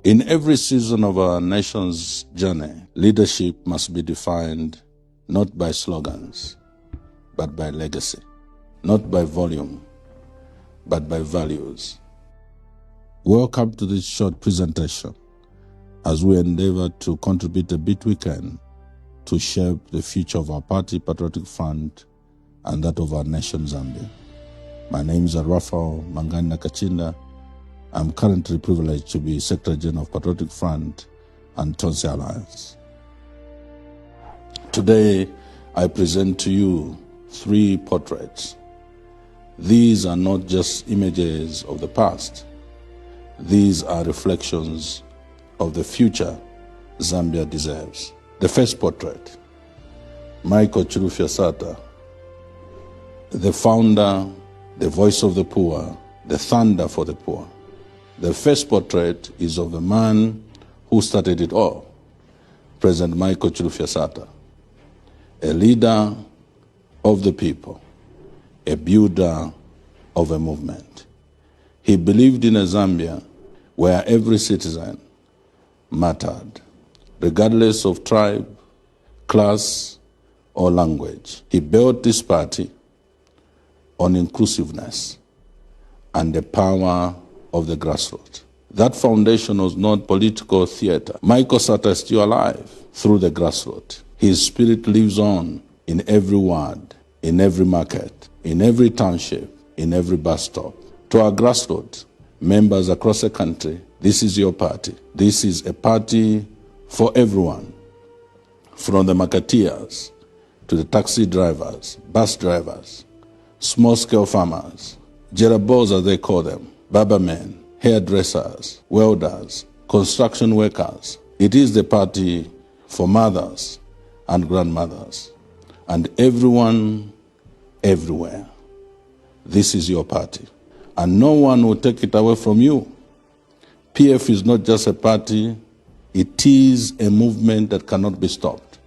In every season of our nation's journey, leadership must be defined not by slogans, but by legacy, not by volume, but by values. Welcome to this short presentation as we endeavor to contribute a bit we can to shape the future of our party, Patriotic Front, and that of our nation, Zambia. My name is Raphael Mangana Kachinda. I'm currently privileged to be Secretary General of Patriotic Front and Tonse Alliance. Today, I present to you 3 portraits. These are not just images of the past. These are reflections of the future Zambia deserves. The first portrait, Michael Chilufya Sata, the founder, the voice of the poor, the thunder for the poor. The first portrait is of the man who started it all, President Michael Chilufya Sata, a leader of the people, a builder of a movement. He believed in a Zambia where every citizen mattered, regardless of tribe, class, or language. He built this party on inclusiveness and the power of the grassroots. That foundation was not political theater. Michael Sata is still alive through the grassroots. His spirit lives on in every ward, in every market, in every township, in every bus stop. To our grassroots members across the country, this is your party. This is a party for everyone, from the marketeers to the taxi drivers, bus drivers, small-scale farmers, jerabos as they call them, barber men, hairdressers, welders, construction workers. It is the party for mothers and grandmothers and everyone, everywhere. This is your party, and no one will take it away from you. PF is not just a party, it is a movement that cannot be stopped.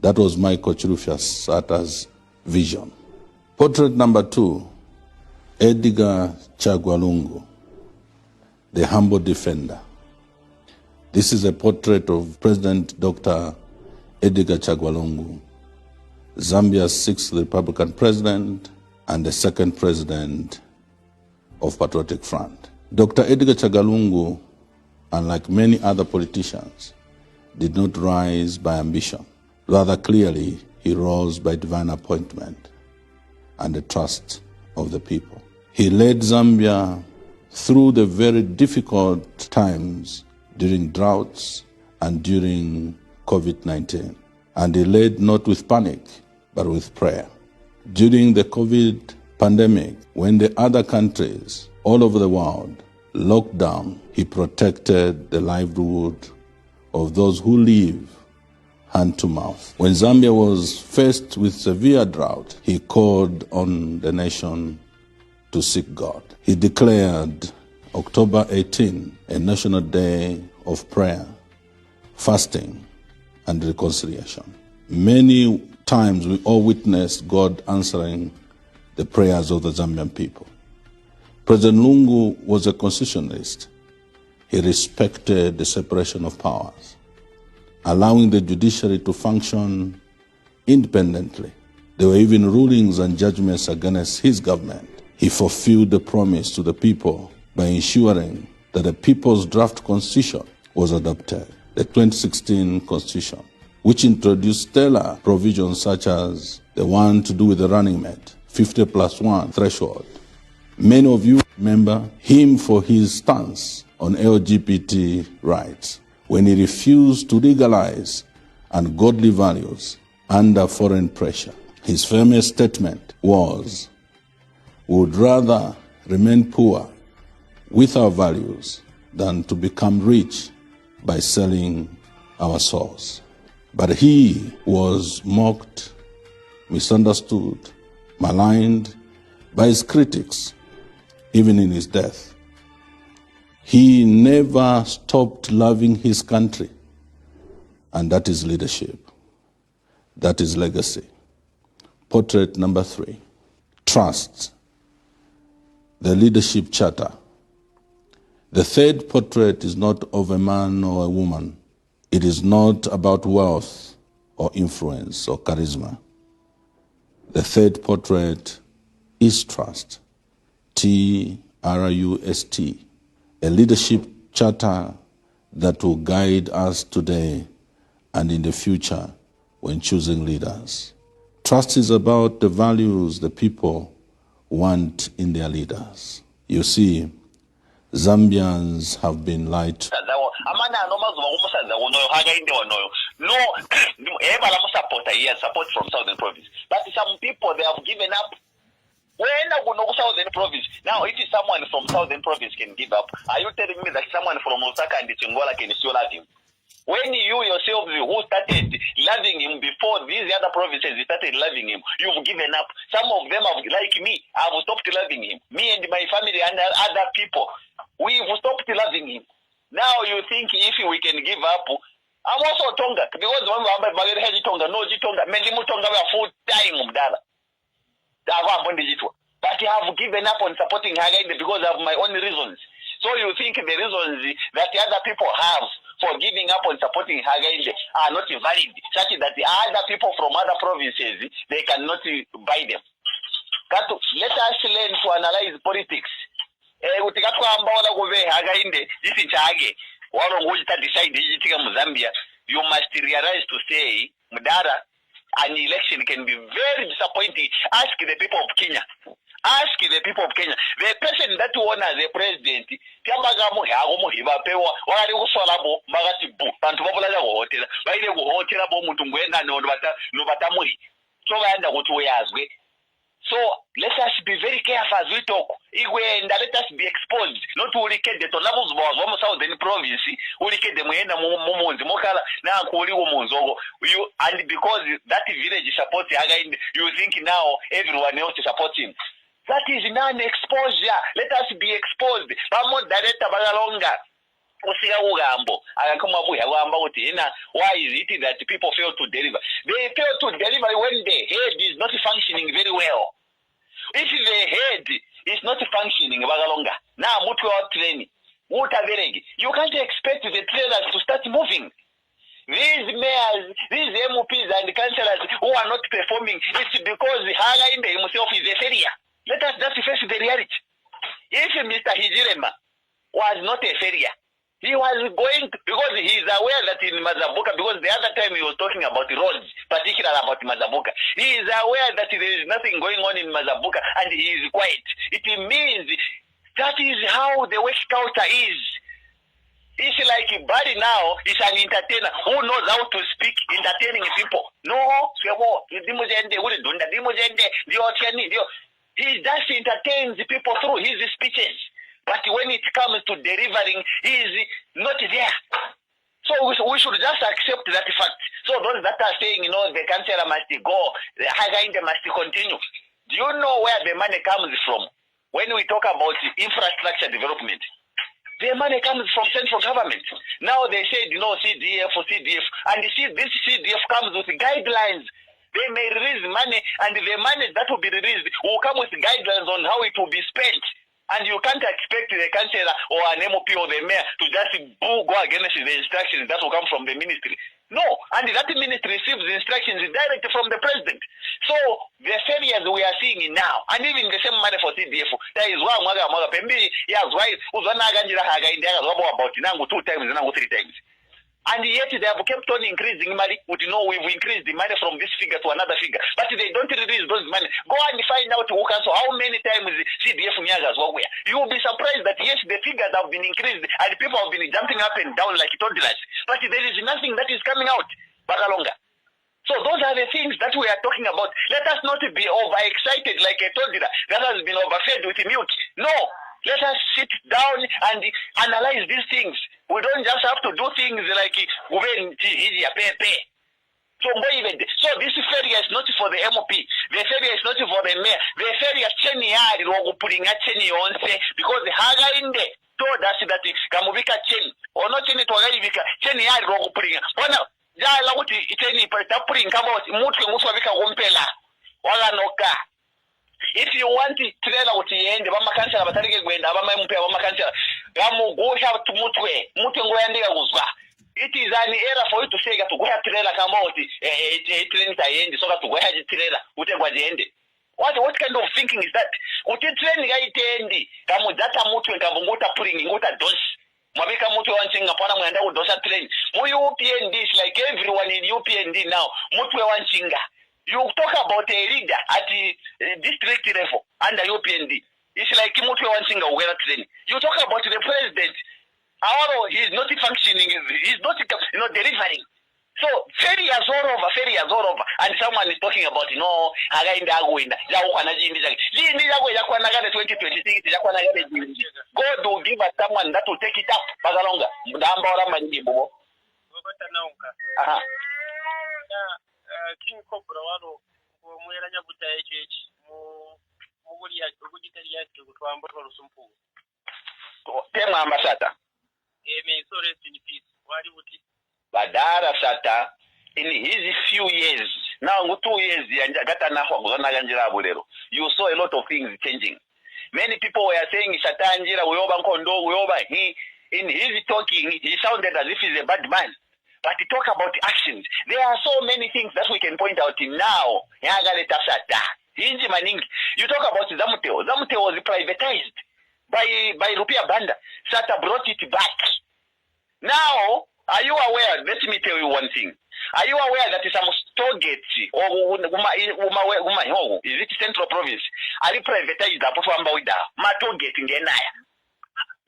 That was Michael Chilufya Sata's vision. Portrait number 2, Edgar Chagwa, the humble defender. This is a portrait of President Dr. Edgar Chagwa, Zambia's 6th Republican president and the 2nd president of Patriotic Front. Dr. Edgar Chagwa, unlike many other politicians, did not rise by ambition. Rather clearly, he rose by divine appointment and the trust of the people. He led Zambia through the very difficult times during droughts and during COVID-19. And he led not with panic, but with prayer. During the COVID pandemic, when the other countries all over the world locked down, he protected the livelihood of those who live hand to mouth. When Zambia was faced with severe drought, he called on the nation to seek God. He declared October 18 a national day of prayer, fasting, and reconciliation. Many times we all witnessed God answering the prayers of the Zambian people. President Lungu was a constitutionalist. He respected the separation of powers, allowing the judiciary to function independently. There were even rulings and judgments against his government. He fulfilled the promise to the people by ensuring that the people's draft constitution was adopted, the 2016 constitution, which introduced stellar provisions such as the one to do with the running mate, 50+1 threshold. Many of you remember him for his stance on LGBT rights, when he refused to legalize ungodly values under foreign pressure. His famous statement was, "We would rather remain poor with our values than to become rich by selling our souls." But he was mocked, misunderstood, maligned by his critics, even in his death. He never stopped loving his country, and that is leadership. That is legacy. Portrait number 3, trust, the leadership charter. The third portrait is not of a man or a woman. It is not about wealth or influence or charisma. The third portrait is trust. T-R-U-S-T. A leadership charter that will guide us today and in the future when choosing leaders. Trust is about the values the people want in their leaders. You see, Zambians have been lied to. No, support from Southern Province. But some people, they have given up. When I go to Southern Province, now if someone from Southern Province can give up, are you telling me that someone from Osaka and Chingola can still love him? When you yourself who started loving him before these other provinces started loving him, you've given up. Some of them have, like me, have stopped loving him. Me and my family and other people, we've stopped loving him. Now you think if we can give up, I'm also Tonga, because when I'm Tonga, no Tonga, many Tonga were full time Mdala. But I have given up on supporting Hagainde because of my own reasons. So you think the reasons that the other people have for giving up on supporting Hagainde are not valid, such that the other people from other provinces, they cannot buy them. Let us learn to analyze politics. You must realize to say, Mdara, an election can be very disappointing. Ask the people of Kenya. Ask the people of Kenya. The person that won as a president, so let us be very careful as we talk. And let us be exposed. Not to get the levels of Southern Province, and because that village supports Hagainde, you think now everyone else supports him. That is non-exposure. Let us be exposed. Why is it that people fail to deliver? They fail to deliver when the head is not functioning very well. If the head is not functioning, now training, you can't expect the trailers to start moving. These mayors, these MPs and councillors who are not performing, it's because Hagainde himself is a failure. Let us just face the reality. If Mr. Hijirema was not a failure, he was going to, because he is aware that in Mazabuka, because the other time he was talking about roads, particularly about Mazabuka, he is aware that there is nothing going on in Mazabuka and he is quiet. It means that is how the work culture is. It's like Barry now is an entertainer who knows how to speak, entertaining people. No, he just entertains people through his speeches. But when it comes to delivering, he is not there. So we should just accept that fact. So those that are saying, the councillor must go, the Hagainde must continue. Do you know where the money comes from? When we talk about infrastructure development, the money comes from central government. Now they said, CDF, and this CDF comes with guidelines. They may release money, and the money that will be released will come with guidelines on how it will be spent. And you can't expect the councillor or an MOP or the mayor to just go against the instructions that will come from the ministry. No, and that ministry receives the instructions directly from the president. So the failures we are seeing now, and even the same money for CDF, there is one about 2 times, 3 times. And yet they have kept on increasing money. We've increased the money from this figure to another figure. But they don't release those money. Go and find out who can, so how many times CDF Nyagas were where. You will be surprised that yes, the figures have been increased and people have been jumping up and down like toddlers. But there is nothing that is coming out. Bagalonga. So those are the things that we are talking about. Let us not be overexcited like a toddler that has been overfed with milk. No. Let us sit down and analyze these things. We don't just have to do things like so this failure is not for the MOP. The failure is not for the mayor. The failure is because Hagainde told us that Kamubika Chen or not Chen Togaivika Chen Yard Rogupuring. Jala uti iteni putting about Mutuavika Wumpela Wala Noka. If you want to trailer what you end, Bama Cancer, Bataric, Bama Mumpe, Bama Cancer, gamugusha mutwe ngoyandika kuzwa. It is an error for you to say that to go ahead trailer come out train tayendi so to go ahead trailer utengwa ziende. What kind of thinking is that? Uti train gaitendi kamudata mutwe ngavunguta pulling ngota dos. Mabika mutwe wanchinga pana mwenda kudosa train. Mu UPND is like everyone in UPND now. Mutwe wanchinga. You talk about a leader at the district level under UPND. It's like mutwe wanchinga ugera train. You talk about the president. He is not functioning. He is not, delivering. So failures all over. And someone is talking about, againda agwinda. Yakwana jindi zake. Jindi yako yakwana gane 2026. Yakwana gane jindi. God will give us someone that will take it up. Bagalonga. Ndamba ora manji bubo. Bobata naunga. Aha. King Cobra wano mwera nyabuta HH muguli ya uguditali yake kutwamba rusumpu. Tema ambassador. May so rest in peace. Wadi wuti. Badara Sata, in his few years, now 2 years, you saw a lot of things changing. Many people were saying Satanjira, he in his talking, he sounded as if he's a bad man. But he talk about actions. There are so many things that we can point out in now. You talk about Zamuteo. Zamuteo was privatized by Rupia Banda. Sata brought it back. Now, are you aware? Let me tell you one thing. Are you aware that some Stogate or is it Central Province? Are privatized Matogate in Genaya?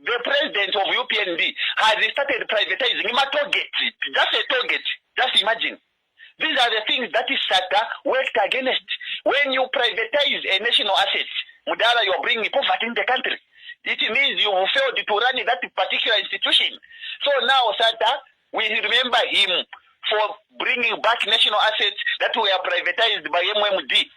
The president of UPND has started privatizing Matogate. Just a Togate. Just imagine. These are the things that is SATA worked against. When you privatize a national asset, Mudala, you're bringing poverty in the country. It means you failed to run that particular institution. So now, Sata, we remember him for bringing back national assets that were privatized by MMD.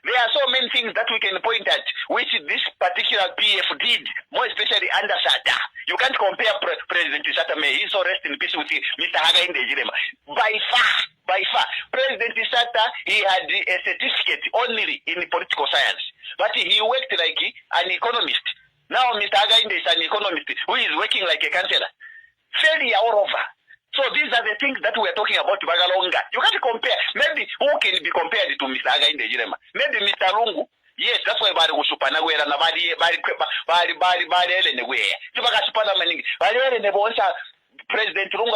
There are so many things that we can point at, which this particular PF did, more especially under Sata. You can't compare President Sata May. He's so rest in peace with Mr. Haga in the Jirema. By far, President Sata, he had a certificate only in political science, but he worked like an economist. Now Mr. Againde is an economist who is working like a counselor. Failure all over. So these are the things that we are talking about Bagalonga. You can't compare. Maybe who can be compared to Mr. Againde Jirema? Maybe Mr. Lungu. Yes, that's why bari kushupana gwera na bari ele negwe. Tubaka supana maningi. Bari ele nebonsa President Lungu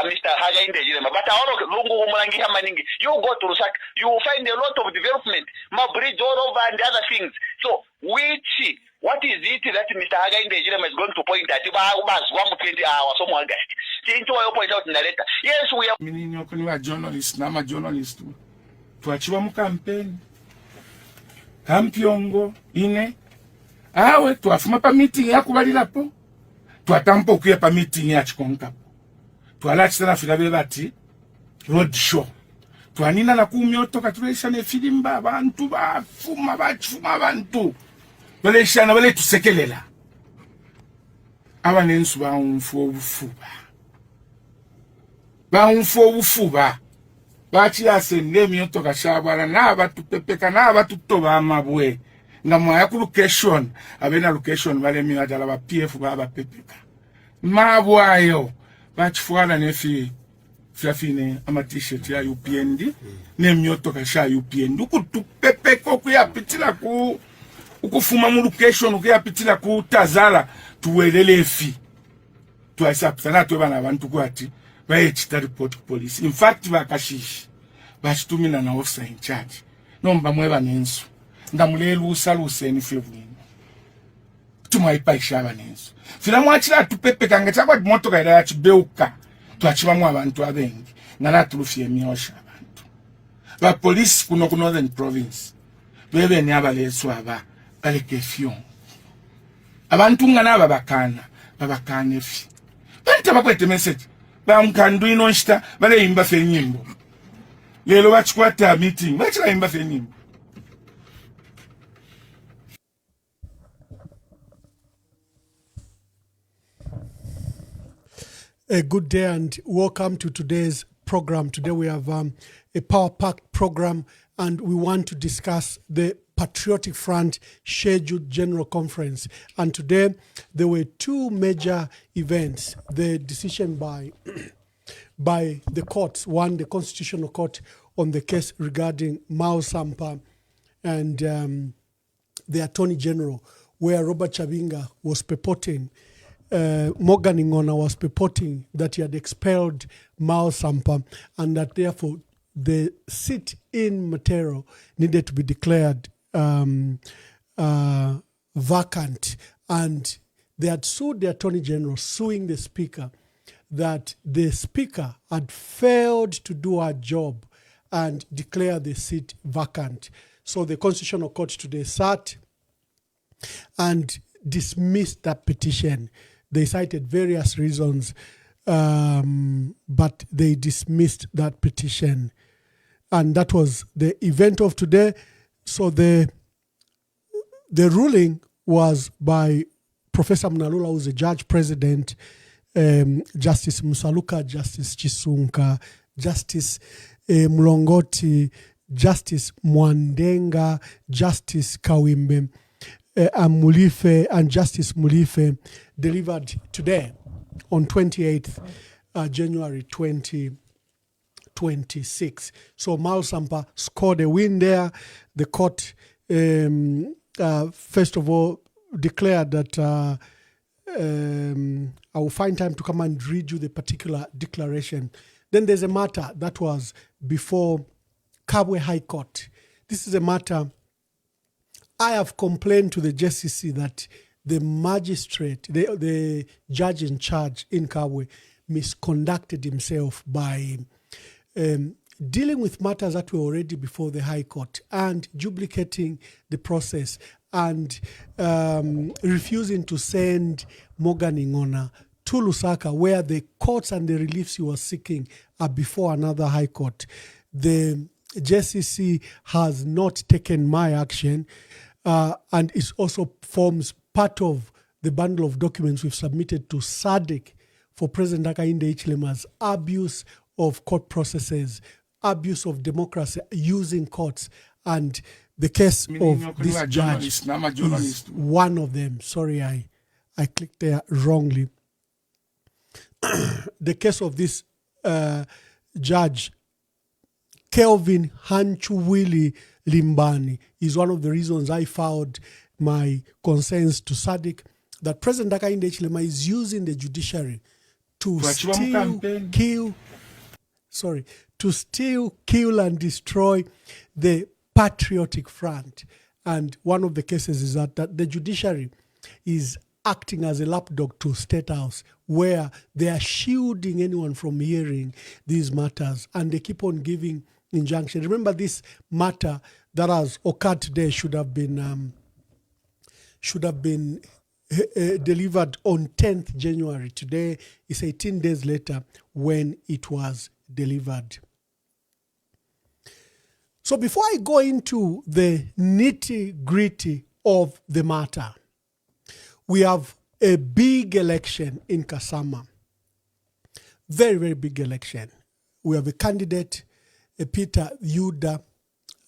Mr. Againde Jirema. But all of Lungu umulangi maningi. You go to Rusak, you will find a lot of development. Ma bridge all over and other things. So what is it that Mr. Againde Jirema is going to point at? 20 hours, some August. Point out in the letter. Yes, we are. Mini journalist, nama journalist. Tuachiwa mu campaign. Kampiongo ine. Awe tuafuma pa meeting ya kubalirapo. Tuatampo kuya pa meeting ya chikonka. Tualachi na filabe bati road show. Tuanina na kumyoto katuresha ne filimba abantu bafuma bantu. Baleshana bale tusekelela. Abanensu baunfu obufuba. Bachi asende myoto kashabala na batupepeka na batutoba amabwe. Nga mwaya ku location, abena location bale miadala ba PF baba pepeka. Mabwayo bachifuana nefi fiafine ama t-shirt ya UPND ne myoto kasha UPND ukutupepeka kuyapitila ku ukufuma mu location ukuyapitila ku tazala tuwelele efi tuasapsana tu bana abantu kwati bayechita report police. In fact bakashishi bashitumina na officer in charge nomba mweba nensu ndamulelu usaluse ni fevwini tumaipa ishaba nensu fila mwachila tupepeka ngachakwa motoka ila ya chibeuka tuachibamwa abantu abengi ngana tulufie miosha abantu ba police kuno ku Northern Province bebe ni abalesu aba balekefyo abantu ngana babakana efi banta bakwete message bamkandu inonshita bale imba fe nyimbo lelo bachikwata meeting bachira imba fe nyimbo. A good day and welcome to today's program. Today we have a power-packed program and we want to discuss the Patriotic Front scheduled general conference. And today there were two major events. The decision by the courts, one, the Constitutional Court on the case regarding Mao Sampa and the Attorney General, where Robert Chabinga was purporting, Morgan Ngona was purporting that he had expelled Mao Sampa and that therefore the seat in Matero needed to be declared vacant. And they had sued the Attorney General, suing the Speaker, that the Speaker had failed to do her job and declare the seat vacant. So the Constitutional Court today sat and dismissed that petition. They cited various reasons, but they dismissed that petition. And that was the event of today. So the ruling was by Professor Mnalula, who's the judge president, Justice Musaluka, Justice Chisunka, Justice Mlongoti, Justice Mwandenga, Justice Kawimbe, Mulife, and Justice Mulife, delivered today on 28th January 2026. So Mao Sampa scored a win there. The court, first of all, declared that I will find time to come and read you the particular declaration. Then there's a matter that was before Kabwe High Court. This is a matter I have complained to the JCC that the magistrate, the judge in charge in Kabwe, misconducted himself by dealing with matters that were already before the High Court and duplicating the process and refusing to send Morgan Ngona to Lusaka, where the courts and the reliefs he was seeking are before another High Court. The JCC has not taken my action, and it also forms part of the bundle of documents we've submitted to SADC for President Hakainde Hichilema's abuse of court processes, abuse of democracy using courts, and the case of this judge is one of them. Sorry, I clicked there wrongly. The case of this judge, Kelvin Hanchuwili Limbani, is one of the reasons I filed my concerns to SADC that President Hakainde Hichilema is using the judiciary to steal, kill, and destroy the Patriotic Front. And one of the cases is that the judiciary is acting as a lapdog to State House, where they are shielding anyone from hearing these matters, and they keep on giving injunctions. Remember, this matter that has occurred today should have been delivered on 10th January. Today is 18 days later when it was delivered. So before I go into the nitty-gritty of the matter, we have a big election in Kasama. Very, very big election. We have a candidate, Peter Yuda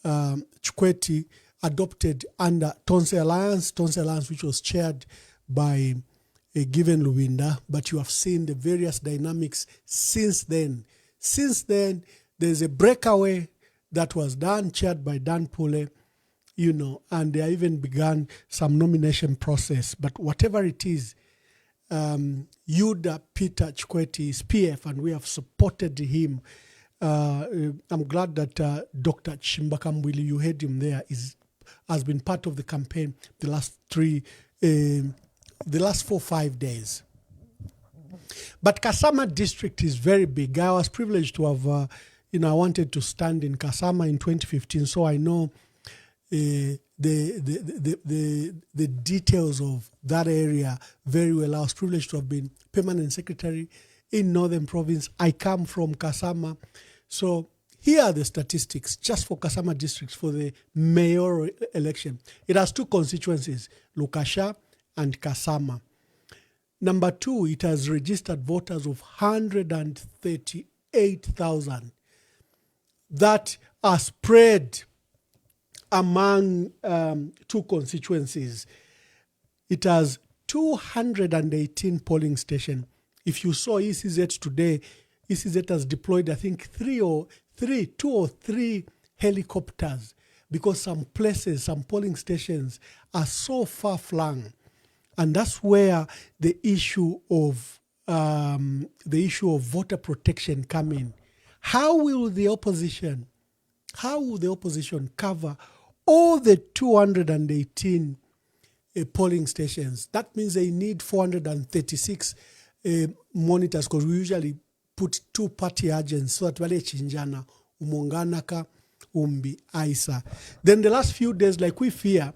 Chikweti, adopted under Tonse Alliance, which was chaired by a given Luwinda, but you have seen the various dynamics since then. Since then, there's a breakaway that was done, chaired by Dan Pule, and they even began some nomination process. But whatever it is, Yuda Peter Chikweti is PF, and we have supported him. I'm glad that Dr. Chimbakamwili, you heard him there, has been part of the campaign the last 4-5 days. But Kasama district is very big. I was privileged to have, I wanted to stand in Kasama in 2015, so I know the details of that area very well. I was privileged to have been permanent secretary in Northern Province. I come from Kasama. So here are the statistics just for Kasama districts for the mayoral election. It has two constituencies, Lukasha and Kasama. Number two, it has registered voters of 138,000 that are spread among two constituencies. It has 218 polling stations. If you saw ECZ today, ECZ has deployed, I think, two or three helicopters, because some places, some polling stations are so far flung. And that's where the issue of voter protection come in. How will the opposition cover all the 218 polling stations? That means they need 436 monitors, because we usually put two party agents so that wale chinjana umonganaka umbi aisa. Then the last few days, like we fear,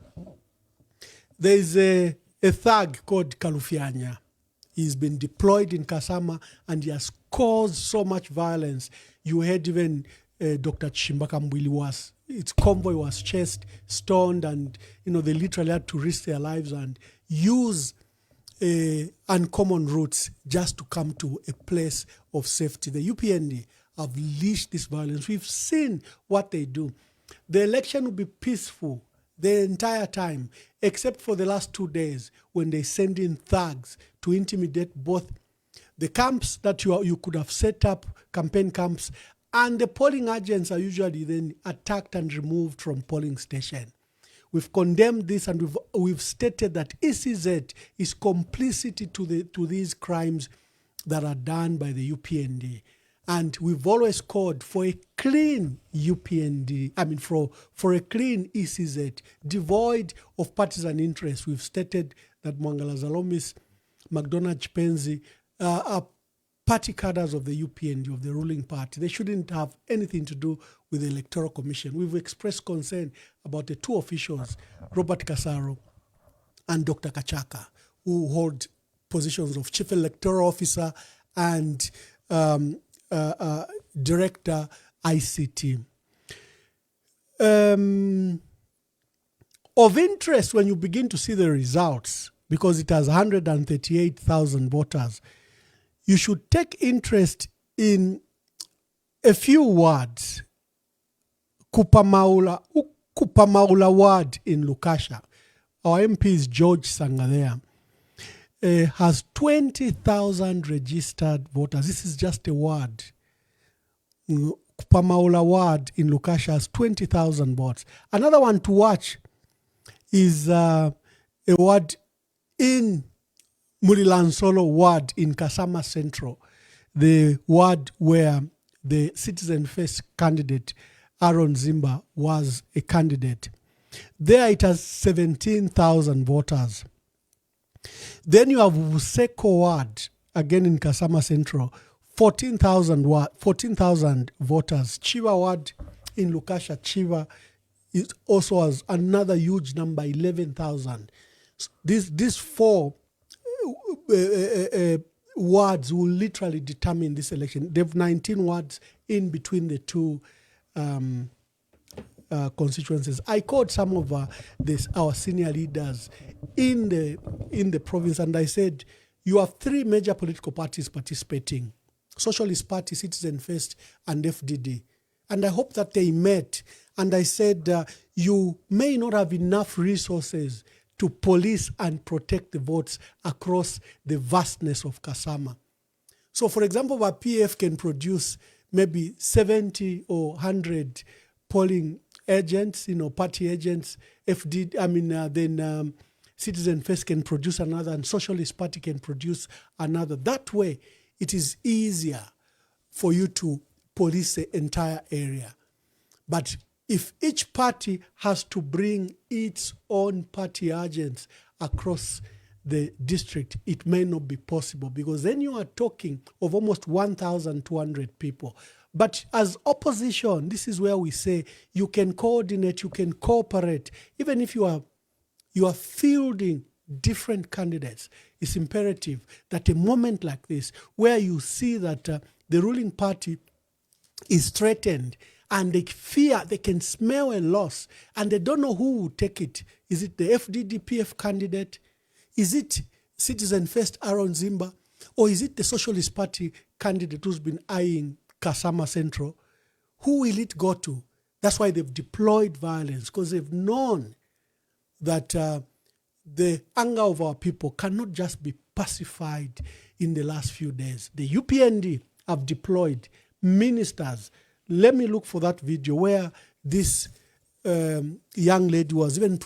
there is a thug called Kalufianya. He's been deployed in Kasama and he has caused so much violence. You heard even Dr. Chimbaka Mbwili its convoy was chased, stoned, and they literally had to risk their lives and use uncommon routes just to come to a place of safety. The UPND have leashed this violence. We've seen what they do. The election will be peaceful the entire time, except for the last 2 days when they send in thugs to intimidate both the camps that you could have set up, campaign camps, and the polling agents are usually then attacked and removed from polling station. We've condemned this, and we've stated that ECZ is complicity to these crimes that are done by the UPND. And we've always called for a clean UPND, for a clean ECZ, devoid of partisan interests. We've stated that Mwangala Zalomis, McDonald Chipenzi are party cadres of the UPND, of the ruling party. They shouldn't have anything to do with the Electoral Commission. We've expressed concern about the two officials, Robert Kasaro and Dr. Kachaka, who hold positions of Chief Electoral Officer and Director ICT. Of interest when you begin to see the results, because it has 138,000 voters, you should take interest in a few words. Kupamaula ward in Lukasha, our MP is George Sangadea, has 20,000 registered voters. This is just a ward. Kupamaula ward in Lukasha has 20,000 votes. Another one to watch is a ward in Mulilansolo ward in Kasama Central, the ward where the Citizen First candidate Aaron Zimba was a candidate. There it has 17,000 voters. Then you have Useko ward, again in Kasama Central, 14,000 voters. Chiva ward in Lukasha, Chiva, it also has another huge number, 11,000. These four wards will literally determine this election. They have 19 wards in between the two constituencies. I called some of our senior leaders in the province, and I said, you have three major political parties participating: Socialist Party, Citizen First, and FDD. And I hope that they met. And I said, you may not have enough resources to police and protect the votes across the vastness of Kasama. So, for example, our PF can produce maybe 70 or 100 polling agents, party agents. Then Citizen First can produce another, and Socialist Party can produce another. That way, it is easier for you to police the entire area. But if each party has to bring its own party agents across the district, it may not be possible, because then you are talking of almost 1,200 people. But as opposition, this is where we say you can coordinate, you can cooperate. Even if you are fielding different candidates, it's imperative that a moment like this, where you see that the ruling party is threatened, and they fear, they can smell a loss, and they don't know who will take it. Is it the FDD-PF candidate? Is it Citizen First Aaron Zimba? Or is it the Socialist Party candidate who's been eyeing Kasama Central? Who will it go to? That's why they've deployed violence, because they've known that the anger of our people cannot just be pacified in the last few days. The UPND have deployed ministers. Let me look for that video where this young lady was even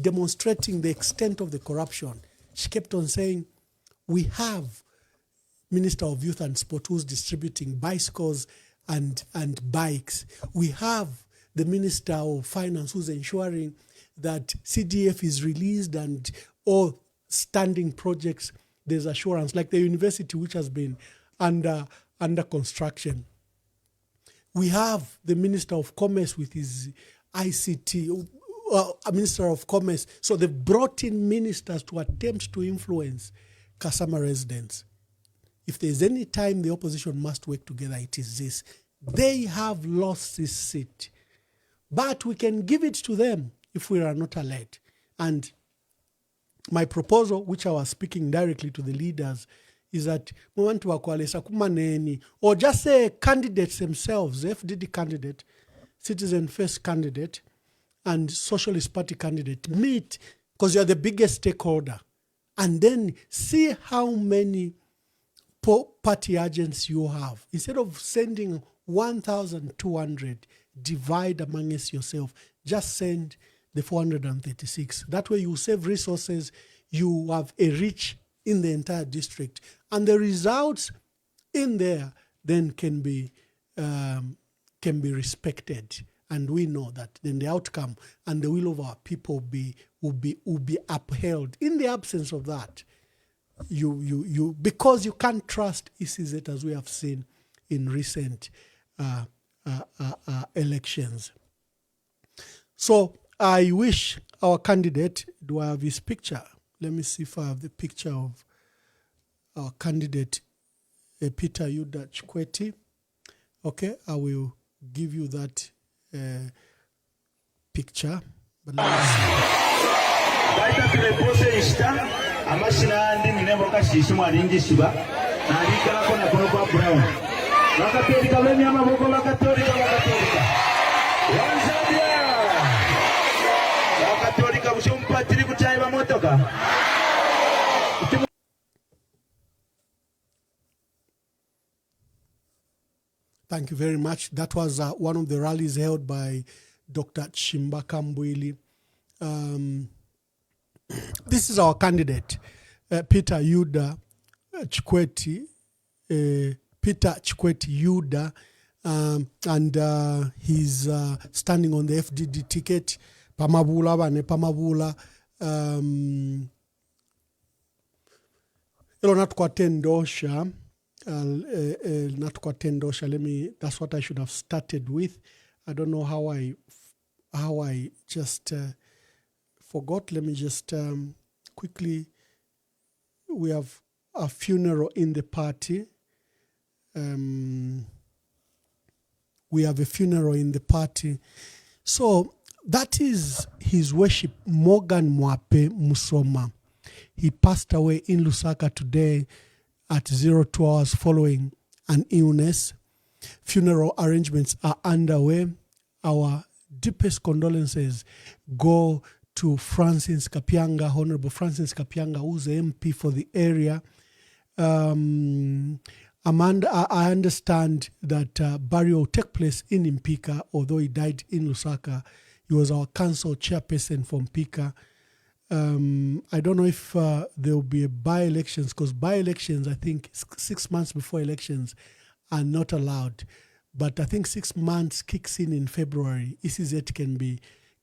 demonstrating the extent of the corruption. She kept on saying, we have Minister of Youth and Sport who's distributing bicycles and bikes. We have the Minister of Finance who's ensuring that CDF is released and all standing projects, there's assurance, like the university which has been under construction. We have the Minister of Commerce with his ICT, Minister of Commerce. So they've brought in ministers to attempt to influence Kasama residents. If there's any time the opposition must work together, it is this. They have lost this seat. But we can give it to them if we are not alert. And my proposal, which I was speaking directly to the leaders, is that we want to wakwalesa kumaneni, or just say candidates themselves, FDD candidate, Citizen First candidate, and Socialist Party candidate, meet, because you're the biggest stakeholder, and then see how many party agents you have. Instead of sending 1,200, divide amongst yourself, just send the 436. That way you save resources, you have a reach in the entire district, and the results in there then can be respected, and we know that then the outcome and the will of our people will be upheld. In the absence of that, you because you can't trust ECZ, as we have seen in recent elections. So I wish our candidate, do I have his picture? Let me see if I have the picture of our candidate, Peter Yuda Chikwete. Okay, I will give you that picture. But let me Thank you very much. That was one of the rallies held by Dr. Chimbaka Mbwili. This is our candidate, Peter Yuda Chikwete. Peter Chikwete Yuda, and he's standing on the FDD ticket. Pamabula, bane Pamabula. Not quite endosha. Not quite endosha. That's what I should have started with. I don't know how I just forgot. Let me just quickly. We have a funeral in the party. We have a funeral in the party. So that is His Worship Morgan Mwape Musoma. He passed away in Lusaka today at 02 hours following an illness. Funeral arrangements are underway. Our deepest condolences go to Francis Kapianga, Honorable Francis Kapianga, who's the MP for the area. Amanda, I understand that burial will take place in Mpika, although he died in Lusaka. He was our council chairperson from Mpika. I don't know if there will be a by-elections, because by-elections, I think 6 months before elections are not allowed. But I think 6 months kicks in February. ECZ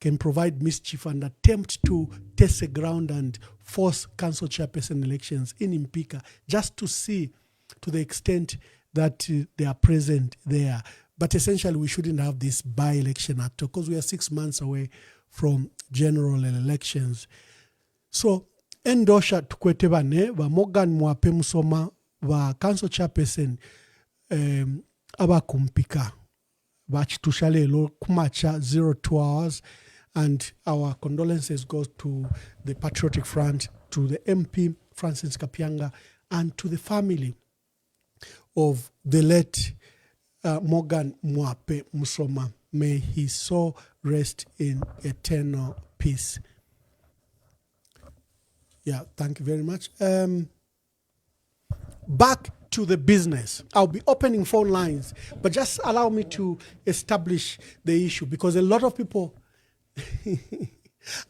can provide mischief and attempt to test the ground and force council chairperson elections in Mpika, just to see to the extent that they are present there. But essentially, we shouldn't have this by-election at all, because we are 6 months away from general elections. So, endosha tukwete bane, ba Morgan Mwape Musoma, ba council chairperson, aba kumpika, ba chitushale lo kumacha 02 hours, and our condolences go to the Patriotic Front, to the MP, Francis Kapianga, and to the family of the late Morgan Mwape Musoma. May his soul rest in eternal peace. Yeah, thank you very much. Back to the business. I'll be opening phone lines, but just allow me to establish the issue, because a lot of people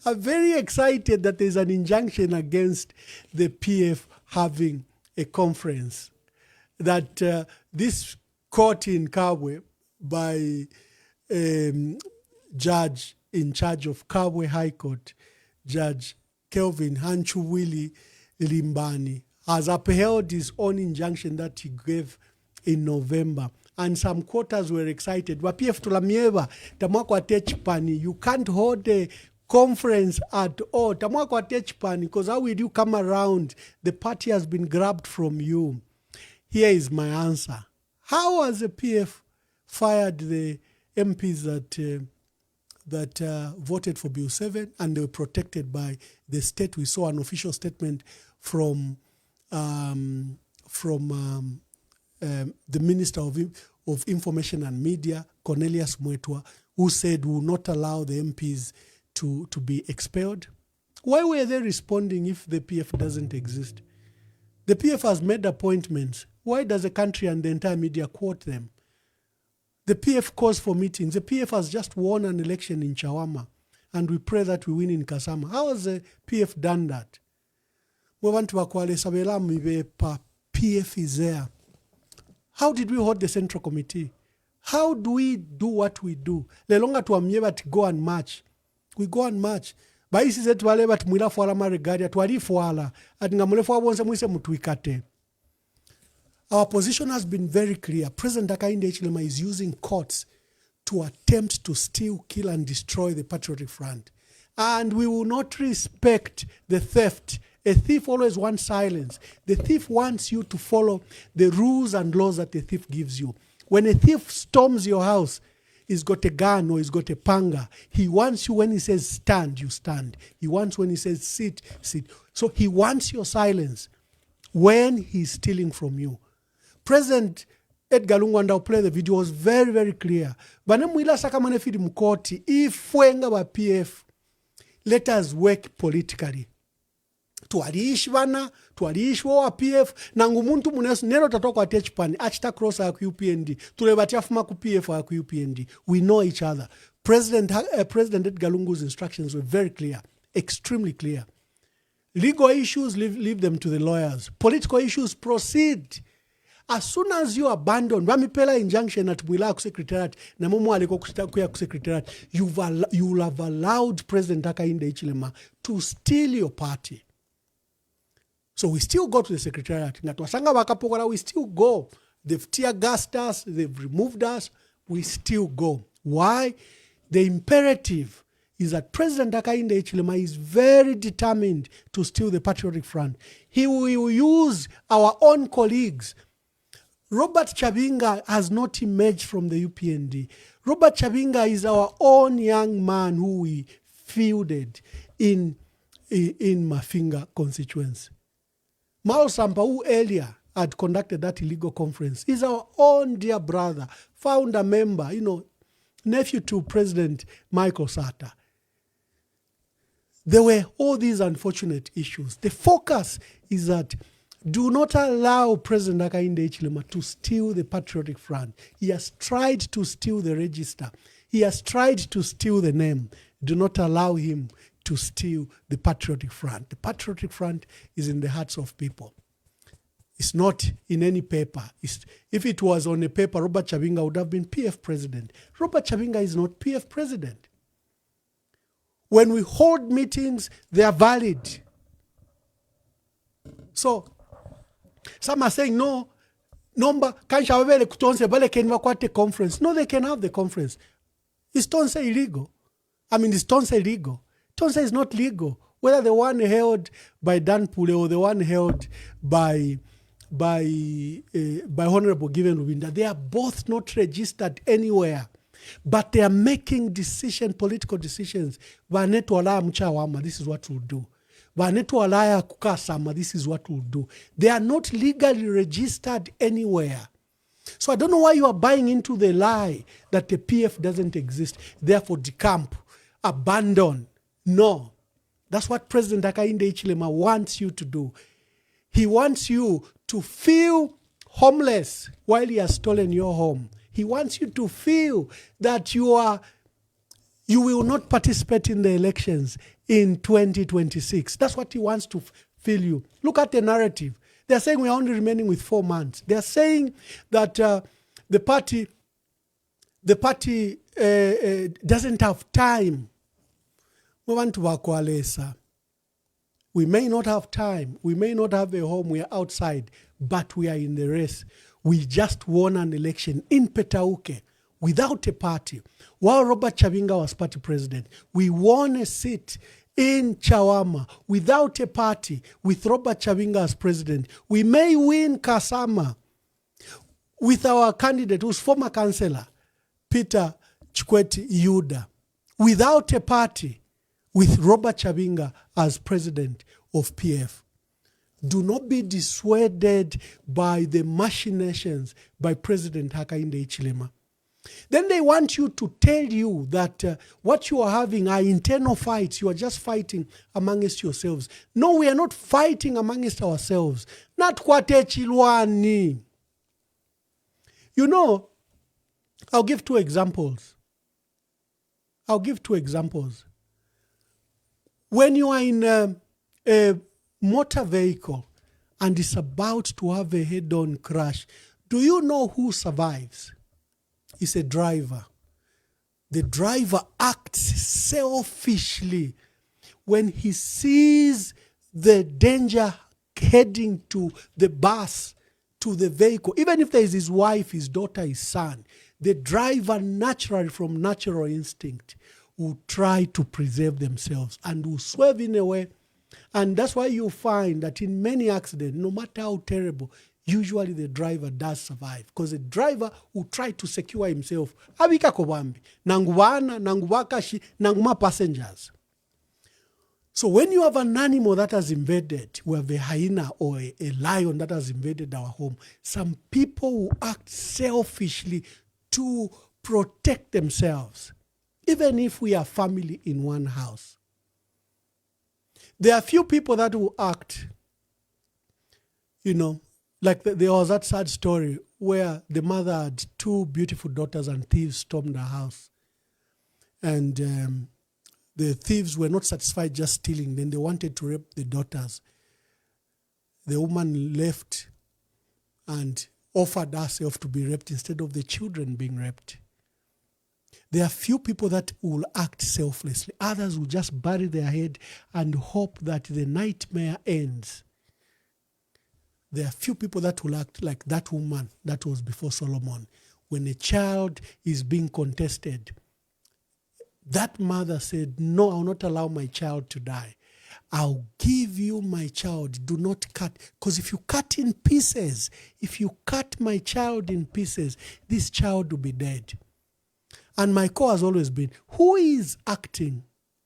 are very excited that there's an injunction against the PF having a conference. That this court in Kabwe by judge in charge of Kabwe High Court, Judge Kelvin Hanchuwili Limbani, has upheld his own injunction that he gave in November. And some quarters were excited. Wapief tulamieva, tamwako atechpani, you can't hold a conference at all. Tamwako atechpani, because how will you come around? The party has been grabbed from you. Here is my answer. How has the PF fired the MPs that voted for Bill 7 and they were protected by the state? We saw an official statement from the Minister of Information and Media, Cornelius Mwetwa, who said we will not allow the MPs to be expelled. Why were they responding if the PF doesn't exist? The PF has made appointments. Why does the country and the entire media quote them? The PF calls for meetings. The PF has just won an election in Chawama, and we pray that we win in Kasama. How has the PF done that? PF is there. How did we hold the Central Committee? How do we do what we do? Le longa tuamye to go and march. We go and march. Ba isi zetu wale bat mwila fuala maregari atuari fuala. At ngamule fuwa bonse mwise mutuikate. Our position has been very clear. President Hakainde Hichilema is using courts to attempt to steal, kill, and destroy the Patriotic Front. And we will not respect the theft. A thief always wants silence. The thief wants you to follow the rules and laws that the thief gives you. When a thief storms your house, he's got a gun or he's got a panga. He wants you when he says stand, you stand. He wants when he says sit, sit. So he wants your silence when he's stealing from you. President Edgar Lungu, and I'll play the video, was very, very clear. Banemwila sakamane fidi mukoti, if wenga wa PF, let us work politically. Tuwaliishi bana, tuwaliishi wa PF, na ngumuntu munesu nero tatoko atechpani, achita cross ya UPND, tulebatia fuma ku PF ya UPND. We know each other. President Edgar Lungu's instructions were very clear, extremely clear. Legal issues, leave them to the lawyers. Political issues, proceed. As soon as you abandon, Ramipela injunction at Mwila Secretariat, na mumu aliko kuya Secretariat, you will have allowed President Hakainde Hichilema to steal your party. So we still go to the Secretariat. We still go. They've tear gassed us, they've removed us, we still go. Why? The imperative is that President Hakainde Hichilema is very determined to steal the Patriotic Front. He will use our own colleagues. Robert Chabinga has not emerged from the UPND. Robert Chabinga is our own young man who we fielded in Mafinga constituency. Mao Sampa, who earlier had conducted that illegal conference, is our own dear brother, founder member, nephew to President Michael Sata. There were all these unfortunate issues. The focus is that do not allow President Hakainde Hichilema to steal the Patriotic Front. He has tried to steal the register. He has tried to steal the name. Do not allow him to steal the Patriotic Front. The Patriotic Front is in the hearts of people. It's not in any paper. If it was on a paper, Robert Chabinga would have been PF president. Robert Chabinga is not PF president. When we hold meetings, they are valid. So, some are saying, no, conference. No, they can have the conference. Is Tonse illegal? Is Tonse illegal? Tonse is not legal. Whether the one held by Dan Pule or the one held by Honorable Given Rubinda, they are both not registered anywhere. But they are making political decisions. This is what we'll do. This is what we'll do. They are not legally registered anywhere. So I don't know why you are buying into the lie that the PF doesn't exist, therefore decamp, abandon. No. That's what President Hakainde Hichilema wants you to do. He wants you to feel homeless while he has stolen your home. He wants you to feel that you will not participate in the elections in 2026. That's what he wants to feel you. Look at the narrative. They're saying we're only remaining with 4 months. They're saying that the party doesn't have time. We want to work. We may not have time. We may not have a home. We are outside, but we are in the race. We just won an election in Petauke without a party. While Robert Chavinga was party president, we won a seat in Chawama without a party with Robert Chavinga as president. We may win Kasama with our candidate who's former councillor, Peter Chikweti Yuda, without a party with Robert Chavinga as president of PF. Do not be dissuaded by the machinations by President Hakainde Hichilema. Then they want you to tell you that what you are having are internal fights. You are just fighting amongst yourselves. No, we are not fighting amongst ourselves. Not kwate chilwani. You know, I'll give two examples. When you are in a motor vehicle and is about to have a head-on crash, do you know who survives? It's a driver. The driver acts selfishly when he sees the danger heading to the bus, to the vehicle. Even if there is his wife, his daughter, his son, the driver naturally, from natural instinct, will try to preserve themselves and will swerve in a way. And that's why you find that in many accidents, no matter how terrible, usually the driver does survive, because the driver will try to secure himself. Abika kobambi, nangubana, nangubakashi, nanguma passengers. So when you have an animal that has invaded, we have a hyena or a lion that has invaded our home, some people will act selfishly to protect themselves, even if we are family in one house. There are few people that will act, like there was that sad story where the mother had 2 beautiful daughters and thieves stormed her house. And the thieves were not satisfied just stealing. Then they wanted to rape the daughters. The woman left and offered herself to be raped instead of the children being raped. There are few people that will act selflessly. Others will just bury their head and hope that the nightmare ends. There are few people that will act like that woman that was before Solomon. When a child is being contested, that mother said, no, I will not allow my child to die. I'll give you my child. Do not cut. Because if you cut in pieces, if you cut my child in pieces, this child will be dead. And my call has always been, who is acting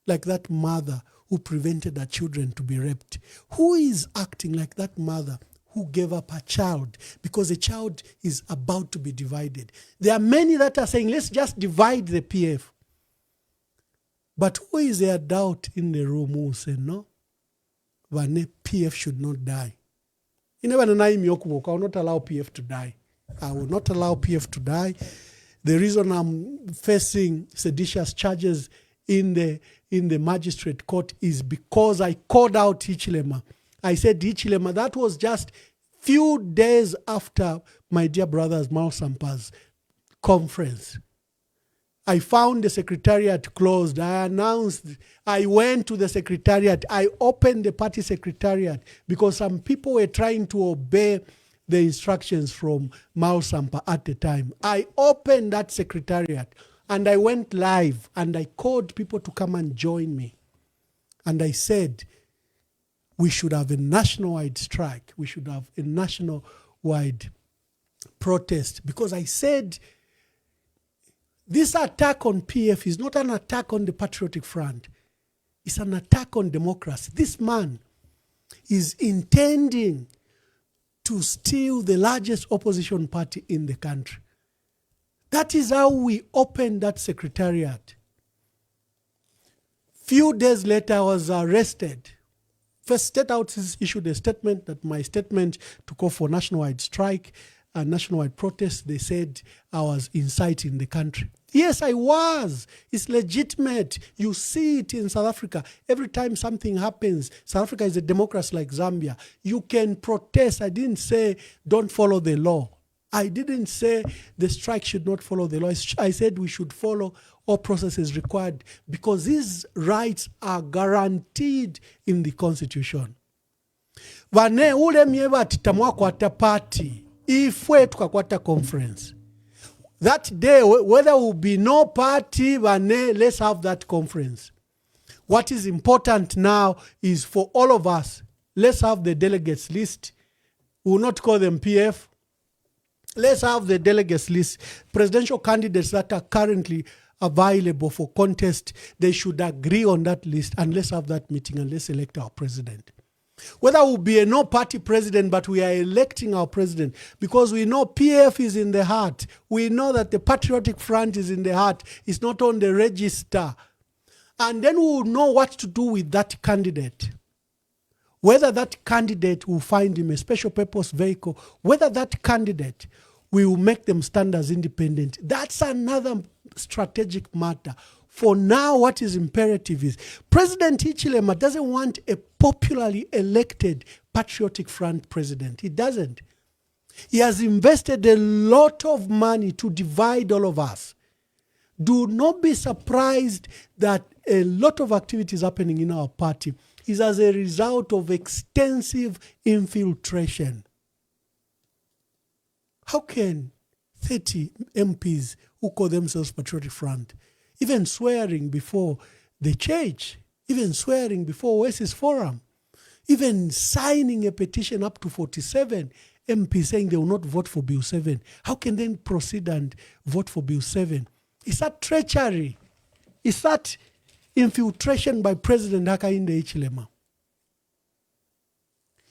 like that mother who prevented her children to be raped? Who is acting like that mother who gave up her child because the child is about to be divided? There are many that are saying, let's just divide the PF. But who is the adult in the room who say, no, PF should not die? I will not allow PF to die. I will not allow PF to die. The reason I'm facing seditious charges in the magistrate court is because I called out Hichilema. I said, Hichilema, that was just few days after my dear brother's Malsampa's conference. I found the secretariat closed. I announced, I went to the secretariat. I opened the party secretariat because some people were trying to obey the instructions from Mao Sampa at the time. I opened that secretariat and I went live and I called people to come and join me. And I said, we should have a national-wide strike. We should have a national-wide protest. Because I said, this attack on PF is not an attack on the Patriotic Front. It's an attack on democracy. This man is intending to steal the largest opposition party in the country. That is how we opened that secretariat. Few days later, I was arrested. First, State House issued a statement that my statement to call for nationwide strike and nationwide protest, they said I was inciting the country. Yes, I was. It's legitimate. You see it in South Africa. Every time something happens, South Africa is a democracy like Zambia. You can protest. I didn't say don't follow the law. I didn't say the strike should not follow the law. I said we should follow all processes required because these rights are guaranteed in the Constitution. Vane ule mieva titamwa kwata party, ifwe tukakwata conference. That day, whether there will be no party, vane, let's have that conference. What is important now is for all of us, let's have the delegates list. We will not call them PF. Let's have the delegates list. Presidential candidates that are currently available for contest, they should agree on that list, and let's have that meeting and let's elect our president. Whether it will be a no-party president, but we are electing our president because we know PF is in the heart. We know that the Patriotic Front is in the heart. It's not on the register. And then we will know what to do with that candidate. Whether that candidate will find him a special purpose vehicle, whether that candidate will make them stand as independent. That's another strategic matter. For now, what is imperative is President Hichilema doesn't want a popularly elected Patriotic Front president. He doesn't. He has invested a lot of money to divide all of us. Do not be surprised that a lot of activities happening in our party is as a result of extensive infiltration. How can 30 MPs who call themselves Patriotic Front, even swearing before the church, even swearing before Oasis Forum, even signing a petition up to 47 MPs saying they will not vote for Bill 7, how can they proceed and vote for Bill 7? Is that treachery? Is that infiltration by President Hakainde Hichilema?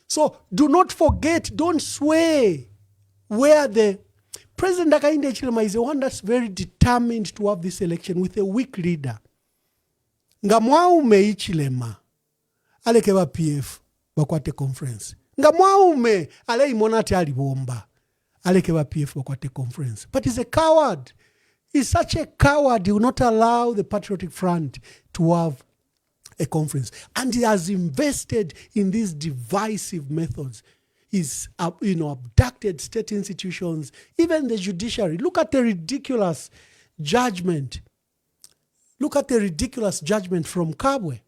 So do not forget, don't sway where the President Hakainde Hichilema is the one that's very determined to have this election with a weak leader. Ngamwaume Hichilema alekeba PF bakwate conference. Ngamwaume ale imonate alibomba alekeba PF bakwate conference. But he's a coward. He's such a coward, he will not allow the Patriotic Front to have a conference. And he has invested in these divisive methods. He's abducted state institutions, even the judiciary. Look at the ridiculous judgment. Look at the ridiculous judgment from Kabwe.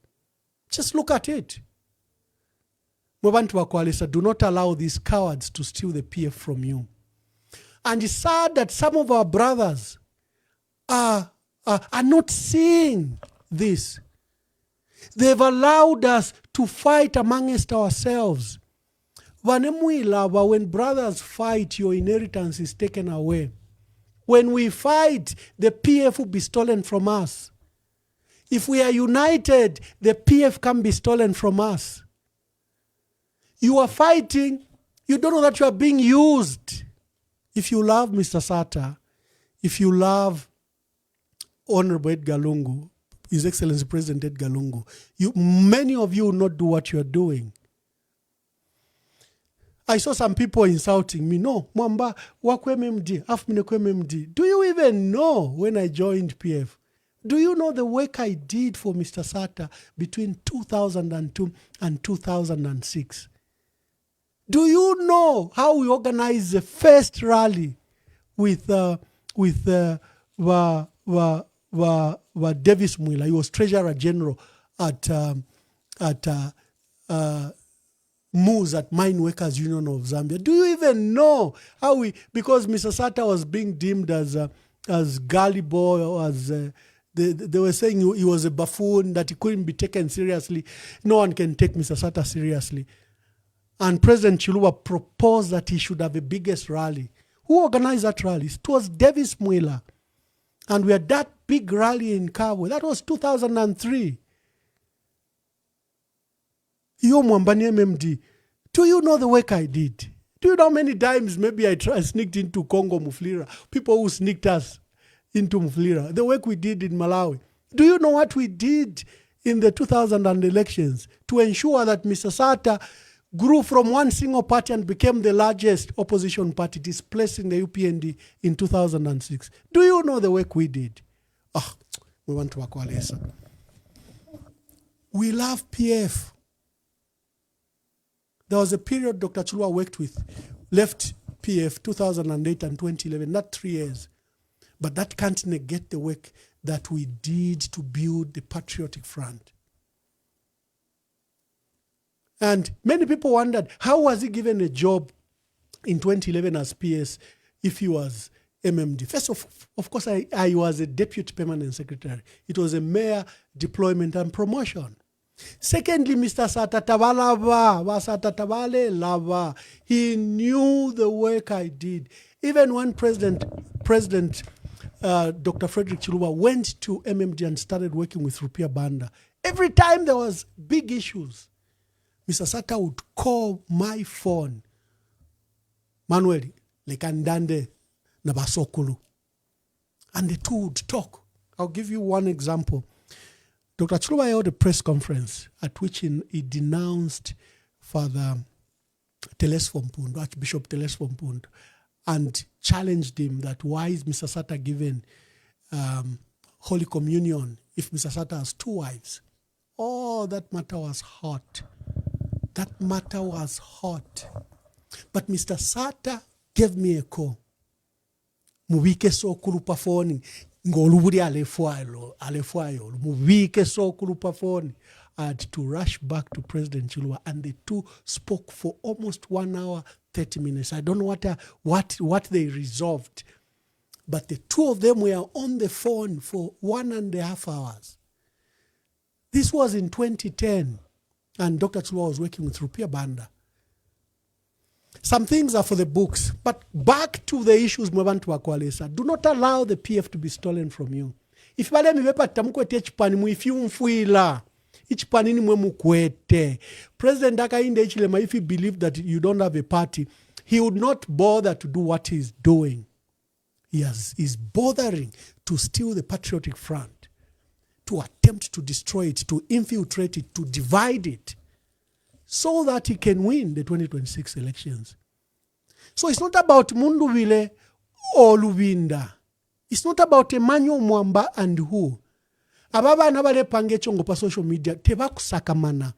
Just look at it. Mwabantu wa Kwalisa, do not allow these cowards to steal the PF from you. And it's sad that some of our brothers are not seeing this. They've allowed us to fight amongst ourselves. When brothers fight, your inheritance is taken away. When we fight, the PF will be stolen from us. If we are united, the PF can be stolen from us. You are fighting, you don't know that you are being used. If you love Mr. Sata, if you love Honorable Edgar Lungu, His Excellency President Edgar Lungu, many of you will not do what you are doing. I saw some people insulting me. No, Mwamba, wakwe MMD, afmine kwe MMD. Do you even know when I joined PF? Do you know the work I did for Mr. Sata between 2002 and 2006? Do you know how we organized the first rally with Davis Mwila? He was Treasurer General at MUS, at Mine Workers Union of Zambia. Do you even know how because Mr. Sata was being deemed as gullible, or as they were saying he was a buffoon, that he couldn't be taken seriously. No one can take Mr. Sata seriously. And President Chiluba proposed that he should have a biggest rally. Who organized that rally? It was Davis Mwila. And we had that big rally in Kabwe. That was 2003. Yo Mwambani MMD, do you know the work I did? Do you know how many times maybe I sneaked into Congo Mufulira? People who sneaked us into Mufulira. The work we did in Malawi. Do you know what we did in the 2000 elections to ensure that Mr. Sata grew from one single party and became the largest opposition party, displaced in the UPND in 2006? Do you know the work we did? We want to Akwalesa. We love PF. There was a period Dr. Chulwa worked with, left PF 2008 and 2011, not 3 years. But that can't negate the work that we did to build the Patriotic Front. And many people wondered, how was he given a job in 2011 as PS if he was MMD? First, of course, I was a deputy permanent secretary. It was a mere deployment and promotion. Secondly, Mr. Satatabale, he knew the work I did. Even when President Dr. Frederick Chiluba went to MMD and started working with Rupia Banda, every time there was big issues, Mr. Sata would call my phone, Manuel, Lekandande, Nabasokulu, and the two would talk. I'll give you one example. Dr. Chiluba held a press conference at which he denounced Father Teles Fompundo, Archbishop Teles Fompundo, and challenged him that why is Mr. Sata given Holy Communion if Mr. Sata has 2 wives? Oh, that matter was hot. That matter was hot. But Mr. Sata gave me a call. Mubike so kulupa phone. Ngolubudi alefuayo. Mubike so kulupa phone. I had to rush back to President Chiluba, and the two spoke for almost 1 hour, 30 minutes. I don't know what they resolved, but the two of them were on the phone for 1.5 hours. This was in 2010, and Dr. Chiluba was working with Rupia Banda. Some things are for the books, but back to the issues Mwebantu Akwalesa. Do not allow the PF to be stolen from you. If you mfuila, Ichipanini mwe mukwete. President Hakainde Hichilema, if he believed that you don't have a party, he would not bother to do what he's doing. He's bothering to steal the Patriotic Front, to attempt to destroy it, to infiltrate it, to divide it, so that he can win the 2026 elections. So it's not about Munduvile or Lubinda. It's not about Emmanuel Mwamba and who. Ababa nabale pange chongo pa social media teba kusakamana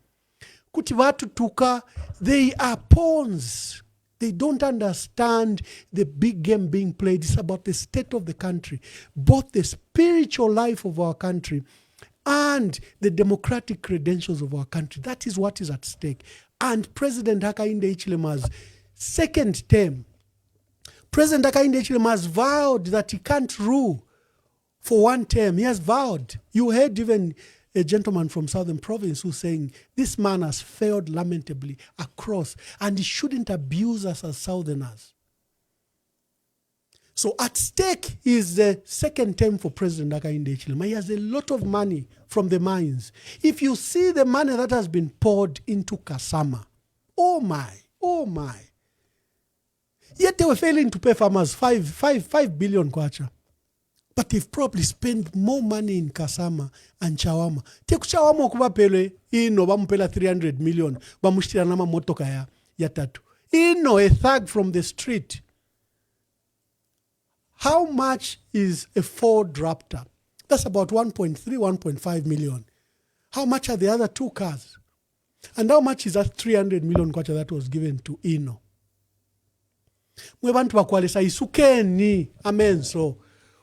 kuti watu tuka, they are pawns. They don't understand the big game being played. It's about the state of the country, both the spiritual life of our country and the democratic credentials of our country. That is what is at stake. And President Hakainde Hichilema's second term, President Hakainde Hichilema has vowed that he can't rule for 1 term. He has vowed. You heard even a gentleman from Southern Province who's saying this man has failed lamentably across, and he shouldn't abuse us as Southerners. So at stake is the second term for President Hakainde Hichilema. He has a lot of money from the mines. If you see the money that has been poured into Kasama, oh my. Yet they were failing to pay farmers 5 billion kwacha. But they've probably spent more money in Kasama and Chawama. Teku Chawama okuba pele, ino bamupela 300 million, bamushitira nama motoka ya tatu. Ino, a thug from the street. How much is a Ford Raptor? That's about 1.3, 1.5 million. How much are the other 2 cars? And how much is that 300 million kwacha that was given to Ino? Mwebantu bakwalesa isukeni, amen. So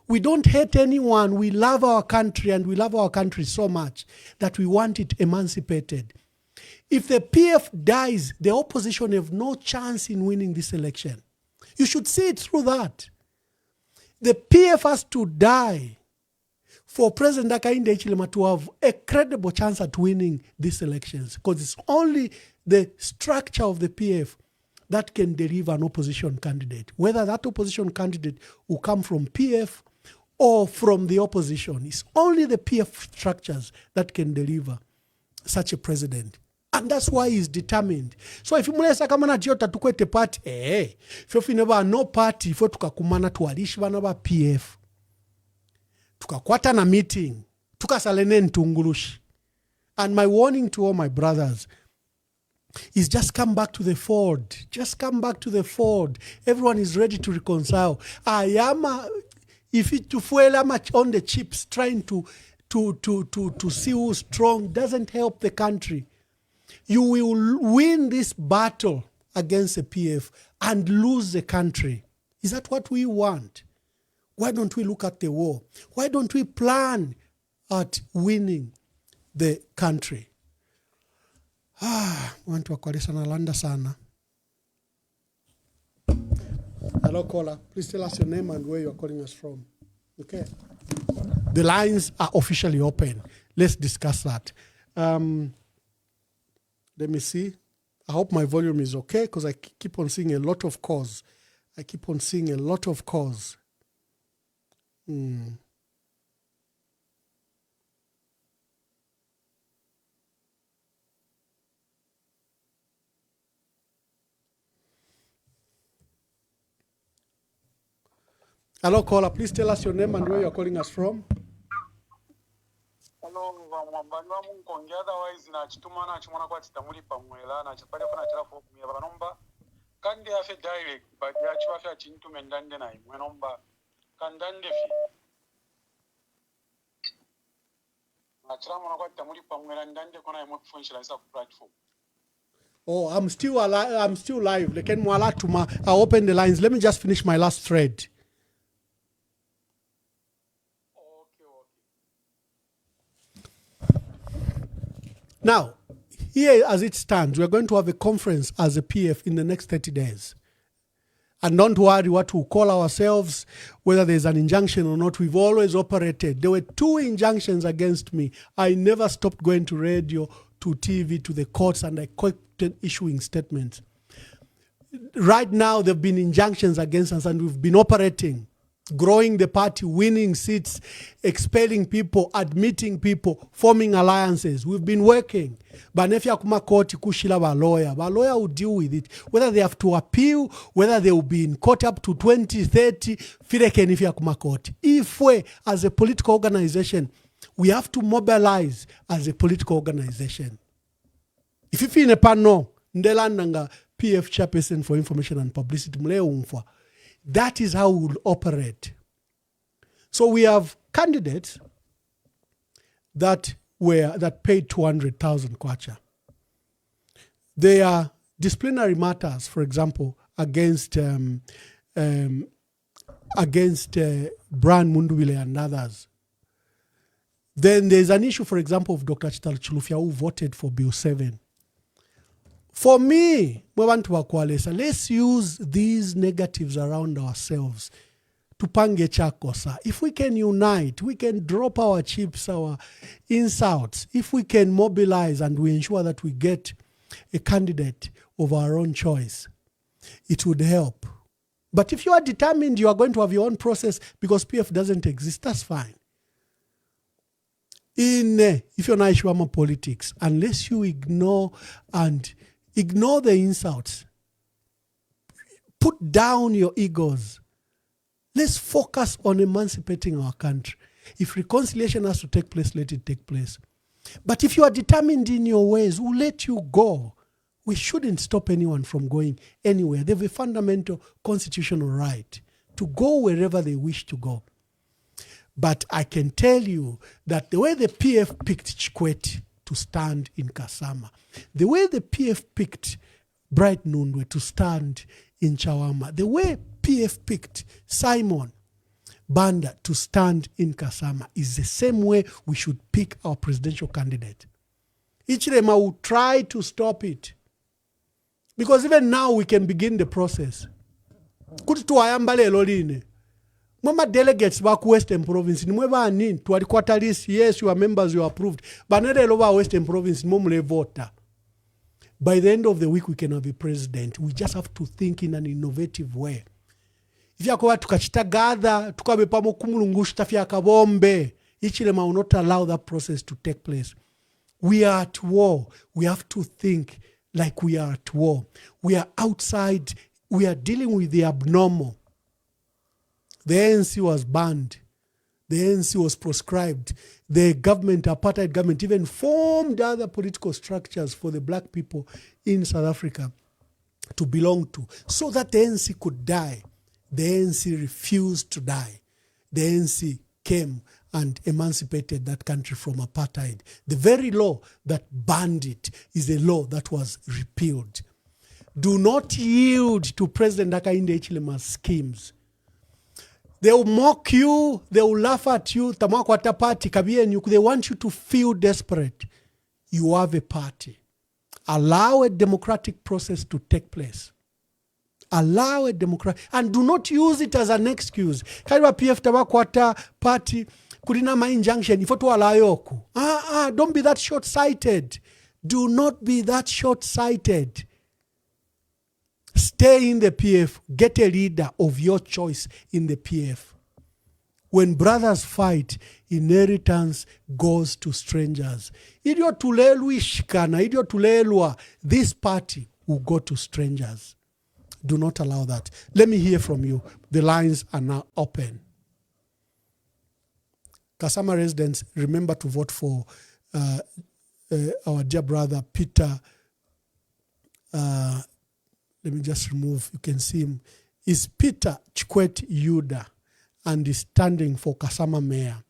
we don't hate anyone. We love our country, and we love our country so much that we want it emancipated. If the PF dies, the opposition have no chance in winning this election. You should see it through that. The PF has to die for President Hakainde Hichilema to have a credible chance at winning these elections, because it's only the structure of the PF that can deliver an opposition candidate. Whether that opposition candidate will come from PF or from the opposition, it's only the PF structures that can deliver such a president. And that's why he's determined. So if you mulesa kama na tiyo tatukwete party, if you never no party, if you tukakumana tuwalishi wana ba PF, tukakwata na meeting, tukasalene ntungulushi. And my warning to all my brothers is just come back to the fold. Just come back to the fold. Everyone is ready to reconcile. If it to fuel much on the chips, trying to see who's strong doesn't help the country. You will win this battle against the PF and lose the country. Is that what we want? Why don't we look at the war? Why don't we plan at winning the country? Want to wakwalisa na landa sana. Hello, caller. Please tell us your name and where you are calling us from. Okay. The lines are officially open. Let's discuss that. Let me see. I hope my volume is okay because I keep on seeing a lot of calls. Hello, caller. Please tell us your name and where you are calling us from. Hello, mwambano munkonge otherwise na chituma na chimwana kwa titamuli pamwela na chipale kuna chirafu kumya banomba kandi afe direct but ya chiwafe achintume ndande na imwe nomba kandande fi na chiramwana kwa titamuli pamwela ndande kuna imwe kufunshira isa ku platform. Oh, I'm still live. Leken mwala tuma. I open the lines. Let me just finish my last thread. Now, here as it stands, we are going to have a conference as a PF in the next 30 days. And don't worry what we call ourselves, whether there's an injunction or not. We've always operated. There were 2 injunctions against me. I never stopped going to radio, to TV, to the courts, and I kept issuing statements. Right now, there have been injunctions against us, and we've been operating, growing the party, winning seats, expelling people, admitting people, forming alliances. We've been working. But if you come court, kushila ba lawyer will deal with it. Whether they have to appeal, whether they will be in court up to 2030, fireken if you come court. If we, as a political organization, we have to mobilize as a political organization. If you feel no, ndelandanga PF chairperson for information and publicity, that is how we will operate. So we have candidates that paid 200,000 kwacha. There are disciplinary matters, for example, against Brian Mundubile and others. Then there's an issue, for example, of Dr. Chital Chilufya, who voted for Bill 7. For me, let's use these negatives around ourselves to pange chakosa. If we can unite, we can drop our chips, our insults. If we can mobilize and we ensure that we get a candidate of our own choice, it would help. But if you are determined you are going to have your own process because PF doesn't exist, that's fine. If you're not Ishwama politics, unless you ignore the insults, put down your egos. Let's focus on emancipating our country. If reconciliation has to take place, let it take place. But if you are determined in your ways, we'll let you go. We shouldn't stop anyone from going anywhere. They have a fundamental constitutional right to go wherever they wish to go. But I can tell you that the way the PF picked Chikwete to stand in Kasama, the way the PF picked Bright Nundwe to stand in Chawama, the way PF picked Simon Banda to stand in Kasama is the same way we should pick our presidential candidate. Ichirema will try to stop it. Because even now we can begin the process. Kuti ayambale loline. Mama delegates back Western Province. Nimweba anin tuwalikwata list. Yes, you are members, you are approved. But not over Western Province. Mumule voter. By the end of the week, we can have a president. We just have to think in an innovative way. If you are tukachitagather, tukabe pamo kumulungusha tafia kabombe, Ichilema will not allow that process to take place. We are at war. We have to think like we are at war. We are outside. We are dealing with the abnormal. The ANC was banned. The ANC was proscribed. The government, apartheid government, even formed other political structures for the black people in South Africa to belong to, so that the ANC could die. The ANC refused to die. The ANC came and emancipated that country from apartheid. The very law that banned it is a law that was repealed. Do not yield to President Hakainde Hichilema's schemes. They will mock you, they will laugh at you, they want you to feel desperate. You have a party. Allow a democratic process to take place. Allow a democratic, and do not use it as an excuse. Kaiwa PF tabakwata party kulina ma injunction ifo to alayoku. Don't be that short-sighted. Do not be that short-sighted. Stay in the PF. Get a leader of your choice in the PF. When brothers fight, inheritance goes to strangers. This party will go to strangers. Do not allow that. Let me hear from you. The lines are now open. Kasama residents, remember to vote for our dear brother Peter. Let me just remove, you can see him. Is Peter Chikwet Yuda, and is standing for Kasama Mayor.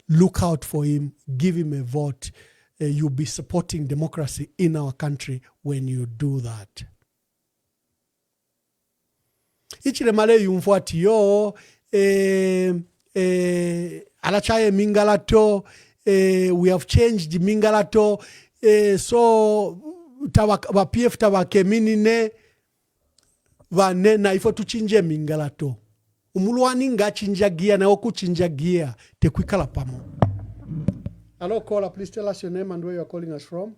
Look out for him, give him a vote. You'll be supporting democracy in our country when you do that. Ichiremale yumfuati yo, alachaye mingalato, we have changed mingalato, so tawa PF tawa keminine, vane na ifo tuchinje mingalato. Umuluani nga chinjagia na oku chinjagia tekwikala pamo. Hello caller, please tell us your name and where you are calling us from.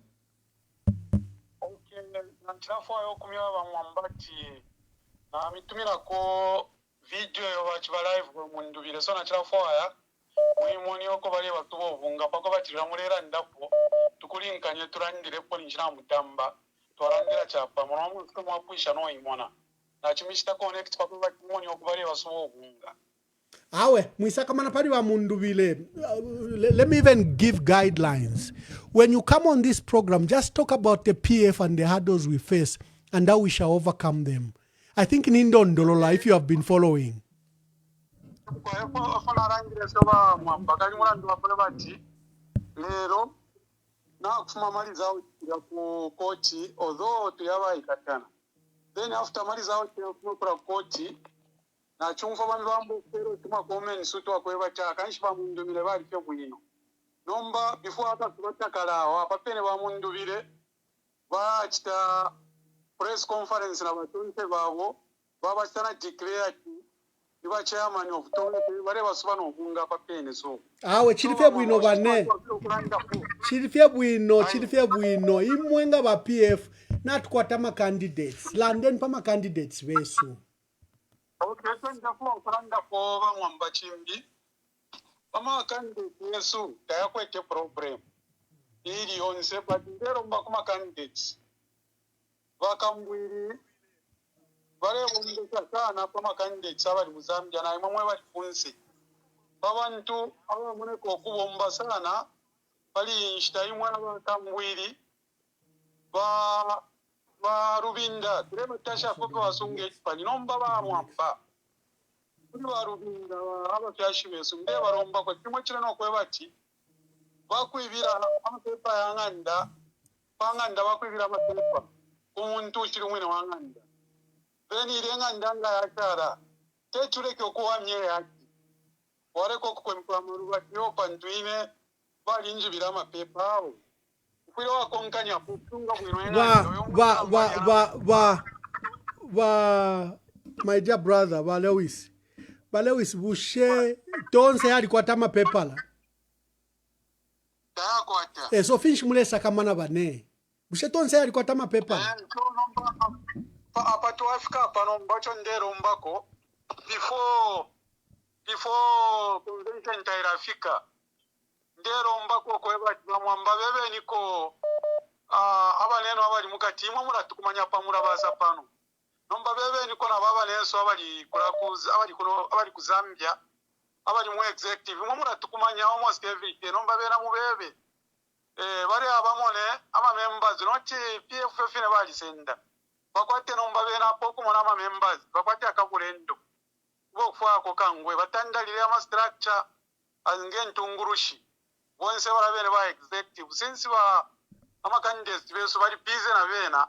Okay, nanchirafu ayo kumiwa wa mwambati na mitumira ko video yo wachiba live kwa mundubile so nanchirafu aya muhimoni yoko bali watubo vunga pako bachira mulera ndapo tukulinkanye turandire po ninjira mutamba twarandira chapa mwana mufika mwapuisha no imona. Let me even give guidelines. When you come on this program, just talk about the PF and the hurdles we face and how we shall overcome them. I think in Indon Dolola, if you have been following. Then after Mariza kwa koti na chumfa bantu bambu kero tuma comment suto akweba cha kanshba mundu bile bali kyo bulino nomba before ata kubata kalawa papene ba mundu bile ba chita press conference na batunte babo baba chana declare iba chairman of tone bale basubano kunga papene so chilifia bwino bane chilifia bwino imwenga ba PF not kwatama candidates landen pama candidates wesu. Okay, so ndafu kuranda ko bamwamba chimbi pama candidates wesu tayakwete problem ili onse patindero mbakuma candidates bakambwiri bale bundeka sana pama candidates abali muzambia na imwe bali kunsi babantu aba muneko kubomba sana bali nshita imwe abakambwiri ba rubinda turema tasha kuko wasunge pani nomba ba mwamba kuri ba rubinda aba cyashibeso mbe baromba ko kimwe kirano ko bati bakwibira amapepa yanganda panganda bakwibira amapepa umuntu ukiri mwene wanganda beni irenganda nga yakara tetureke ko wamye yaki ware ko ko mpamuru bati yo pantuine balinjibira amapepa awo. My dear brother, Lewis, Bushe, don't say I got a paper. So finish Mulesa Kamana Bane. Bushe don't say I got a paper. Before convention Tairafika. dero mbako kweba bamwamba bebe niko abaneno abali mukati imwe muratukumanya pamura basa pano nomba bebe niko na baba neso abali kulakuza abali ku Zambia abali mu executive imwe muratukumanya almost every day nomba bera mu bebe bari abamone ama members noti PFF ne bali senda bakwate nomba bera poko mona ama members bakwate akakulendo bokufwa ko kangwe batandalire ama structure angentungurushi bonse barabene ba executive since ba ama candidates beso bali busy na bena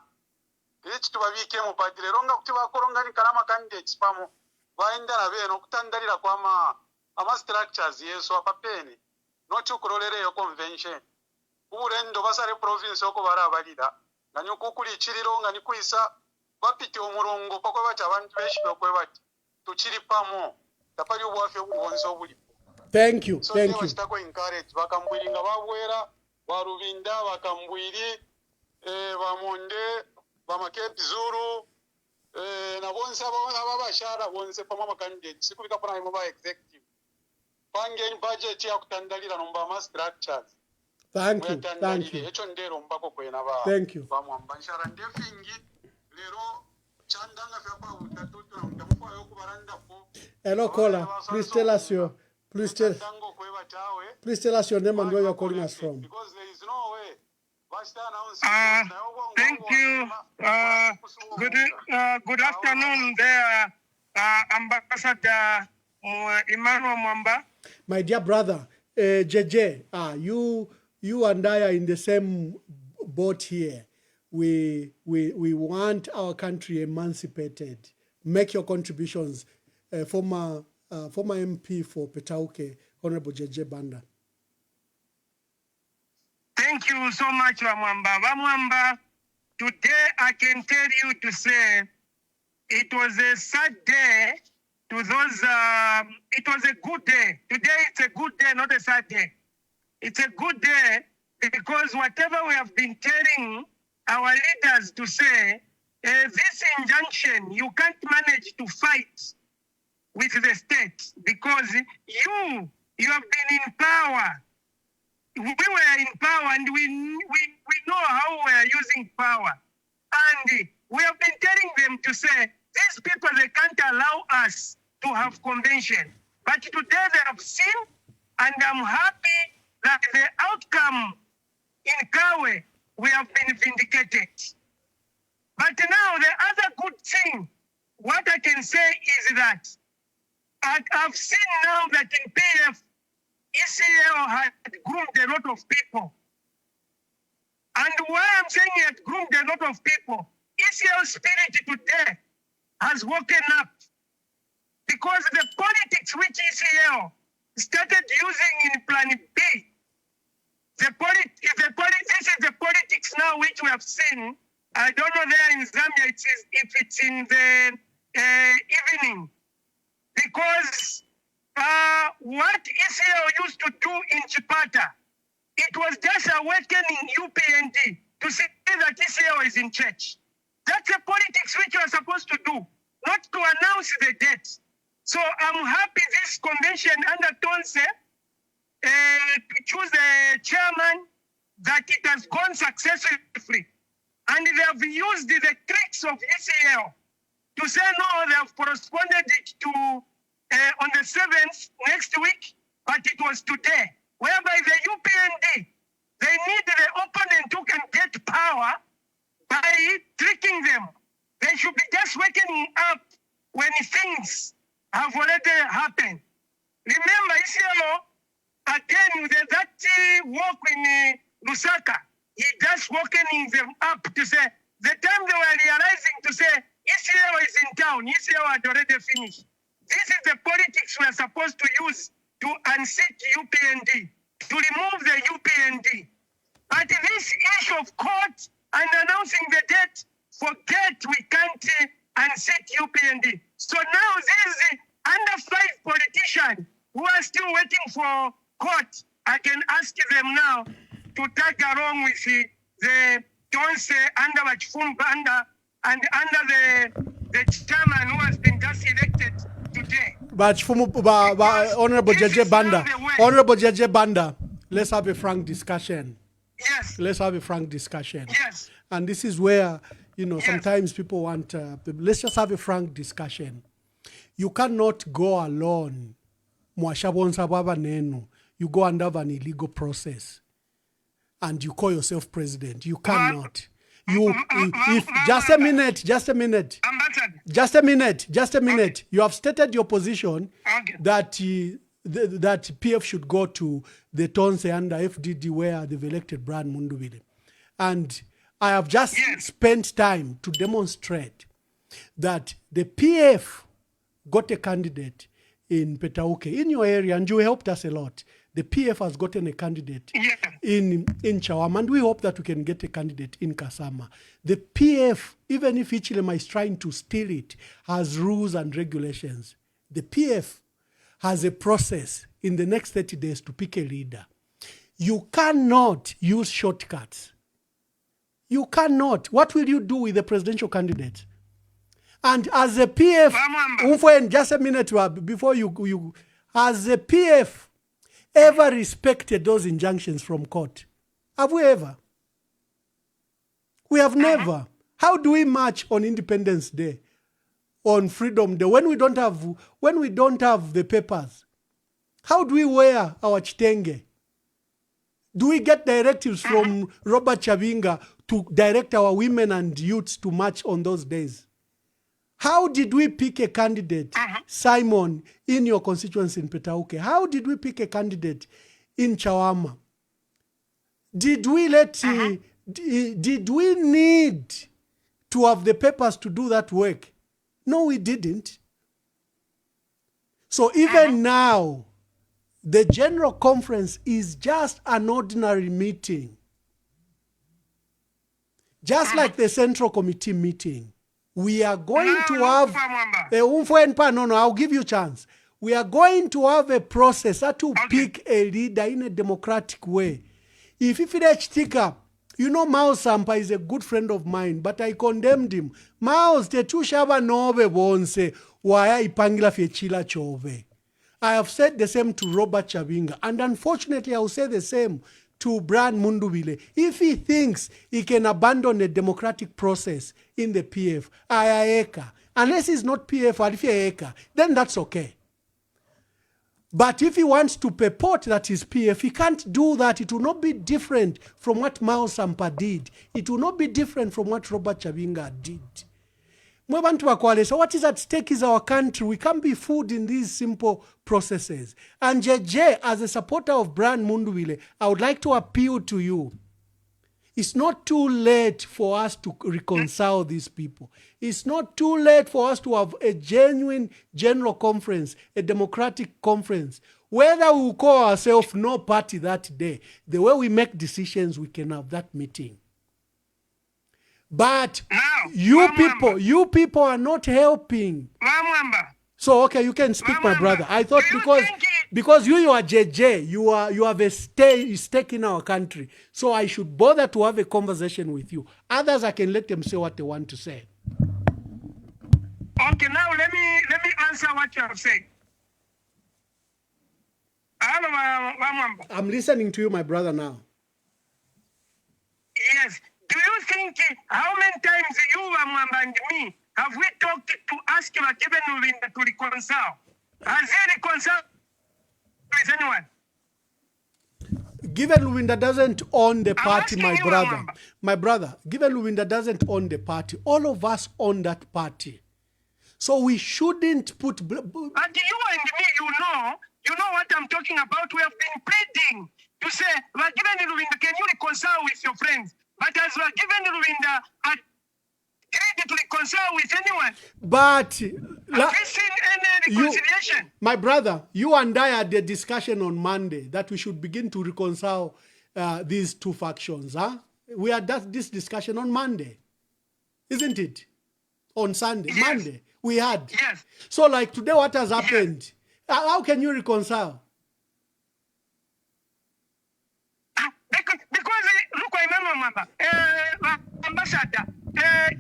echi tubabike mu party lero nga kuti bakoronga ni kana ama candidates pamo baenda na bena okutandalira kwa ama structures yeso apapene noti ukurolere yo convention urendo basare province oko barabalira nanyuko kuli chiriro nga nikuisa bapite umurongo pako bacha abantu beshi bakwe bati tuchiri pamo tapali obwafe obwonse obuli. Thank you. So Thank you. Stako encourage bakambwiri nga babwera barubinda bakambwiri bamonde bamakepi zuru na bonse ababashara bonse pama makandidate sikubika pana imo ba executive pange budget ya kutandalira nomba ma structures. Thank you. Thank you. Echo ndero mbako kwena ba. Thank you. Bamwamba nshara ndefingi lero chandanga fyapa utatutu na mtamufa yoku baranda po. Hello caller, please tell us your Please tell us your name and where you're calling us from. Because there is no way. Thank you. Good afternoon there, Ambassador Emmanuel Mwamba. My dear brother, JJ, you and I are in the same boat here. We want our country emancipated. Make your contributions. Former MP for Petauke, Honorable JJ Banda. Thank you so much, Wamwamba. Wamwamba, today I can tell you to say it was a sad day to those, it was a good day. Today it's a good day, not a sad day. It's a good day because whatever we have been telling our leaders to say, this injunction, you can't manage to fight with the state because you have been in power. We were in power and we know how we are using power. And we have been telling them to say, these people, they can't allow us to have convention. But today they have seen, and I'm happy that the outcome in Kabwe, we have been vindicated. But now the other good thing, what I can say is that I've seen now that in PF, ECL had groomed a lot of people. And why I'm saying it had groomed a lot of people, ECL spirit today has woken up because the politics which ECL started using in Plan B, this is the politics now which we have seen. I don't know there in Zambia if it's in the evening. Because what ECL used to do in Chipata, it was just awakening UPND to see that ECL is in church. That's the politics which you are supposed to do, not to announce the date. So I'm happy this convention under Tonse to choose a chairman, that it has gone successfully. And they have used the tricks of ECL to say no, they have corresponded it to on the 7th next week, but it was today, whereby the UPND, they need the opponent who can get power by tricking them. They should be just waking up when things have already happened. Remember, ECL, again, that walk in Lusaka, he just wakening them up to say, the time they were realizing to say, ECL is in town, ECL had already finished. This is the politics we are supposed to use to unseat UPND, to remove the UPND. But this issue of court and announcing the date, forget we can't unseat UPND. So now these under 5 politicians who are still waiting for court, I can ask them now to tag along with the Tonse under Wachfum Banda and under the chairman who has been just elected today. But Honorable JJ Banda, let's have a frank discussion. Yes. Let's have a frank discussion. Yes. And this is where, you know, Yes. sometimes people want, let's just have a frank discussion. You cannot go alone. Mwashabonsa baba nenu. You go under an illegal process. And you call yourself president. You cannot. If just a minute. Ambassador. Just a minute. You have stated your position Okay. that that PF should go to the Tonse under FDD where they've elected Brad Mundubile. And I have just spent time to demonstrate that the PF got a candidate in Petauke, in your area, and you helped us a lot. The PF has gotten a candidate in Chawama, and we hope that we can get a candidate in Kasama. The PF, even if Ichilema is trying to steal it, has rules and regulations. The PF has a process in the next 30 days to pick a leader. You cannot use shortcuts. You cannot. What will you do with the presidential candidate? And as a PF, just a minute before you as a PF, ever respected those injunctions from court? Have we ever? We have never. How do we march on Independence Day, on Freedom Day, when we don't have the papers? How do we wear our chitenge? Do we get directives from Robert Chavinga to direct our women and youths to march on those days? How did we pick a candidate, Simon, in your constituency in Petauke? How did we pick a candidate in Chawama? Did we did we need to have the papers to do that work? No, we didn't. So even now, the General Conference is just an ordinary meeting. Just like the Central Committee meeting. We are going to have I'll give you a chance. We are going to have a process to pick a leader in a democratic way. If Chitika, you know, Mao Sampa is a good friend of mine, but I condemned him. Mao's the two shaba nove bonse waya ipangila fechila chove. I have said the same to Robert Chavinga, and unfortunately I will say the same to Brad Mundubile. If he thinks he can abandon a democratic process in the PF, unless he's not PF, then that's okay. But if he wants to purport that he's PF, he can't do that. It will not be different from what Mao Sampa did. It will not be different from what Robert Chavinga did. So what is at stake is our country. We can't be fooled in these simple processes. And JJ, as a supporter of Brad Mundubile, I would like to appeal to you. It's not too late for us to reconcile these people. It's not too late for us to have a genuine general conference, a democratic conference. Whether we will call ourselves no party that day, the way we make decisions, we can have that meeting. But you people are not helping. So okay, you can speak, my brother. I thought because you are JJ, you have a stake in our country. So I should bother to have a conversation with you. Others, I can let them say what they want to say. Okay, now let me answer what you have said. I'm listening to you, my brother, now. Yes. Do you think how many times you, Wamwamba, and me have we talked to ask Given Lulinda to reconcile? Has he reconciled with anyone? Given Lulinda doesn't own the party, my brother. My brother, Given Lulinda doesn't own the party. All of us own that party. So we shouldn't put... And you and me, you know what I'm talking about. We have been pleading to say, Given Lulinda, can you reconcile with your friends? But as we're given Rwinda, agreed to reconcile with anyone. But have you seen any reconciliation? My brother, you and I had a discussion on Monday that we should begin to reconcile these two factions. We had this discussion on Monday, isn't it? On Sunday, yes. Monday, we had. Yes. So like today, what has happened? Yes. How can you reconcile? Because look, I remember, Ambassador,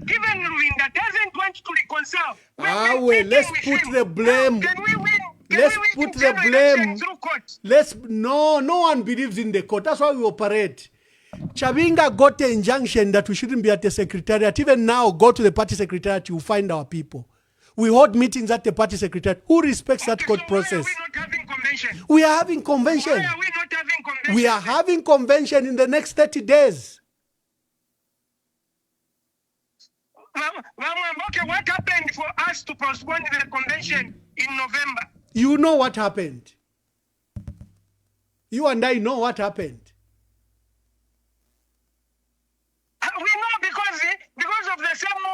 Given Rwinda doesn't want to reconcile. Let's put the blame. Can we win? let's we put the internal blame. election through court? No one believes in the court. That's why we operate. Chabinga got an injunction that we shouldn't be at the secretariat. Even now, go to the party secretariat, you find our people. We hold meetings at the party secretariat. Who respects that court process? Why are we not having convention? We are having convention. Why are we not having convention? We are having convention in the next 30 days. Okay, what happened for us to postpone the convention in November? You know what happened. You and I know what happened. We know because of the same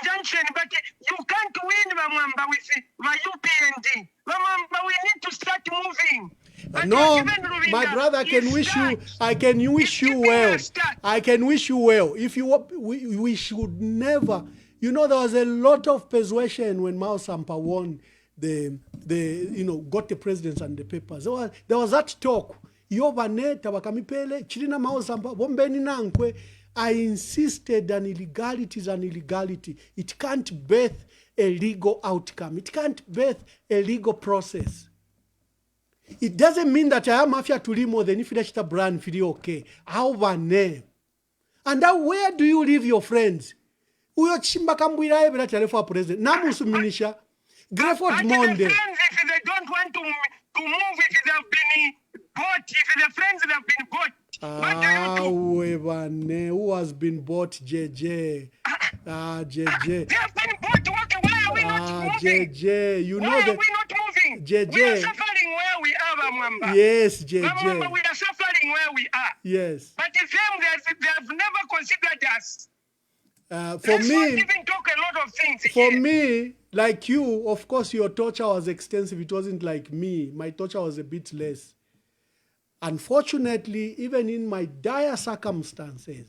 injunction, but you can't win Mamamba with my UPND. Mamamba, we need to start moving. But No, my brother, I can wish you well. I can wish you well. If you, we should never. You know, there was a lot of persuasion when Mao Sampa won got the presidents and the papers. There was that talk. Yovaneta wakamipele chilina Mao Sampa bombeni nankwe. I insisted on illegality is an illegality. It can't birth a legal outcome. It can't birth a legal process. It doesn't mean that I am mafia to limo then if you brand video okay. How name? And now where do you leave your friends? Uyo chimba kambwira ebe na for president. Namusuminisha. Grefford Monde. If they don't want to move, if they have been bought, if the friends that have been bought, what do you do? Who has been bought, JJ? JJ. They have been bought. Why are we not moving? JJ, you know why that. Are we not moving? JJ. We are suffering where we are, Mwamba. Yes, JJ. Mwamba, we are suffering where we are. Yes. But if they have never considered us. For me, even talk a lot of things for here. me, like you, of course, your torture was extensive. It wasn't like me. My torture was a bit less. Unfortunately, even in my dire circumstances,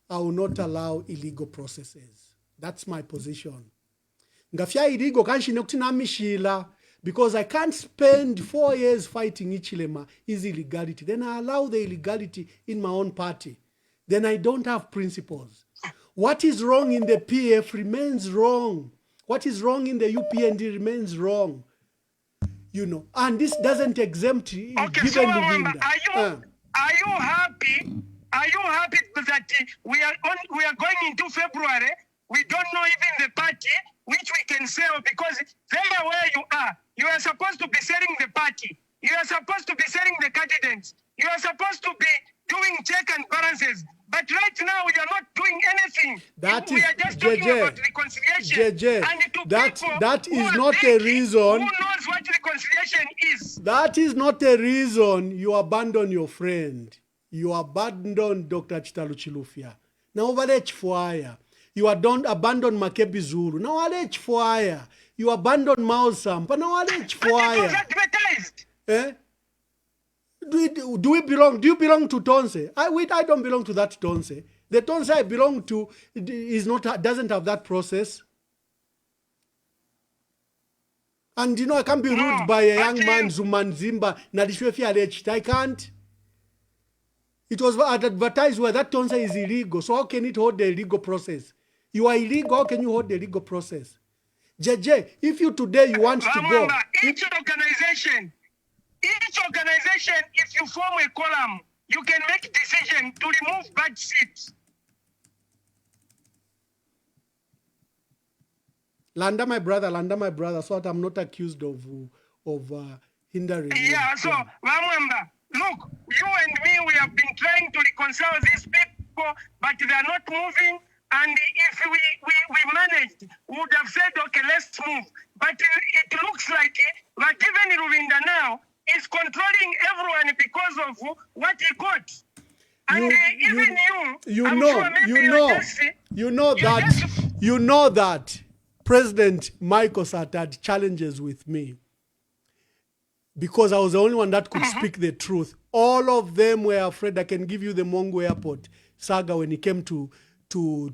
I will not allow illegal processes. That's my position. Ngafia illegal kanshine kutina mishila because I can't spend 4 years fighting Ichilema is illegality. Then I allow the illegality in my own party. Then I don't have principles. What is wrong in the PF remains wrong. What is wrong in the UPND remains wrong. You know, and this doesn't exempt okay, given so Luvinda. Are you happy? Are you happy that we are going into February? We don't know even the party which we can sell because there where you are supposed to be selling the party. You are supposed to be selling the candidates. You are supposed to be doing check and balances. But right now, we are not doing anything. We are just talking about reconciliation. And that is not a reason. Who knows what reconciliation is? That is not a reason you abandon your friend. You abandon Dr. Chitalu Chilufya. Now, Valech you abandon Makebi Zulu. Now, Valech Fire. You abandon Mao Sampa. Now, Valech Fire. But it was advertised. Eh? Do you belong to Tonse? I don't belong to that Tonse. The Tonse I belong to doesn't have that process. And you know, I can't be ruled by a young man, Zuman Zimba, Nadishwefi alleged. I can't. It was advertised where that Tonse is illegal. So how can it hold the legal process? You are illegal, how can you hold the legal process? JJ, if you today you want to go. Each organization, if you form a column, you can make decision to remove bad seats. Landa my brother, so that I'm not accused of hindering. Yeah, so, Wamwamba, look, you and me, we have been trying to reconcile these people, but they are not moving. And if we managed, we would have said, okay, let's move. But it looks like even Ruvinda now is controlling everyone because of what he got. And you know that President Michael Sat had challenges with me because I was the only one that could speak the truth. All of them were afraid. I can give you the Mongo Airport saga when he came to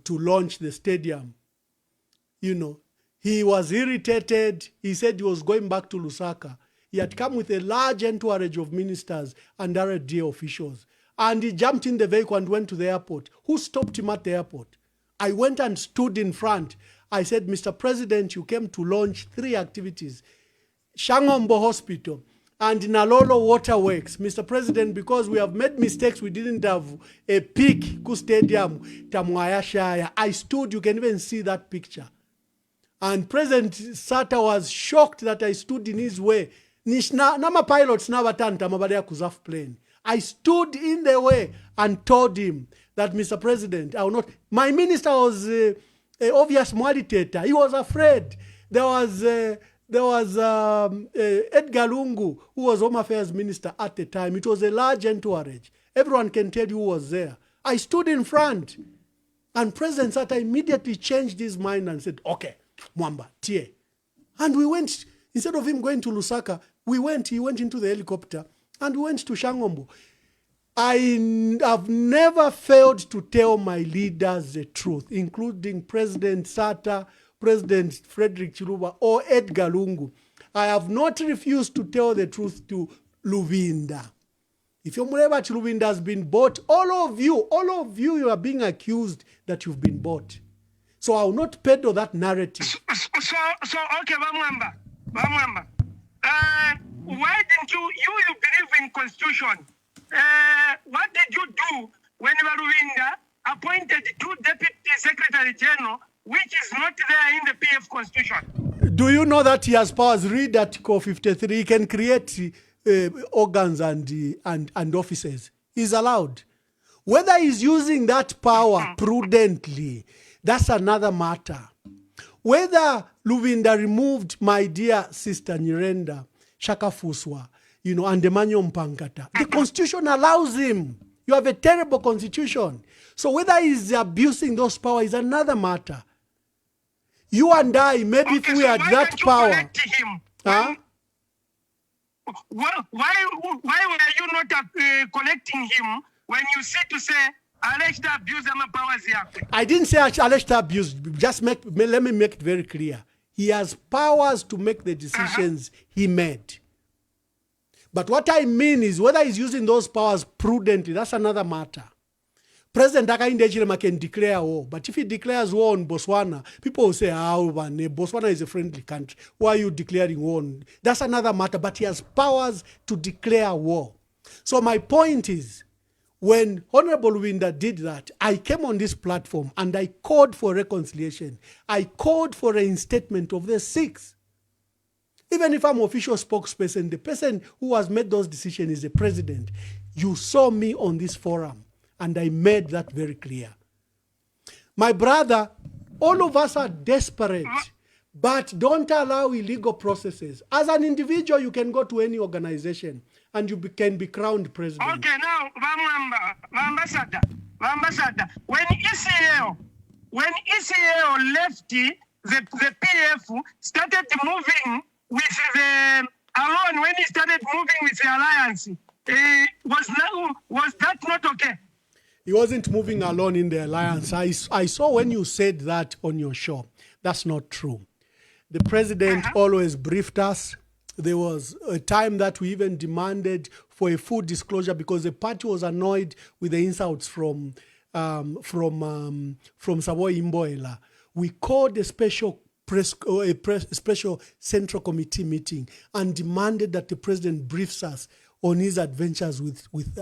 launch the stadium. You know, he was irritated. He said he was going back to Lusaka. He had come with a large entourage of ministers and RDA officials. And he jumped in the vehicle and went to the airport. Who stopped him at the airport? I went and stood in front. I said, Mr. President, you came to launch 3 activities. Shangombo Hospital and Nalolo Waterworks, Mr. President, because we have made mistakes, we didn't have a peak ku stadium Tamwaya Shire. I stood, you can even see that picture. And President Sata was shocked that I stood in his way. Nama pilots never turned Tamabadea Kuzaf plane. I stood in the way and told him that, Mr. President, I will not. My minister was obvious moderator. He was afraid. There was Edgar Lungu, who was Home Affairs Minister at the time. It was a large entourage. Everyone can tell you who was there. I stood in front. And President Sata immediately changed his mind and said, okay, Mwamba, tie. And we went, instead of him going to Lusaka, he went into the helicopter and we went to Shangombo. I have never failed to tell my leaders the truth, including President Sata, President Frederick Chiluba, or Edgar Lungu. I have not refused to tell the truth to Luvinda. If your Muleba Chiluvinda has been bought, all of you, you are being accused that you've been bought. So I will not peddle that narrative. So okay, Bamwamba. Why didn't you believe in Constitution? What did you do when Luvinda appointed 2 Deputy Secretary General, which is not there in the PF Constitution? Do you know that he has powers? Read Article 53. He can create organs and offices. He's allowed. Whether he's using that power prudently, that's another matter. Whether Luvinda removed my dear sister Nyirenda Shakafuswa, and Demanyo Mpankata, the Constitution allows him. You have a terrible Constitution. So whether he's abusing those powers is another matter. You and I, maybe if we had that power. Huh? Why were you not collecting him when you said to say alleged abuse of powers? I didn't say alleged abuse. Let me make it very clear. He has powers to make the decisions he made. But what I mean is whether he's using those powers prudently, that's another matter. President Hakainde Hichilema can declare war, but if he declares war on Botswana, people will say, Botswana is a friendly country. Why are you declaring war on? That's another matter, but he has powers to declare war. So my point is, when Honorable Luvinda did that, I came on this platform and I called for reconciliation. I called for a reinstatement of the 6. Even if I'm official spokesperson, the person who has made those decisions is the president. You saw me on this forum, and I made that very clear. My brother, all of us are desperate, but don't allow illegal processes. As an individual, you can go to any organization, and you can be crowned president. Okay, now, Ambassador, when ECL left the PF, started moving with the alone, when he started moving with the alliance, was that not okay? He wasn't moving alone in the alliance. I saw when you said that on your show. That's not true. The president always briefed us. There was a time that we even demanded for a full disclosure because the party was annoyed with the insults from Savoy Imboela. We called a special special central committee meeting and demanded that the president briefs us on his adventures with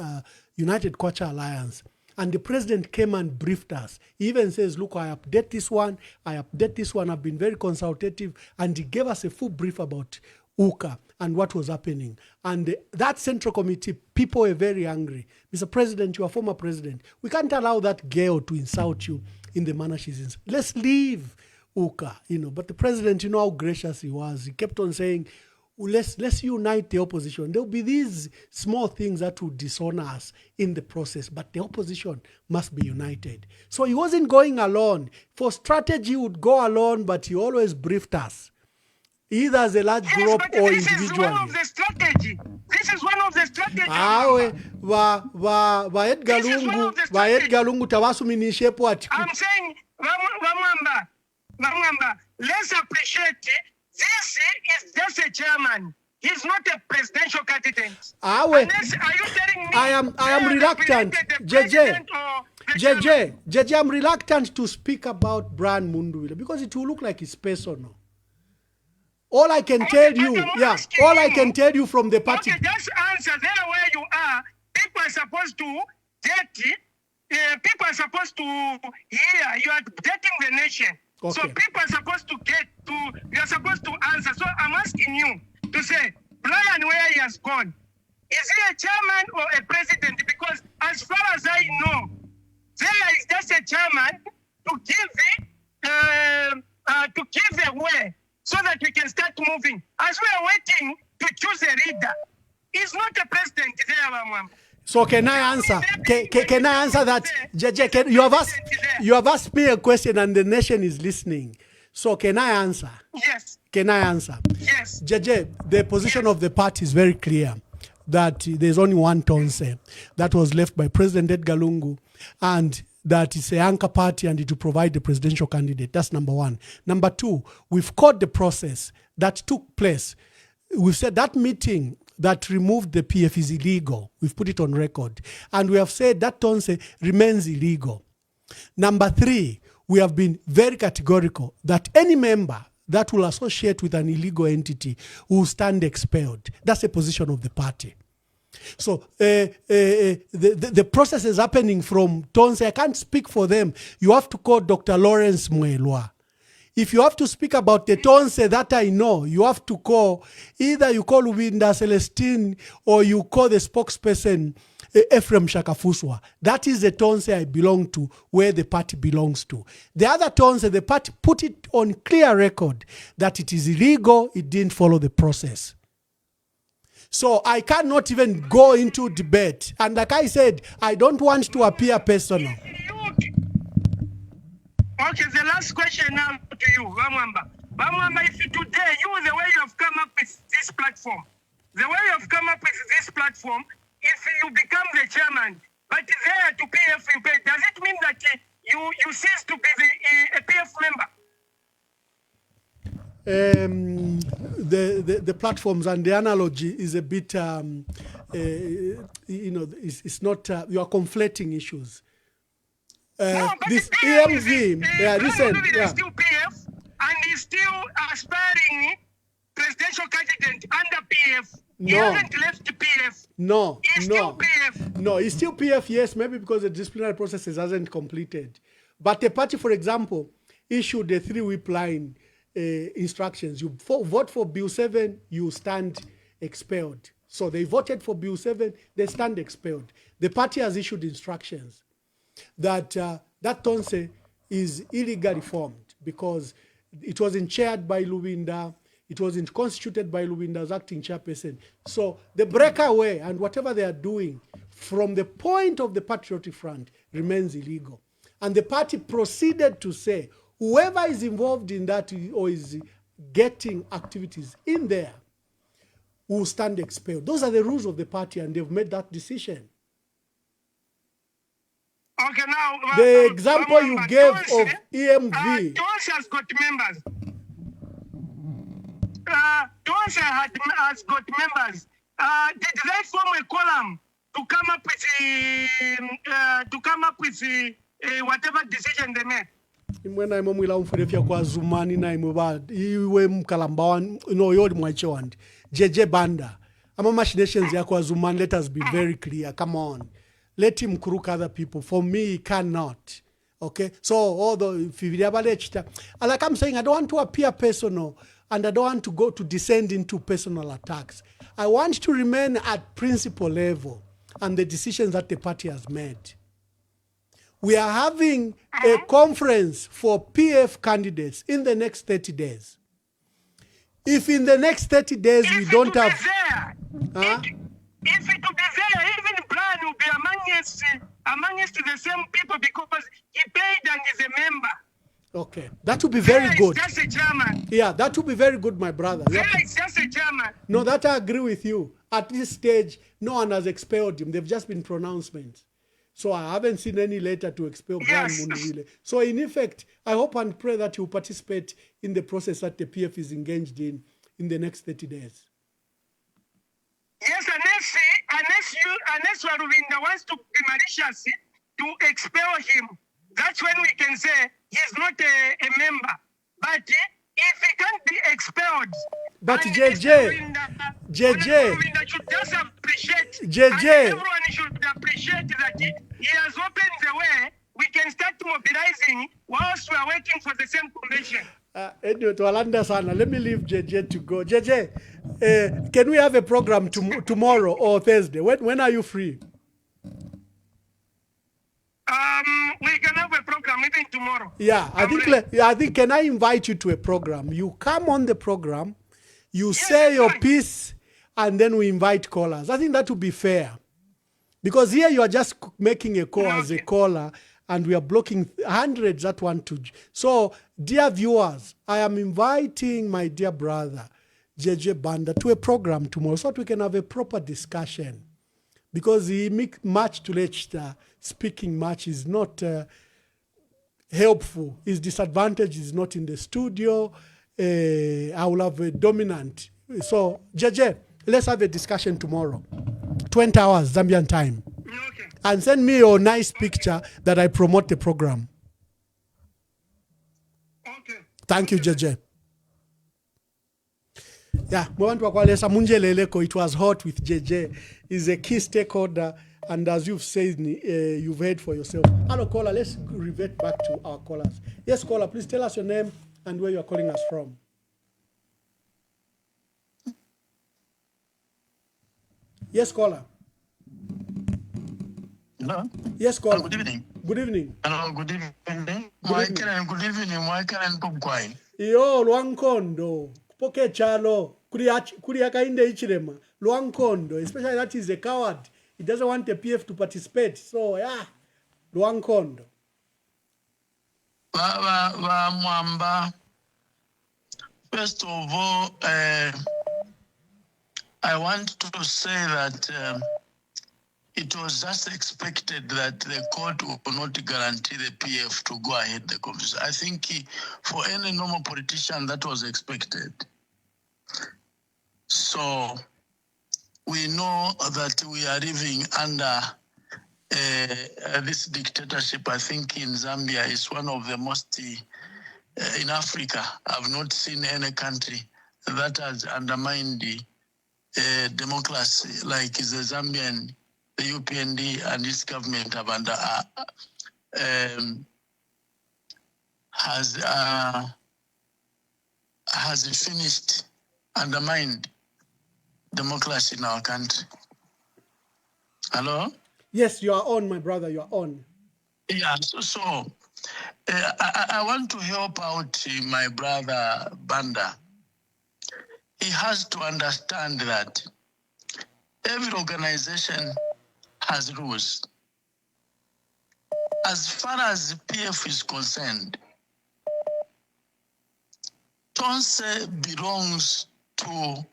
United Kwacha Alliance. And the president came and briefed us. He even says, look, I update this one. I've been very consultative. And he gave us a full brief about UKA and what was happening. And that central committee, people were very angry. Mr. President, you are former president. We can't allow that girl to insult you in the manner she's in. Let's leave UKA, But the president, how gracious he was. He kept on saying, let's unite the opposition. There will be these small things that will dishonor us in the process, but the opposition must be united. So he wasn't going alone. For strategy, he would go alone, but he always briefed us, either as a large group or individually. This is one of the strategy. This is one of the strategy. Edgar Lungu tawasuminishepo ati. I'm saying, Ramwamba, let's appreciate it. This is just a chairman. He's not a presidential candidate. Unless, are you telling me I am reluctant. JJ, I'm reluctant to speak about Brian Munduwile because it will look like it's personal. All I can tell you, all I can tell you from the party. Okay, just answer there where you are. People are supposed to get people are supposed to hear. You are dating the nation. Okay. So people are supposed to you're supposed to answer. So I'm asking you to say, Brian, where he has gone, is he a chairman or a president? Because as far as I know, there is just a chairman to give the way so that we can start moving. As we are waiting to choose a leader, he's not a president there, Mama. So can I answer? Can I answer that? JJ, you have asked me a question and the nation is listening. So can I answer? Yes. Can I answer? Yes. JJ, the position of the party is very clear that there's only one Tonse that was left by President Edgar Lungu, and that is a anchor party and it will provide the presidential candidate. That's number one. Number two, we've caught the process that took place. We've said that meeting that removed the PF is illegal. We've put it on record. And we have said that Tonse remains illegal. Number three, we have been very categorical that any member that will associate with an illegal entity will stand expelled. That's the position of the party. So the process is happening from Tonse. I can't speak for them. You have to call Dr. Lawrence Mwelwa. If you have to speak about the Tonse that I know, you have to call, either you call Winda Celestine or you call the spokesperson Ephraim Shakafuswa. That is the Tonse I belong to, where the party belongs to. The other Tonse, the party put it on clear record that it is illegal, it didn't follow the process. So I cannot even go into debate. And like I said, I don't want to appear personal. Okay, the last question now to you, Bamwamba. Bamwamba, if today, the way you have come up with this platform, if you become the chairman, but there to PF you pay, does it mean that you cease to be a PF member? The platforms and the analogy is a bit, it's not, you are conflating issues. This EMV, listen, is still PF and he's still aspiring presidential candidate under PF. He hasn't left PF. He's still PF. No, he's still PF, yes, maybe because the disciplinary process hasn't completed. But the party, for example, issued a 3-whip line instructions. You vote for Bill 7, you stand expelled. So they voted for Bill 7, they stand expelled. The party has issued instructions that that Tonse is illegally formed because it wasn't chaired by Lubinda, it wasn't constituted by Lubinda as acting chairperson. So the breakaway and whatever they are doing from the point of the Patriotic Front remains illegal. And the party proceeded to say, whoever is involved in that or is getting activities in there will stand expelled. Those are the rules of the party and they've made that decision. Okay, now the example you gave of EMV. Tonse has got members. Tonse has got members. Did they form a column to come up with whatever decision they made? Imwena imomwila umfurefia kwa zumani na imuba iwe mkalambawan no yodi mwaichewand JJ Banda ama machinations ya kwa zumani. Let us be very clear. Come on, let him crook other people. For me, he cannot. Okay, so although like I'm saying, I don't want to appear personal and I don't want to go to descend into personal attacks. I want to remain at principle level and the decisions that the party has made. We are having a conference for PF candidates in the next 30 days. If in the next 30 days we don't have... If it will be there, even Brian will be amongst the same people because he paid and is a member. Okay, that would be very good. Just a chairman. Yeah, that would be very good, my brother. It's just a chairman. No, that I agree with you. At this stage, no one has expelled him. They've just been pronouncements. So I haven't seen any letter to expel Brian Mundwile. So in effect, I hope and pray that you participate in the process that the PF is engaged in the next 30 days. Yes, unless Warubinda wants to be malicious to expel him, that's when we can say he's not a member. But if he can't be expelled, But and JJ, Honorable Winda should just appreciate, JJ. and everyone should appreciate that he has opened the way. We can start mobilizing whilst we are waiting for the same convention. Anyway, Tualanda Sana, let me leave JJ to go. JJ, can we have a program tomorrow or Thursday? When are you free? We can have a program even tomorrow. Yeah, I think can I invite you to a program? You come on the program, you say your piece, and then we invite callers. I think that would be fair. Because here you are just making a call as a caller, and we are blocking hundreds that want to. So, dear viewers, I am inviting my dear brother, JJ Banda, to a program tomorrow so that we can have a proper discussion. Because the match to Leicester speaking match is not helpful. His disadvantage is not in the studio. I will have a dominant. So, JJ, let's have a discussion tomorrow. 20 hours, Zambian time. Okay. And send me your nice picture that I promote the program. Okay. Thank you, JJ. Yeah, it was hot with JJ. He's a key stakeholder, and as you've said, you've heard for yourself. Hello, caller. Let's revert back to our callers. Yes, caller, please tell us your name and where you are calling us from. Yes, caller. Hello. Yes, caller. Hello, good evening. Good evening. Hello, good evening. Good evening. Why can I pop quiet? Yo, Luankondo. Poke chalo. Kuri akainde ichirema. Luankondo. Especially that is a coward. He doesn't want the PF to participate. So, yeah. Luankondo. Mwamba. First of all, I want to say that it was just expected that the court will not guarantee the PF to go ahead the conference. I think for any normal politician that was expected. So we know that we are living under this dictatorship. I think in Zambia is one of the most in Africa. I've not seen any country that has undermined democracy like the Zambian, the UPND and its government have has finished undermined democracy in our country. Hello? Yes, you are on, my brother. You are on. Yeah, so I want to help out my brother Banda. He has to understand that every organization has rules. As far as PF is concerned, Tonse belongs to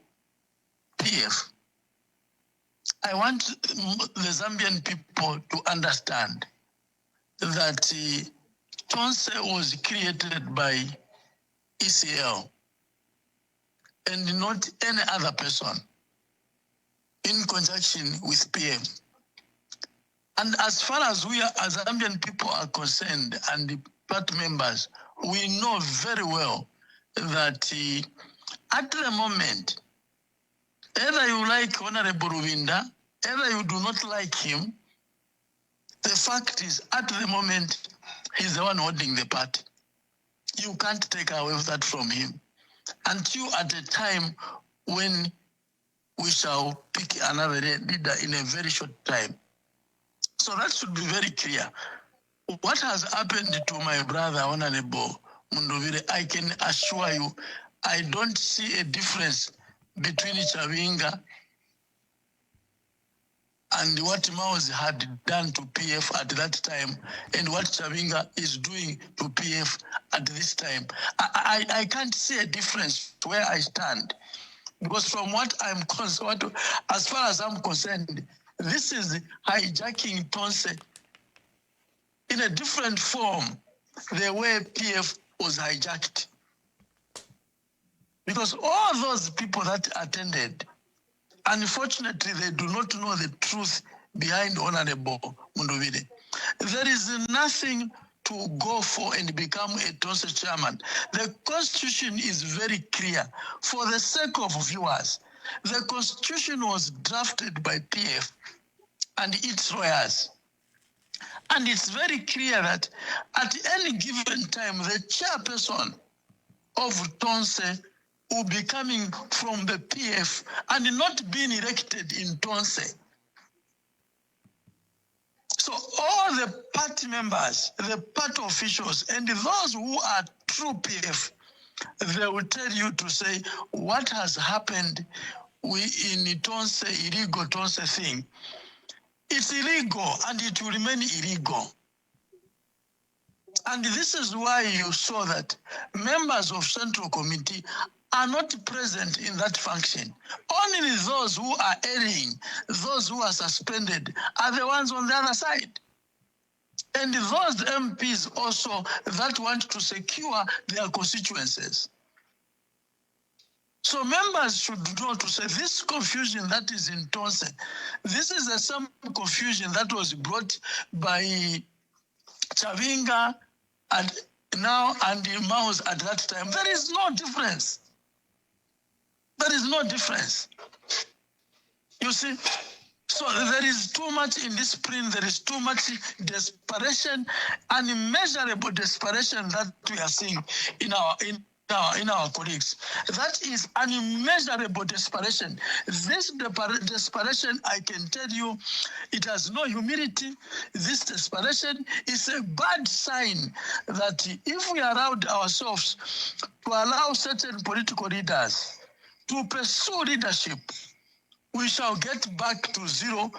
PF. I want the Zambian people to understand that Tonse was created by ECL and not any other person in conjunction with PF. And as far as we are, as Zambian people are concerned and the party members, we know very well that at the moment, either you like Honorable Ruvinda, either you do not like him, the fact is, at the moment, he's the one holding the party. You can't take away that from him until at a time when we shall pick another leader in a very short time. So that should be very clear. What has happened to my brother, Honorable Munduvire, I can assure you, I don't see a difference between Chavinga and what Maozi had done to PF at that time and what Chavinga is doing to PF at this time. I can't see a difference where I stand. Because from what I'm concerned, as far as I'm concerned, this is hijacking Tonse in a different form, the way PF was hijacked. Because all those people that attended, unfortunately, they do not know the truth behind Honorable Munduvire. There is nothing to go for and become a Tonse chairman. The constitution is very clear. For the sake of viewers, the constitution was drafted by PF and its lawyers. And it's very clear that at any given time, the chairperson of Tonse will be coming from the PF and not being elected in Tonse. So all the party members, the party officials, and those who are true PF, they will tell you to say what has happened in the Tonse, illegal Tonse thing. It's illegal and it will remain illegal. And this is why you saw that members of Central Committee are not present in that function. Only those who are erring, those who are suspended, are the ones on the other side. And those MPs also that want to secure their constituencies. So members should know to say this confusion that is in Tonse, this is the same confusion that was brought by Chavinga and now Andy Maus at that time. There is no difference. There is no difference. You see? So there is too much in this print, there is too much desperation, unmeasurable desperation that we are seeing in our colleagues. That is unmeasurable desperation. This desperation, I can tell you, it has no humility. This desperation is a bad sign that if we allowed ourselves to allow certain political leaders to pursue leadership, we shall get back to zero.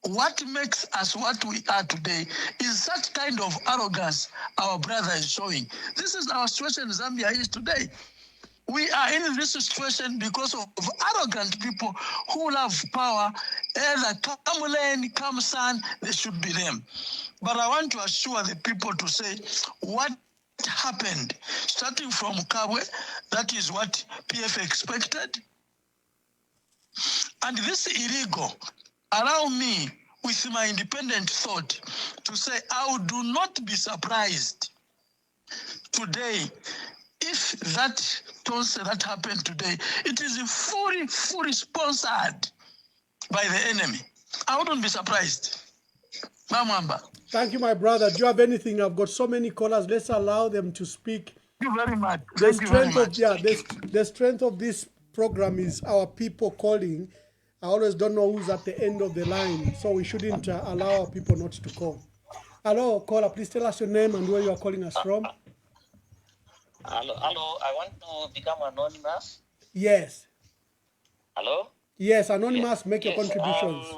What makes us what we are today is such kind of arrogance our brother is showing. This is our situation Zambia is today. We are in this situation because of arrogant people who love power. Either come rain, come sun, they should be them. But I want to assure the people to say what happened, starting from Kabwe, that is what PF expected. And this illegal, allow me, with my independent thought, to say I would do not be surprised today if that Tonse that happened today, it is fully sponsored by the enemy. I wouldn't be surprised. Mamamba. Thank you, my brother. Do you have anything? I've got so many callers. Let's allow them to speak. Thank you very much. The strength of this program is our people calling. I always don't know who's at the end of the line, so we shouldn't allow our people not to call. Hello, caller, please tell us your name and where you are calling us from. Hello, I want to become anonymous. Yes. Hello? Yes, anonymous, make your contributions.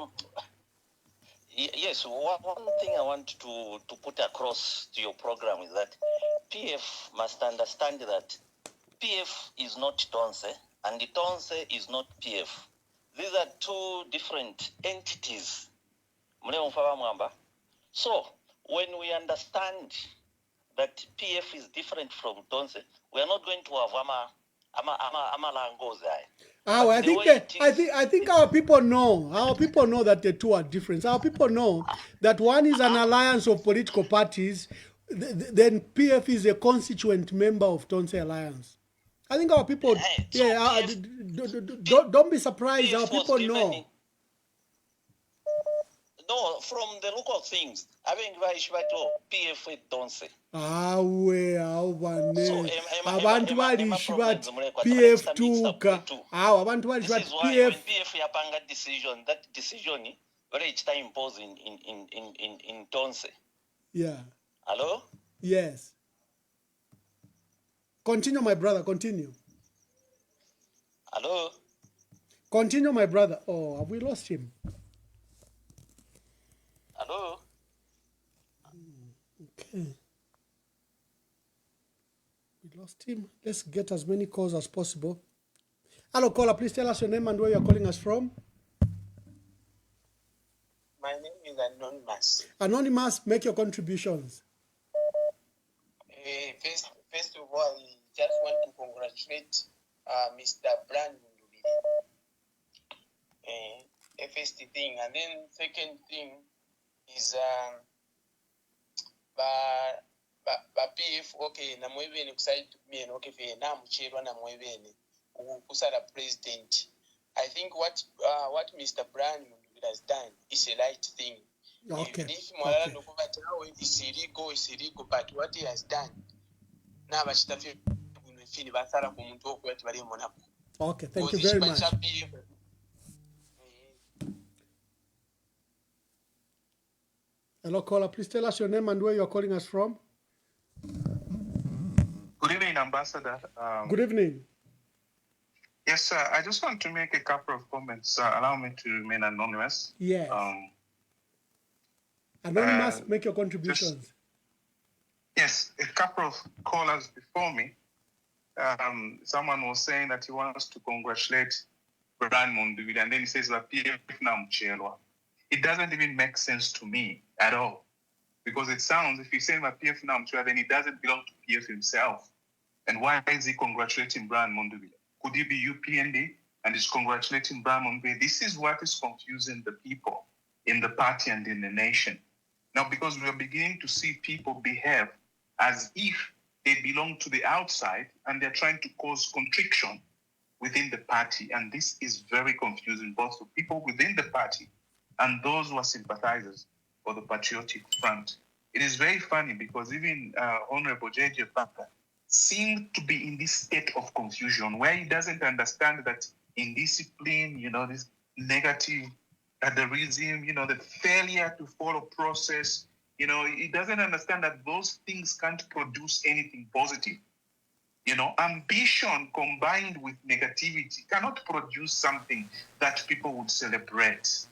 Yes, one thing I want to put across to your program is that PF must understand that PF is not Tonse and the Tonse is not PF. These are two different entities. So, when we understand that PF is different from Tonse, we are not going to have I think our people know. Our people know that the two are different. Our people know that one is an alliance of political parties, then PF is a constituent member of Tonse Alliance. I think our people, don't be surprised. Our people know. No, from the look of things, I think PF with Tonse. Abantu balisha bati PF tuka. Abantu balisha bati PF. PF yapanga decision. That decision very each time imposed in Tonse. Yeah. Hello? Yes. Continue, my brother. Continue. Hello? Continue, my brother. Oh, have we lost him? Hello? Okay. We lost him. Let's get as many calls as possible. Hello, caller. Please tell us your name and where you're calling us from. My name is Anonymous. Anonymous, make your contributions. First of all, I just want to congratulate Mr. Brand. First thing, and then second thing is ba PF okay na mwebene kuside mien okay fe na mchirwa na mwebene kusala president. I think what Mr. Brown has done is a right thing. Okay. If Mwalala Nukubatawe is illegal, but what he has done now okay, thank you very much. Hello, caller. Please tell us your name and where you're calling us from. Good evening, Ambassador. Good evening. Yes, sir. I just want to make a couple of comments. Allow me to remain anonymous. Yes. Anonymous, make your contributions. Yes, a couple of callers before me. Someone was saying that he wants to congratulate Brian Munduvile, and then he says that PF Namchelwa. It doesn't even make sense to me at all. Because it sounds, if he's saying that PF Namchelwa, then he doesn't belong to PF himself. And why is he congratulating Brian Munduvile? Could he be UPND and is congratulating Brian Munduvile? This is what is confusing the people in the party and in the nation. Now, because we are beginning to see people behave as if they belong to the outside and they're trying to cause constriction within the party. And this is very confusing, both for people within the party and those who are sympathizers for the Patriotic Front. It is very funny because even Honorable J.J. Parker seemed to be in this state of confusion where he doesn't understand that indiscipline, this negative adherism, the failure to follow process, he doesn't understand that those things can't produce anything positive. Ambition combined with negativity cannot produce something that people would celebrate.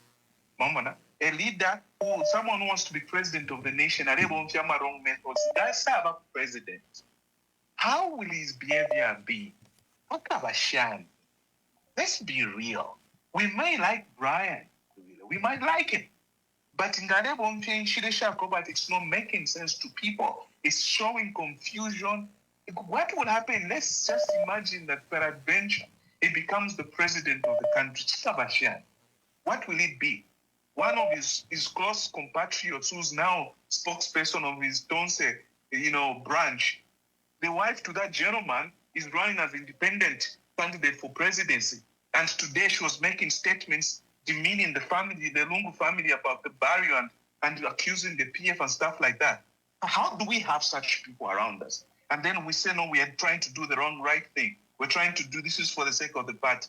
Mamana, a leader someone who wants to be president of the nation, and they won't have wrong methods, that's a president. How will his behavior be? Let's be real. We may like Brian. We might like him. But it's not making sense to people. It's showing confusion. What will happen? Let's just imagine that peradventure he becomes the president of the country. What will it be? One of his close compatriots, who's now spokesperson of his Tonse, branch, the wife to that gentleman is running as independent candidate for presidency. And today she was making statements demeaning the family, the Lungu family, about the barrier and accusing the PF and stuff like that. How do we have such people around us? And then we say, no, we are trying to do the right thing. We're trying to do this is for the sake of the party.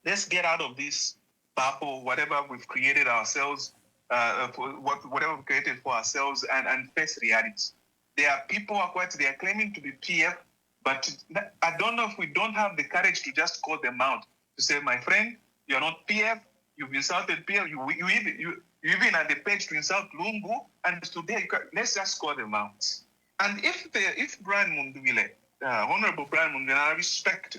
Let's get out of this purple, whatever we've created ourselves, whatever we've created for ourselves, and face reality. There are people they are claiming to be PF, but I don't know if we don't have the courage to just call them out, to say, my friend, you're not PF, you've insulted PF, you even had the page to insult Lungu, and today, let's just call them out. And if Brian Munduvile, Honorable Brian Munduvile, I respect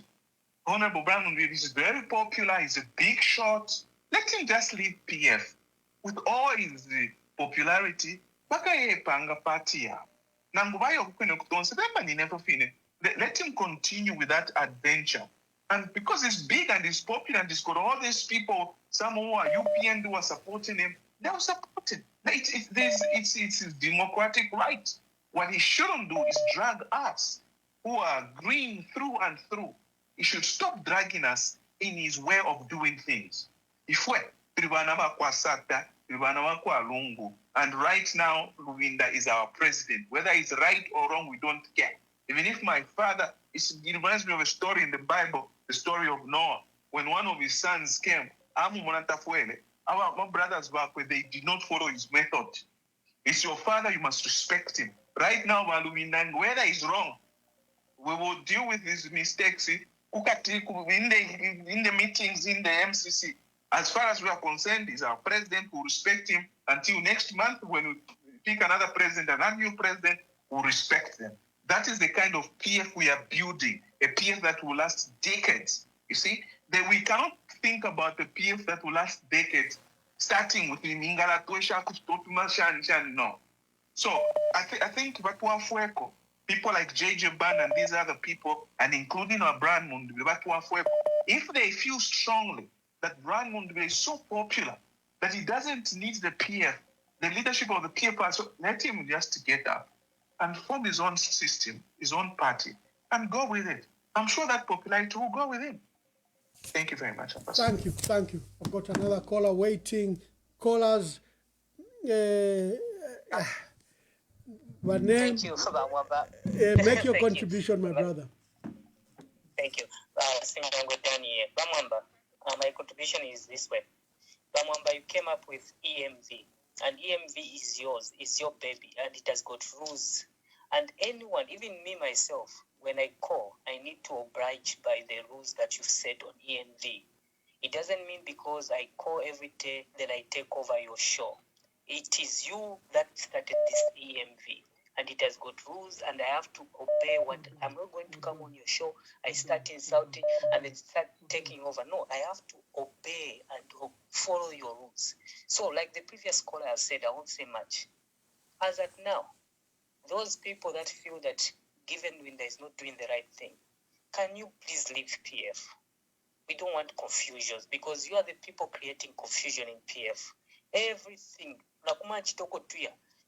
Honorable Brian Munduvile, is very popular, he's a big shot, let him just leave PF. With all his popularity, let him continue with that adventure. And because he's big and he's popular and he's got all these people, some who are UPN who are supporting him, they'll support him. It's his democratic right. What he shouldn't do is drag us, who are green through and through. He should stop dragging us in his way of doing things. And right now, Luwinda is our president. Whether it's right or wrong, we don't care. Even if my father, it reminds me of a story in the Bible, the story of Noah. When one of his sons came, our brothers back where they did not follow his method. It's your father, you must respect him. Right now, whether he's wrong, we will deal with his mistakes in the meetings, in the MCC. As far as we are concerned, he's our president. We'll respect him until next month when we pick another president, another new president, we'll respect them. That is the kind of PF we are building, a PF that will last decades. You see, that we cannot think about the PF that will last decades, starting with Mingala Tosha, no. So I think people like J.J. Ban and these other people, and including our Brian Munduvile, if they feel strongly that Brian Munduvile is so popular that he doesn't need the PF the leadership of the PFR, so let him just get up and form his own system, his own party, and go with it. I'm sure that popularity will go with him. Thank you very much, Ambassador. Thank you. I've got another caller waiting. Callers, what name? Thank you, Bamwamba. Make your contribution, my brother. Thank you. Bamwamba, my contribution is this way. Bamwamba, you came up with EMV, and EMV is yours, it's your baby, and it has got rules. And anyone, even me myself, when I call, I need to oblige by the rules that you've set on EMV. It doesn't mean because I call every day that I take over your show. It is you that started this EMV, and it has got rules, and I have to obey what. I'm not going to come on your show, I start insulting, and then start taking over. No, I have to obey and follow your rules. So, like the previous caller has said, I won't say much. As at now, those people that feel that given Winda is not doing the right thing, can you please leave PF? We don't want confusions, because you are the people creating confusion in PF. Everything,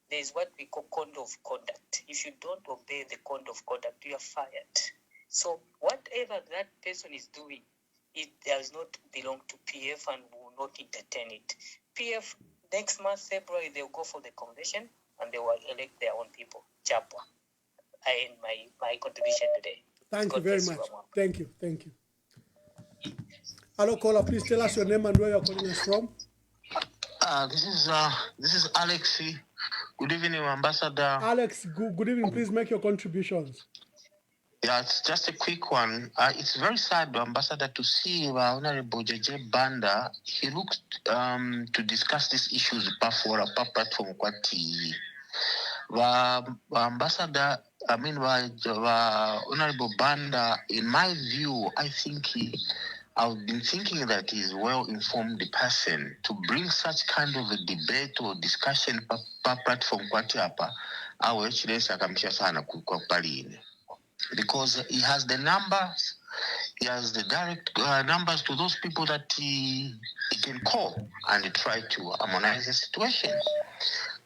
there is what we call code of conduct. If you don't obey the code of conduct, you are fired. So whatever that person is doing, it does not belong to PF and will not entertain it. PF, next month, February, they'll go for the convention and they will elect their own people. Chapwa. I end my contribution today. Thank you very much. Thank you. Hello, caller. Please tell us your name and where you're calling us from. This is Alex. Good evening, Ambassador. Alex, good evening. Please make your contributions. Yeah, it's just a quick one. It's very sad, Ambassador, to see Honorable JJ Banda. He looked to discuss these issues before a platform TV. Ambassador, Honorable Banda, in my view, I've been thinking that he's well-informed person to bring such kind of a debate or discussion per platform because he has the numbers, he has the direct numbers to those people that he can call and try to harmonize the situation.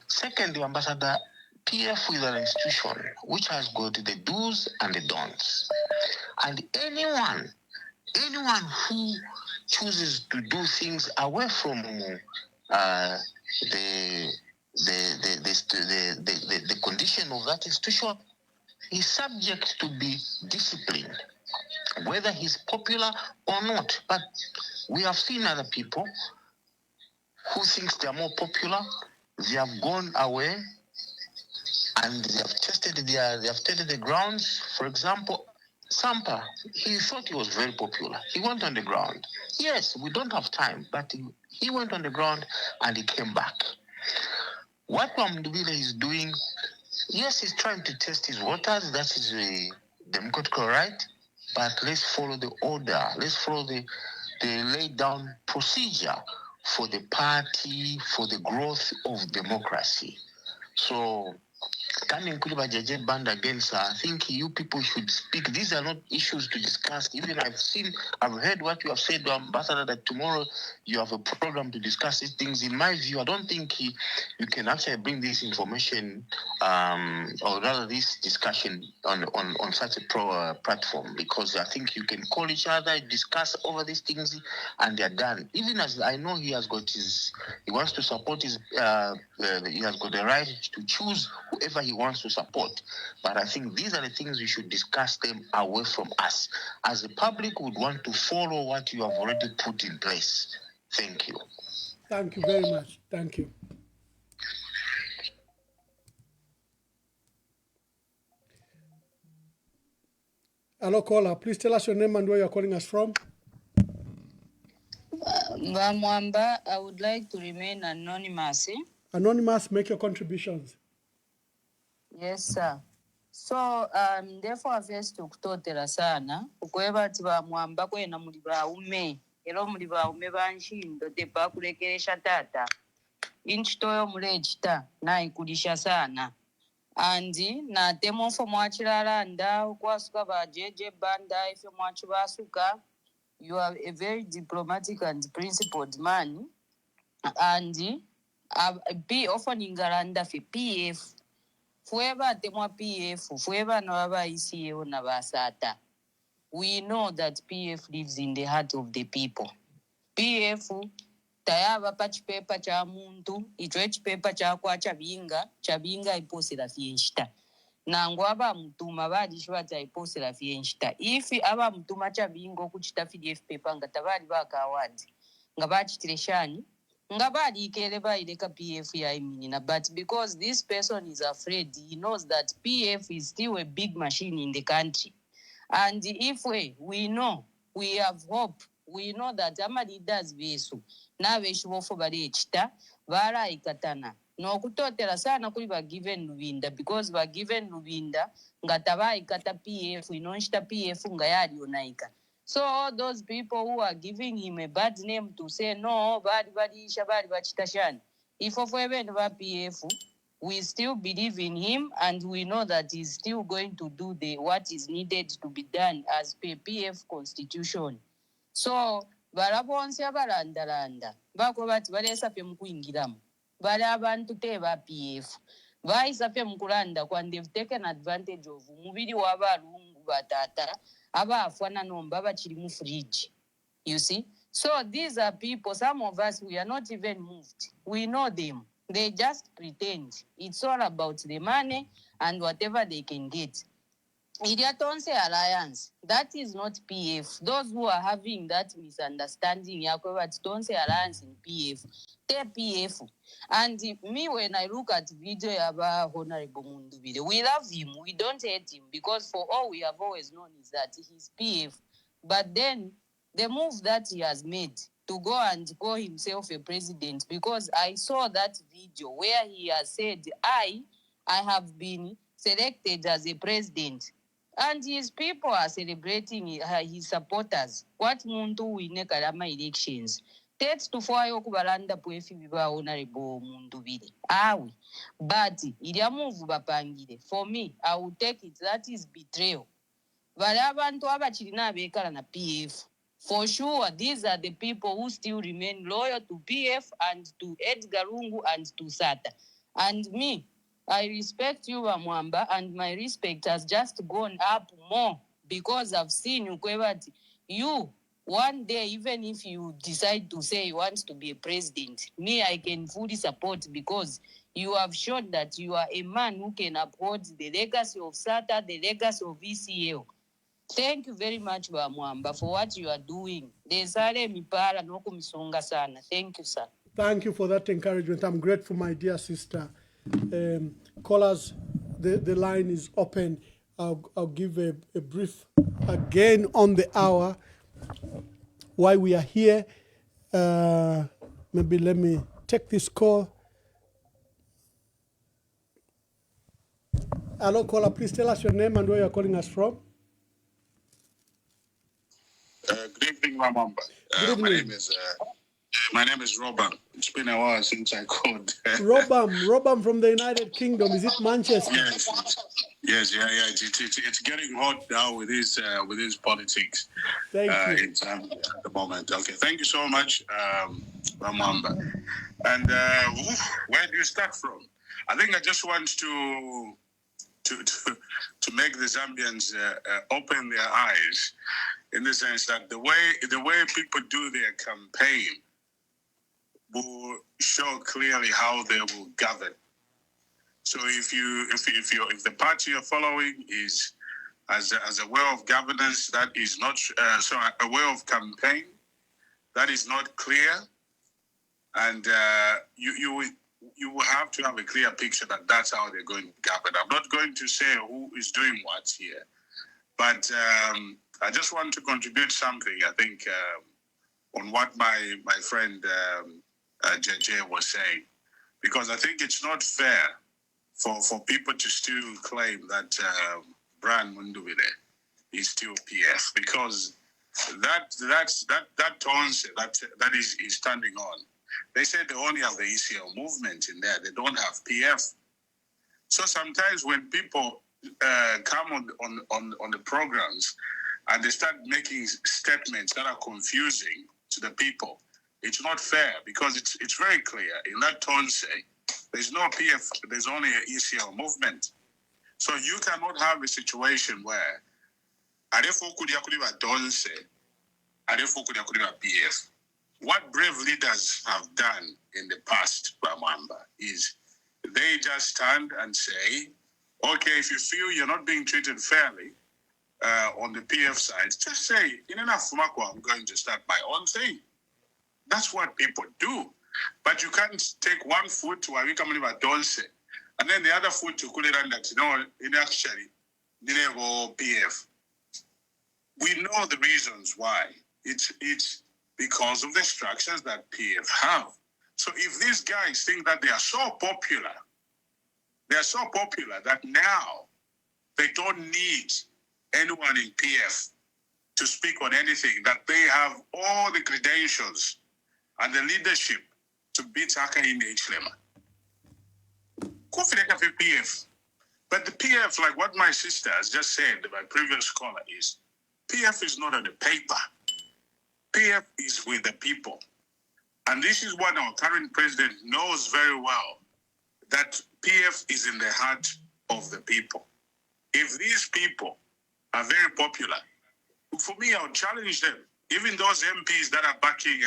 Second, Ambassador, PF is an institution which has got the do's and the don'ts. And anyone who chooses to do things away from the condition of that institution is subject to be disciplined, whether he's popular or not. But we have seen other people who think they are more popular. They have gone away and they have tested the grounds. For example, Sampa, he thought he was very popular. He went on the ground. Yes, we don't have time, but he went on the ground and he came back. What Wamdubile is doing, yes, he's trying to test his waters. That is a democratic right. But let's follow the order. Let's follow the laid down procedure for the party, for the growth of democracy. So, coming to JJ Band against, I think you people should speak. These are not issues to discuss. Even I've heard what you have said, Ambassador, that tomorrow you have a program to discuss these things. In my view, I don't think you can actually bring this information, or rather this discussion on such a platform, because I think you can call each other, discuss over these things, and they're done. Even as I know he wants to support he has got the right to choose whoever he wants to support. But I think these are the things we should discuss them away from us. As the public would want to follow what you have already put in place. Thank you. Thank you very much. Thank you. Hello, caller. Please tell us your name and where you're calling us from. Bamwamba, I would like to remain anonymous. Anonymous, make your contributions. Yes, sir. So, therefore, first okutotera sana okweba ati Bamwamba kwena muli baume era muli baume banshindo tebakulekeresha tata inchitoyo mulechita naikulisha sana andi na temofo mwachilala nda ukwasuka ba JJ Banda ife mwachibasuka. You are a very diplomatic and principled man, and be offering garanda for PF. Forever temwa PF, forever na ICO na basata. We know that PF lives in the heart of the people. PF tayaba patch paper cha muntu, itwech paper cha kwa chabinga iposela fienshita. Nangu aba mutuma badishwa ta iposela fienshita. If aba mutuma chabingo kuchita PDF paper ngatabali baka awadi. Ngabachi tireshani. Ngabadi ikeleba ileka PF ya iminina. But because this person is afraid, he knows that PF is still a big machine in the country. And if we know, we have hope, we know that ama leaders besu na beshuofo bali echita bara ikatana no kutotera sana kuli ba given Lubinda because ba given Lubinda ngataba ikata PF inonshita PF ngayali onaika. So all those people who are giving him a bad name to say no bad shabari bachitashani if of ba PF we still believe in him and we know that he's still going to do what is needed to be done as per PF constitution. So, barabonse abalandalanda. Bako bati balesa pe mkuingiramu. Bale abantu te ba PF. Baisa pe mkulanda when they've taken advantage of mubiri wabalungu batata. Aba afwana nomba bachiri mu fridge. You see? So these are people, some of us, we are not even moved. We know them. They just pretend. It's all about the money and whatever they can get. Iliatonse Alliance, that is not PF. Those who are having that misunderstanding, Tonse Alliance in PF, they're PF. And me, when I look at video about Honorable Mundubile, we love him. We don't hate him because for all we have always known is that he's PF. But then the move that he has made to go and call himself a president, because I saw that video where he has said, I have been selected as a president. And his people are celebrating his supporters. What muntu wine kalama elections? Takes to foyo kubalanda pwefi biba honorable Mundubile. Awi. But ilia move bapangile. For me, I will take it. That is betrayal. Abantu abachirina bekala na PF. For sure, these are the people who still remain loyal to PF and to Edgar Lungu and to SATA. And me, I respect you, Mwamba, and my respect has just gone up more because I've seen you, Kwebati. You, one day, even if you decide to say you want to be a president, me, I can fully support because you have shown that you are a man who can uphold the legacy of SATA, the legacy of ECL. Thank you very much, Mwamba, for what you are doing. Thank you, sir. Thank you for that encouragement. I'm grateful, my dear sister. Callers, the line is open. I'll give a brief again on the hour why we are here. Maybe let me take this call. Hello, caller. Please tell us your name and where you're calling us from. Good evening, Ramamba. My name is Robam. It's been a while since I called. Robam from the United Kingdom. Is it Manchester? Yes. It's getting hot now with his politics. Thank you. At the moment. Okay, thank you so much, Ramamba. And where do you start from? I think I just want to make the Zambians open their eyes, in the sense that the way people do their campaign will show clearly how they will govern. So if the party you're following is as a way of governance that is not a way of campaign that is not clear, and you will have to have a clear picture that that's how they're going to govern. I'm not going to say who is doing what here, but I just want to contribute something, I think, on what my friend JJ was saying, because I think it's not fair for people to still claim that Brian Mundubile is still PF, because that tones that is standing on. They say they only have the ECL movement in there. They don't have PF. So sometimes when people come on the programs and they start making statements that are confusing to the people, it's not fair because it's very clear in that Tonse, there's no PF, there's only an ECL movement. So you cannot have a situation where PF. What brave leaders have done in the past, Bamwamba, is they just stand and say, okay, if you feel you're not being treated fairly on the PF side, just say, in enough Fumakwa, I'm going to start my own thing. That's what people do. But you can't take one foot to Awika Donse and then the other foot to Kuliran that, in actually, PF. We know the reasons why. It's because of the structures that PF have. So if these guys think that they are so popular that now they don't need anyone in PF to speak on anything, that they have all the credentials and the leadership to beat Haka in the Ichlema. PF. But the PF, like what my sister has just said, my previous caller, is PF is not on the paper. PF is with the people. And this is what our current president knows very well, that PF is in the heart of the people. If these people are very popular, for me, I would challenge them. Even those MPs that are backing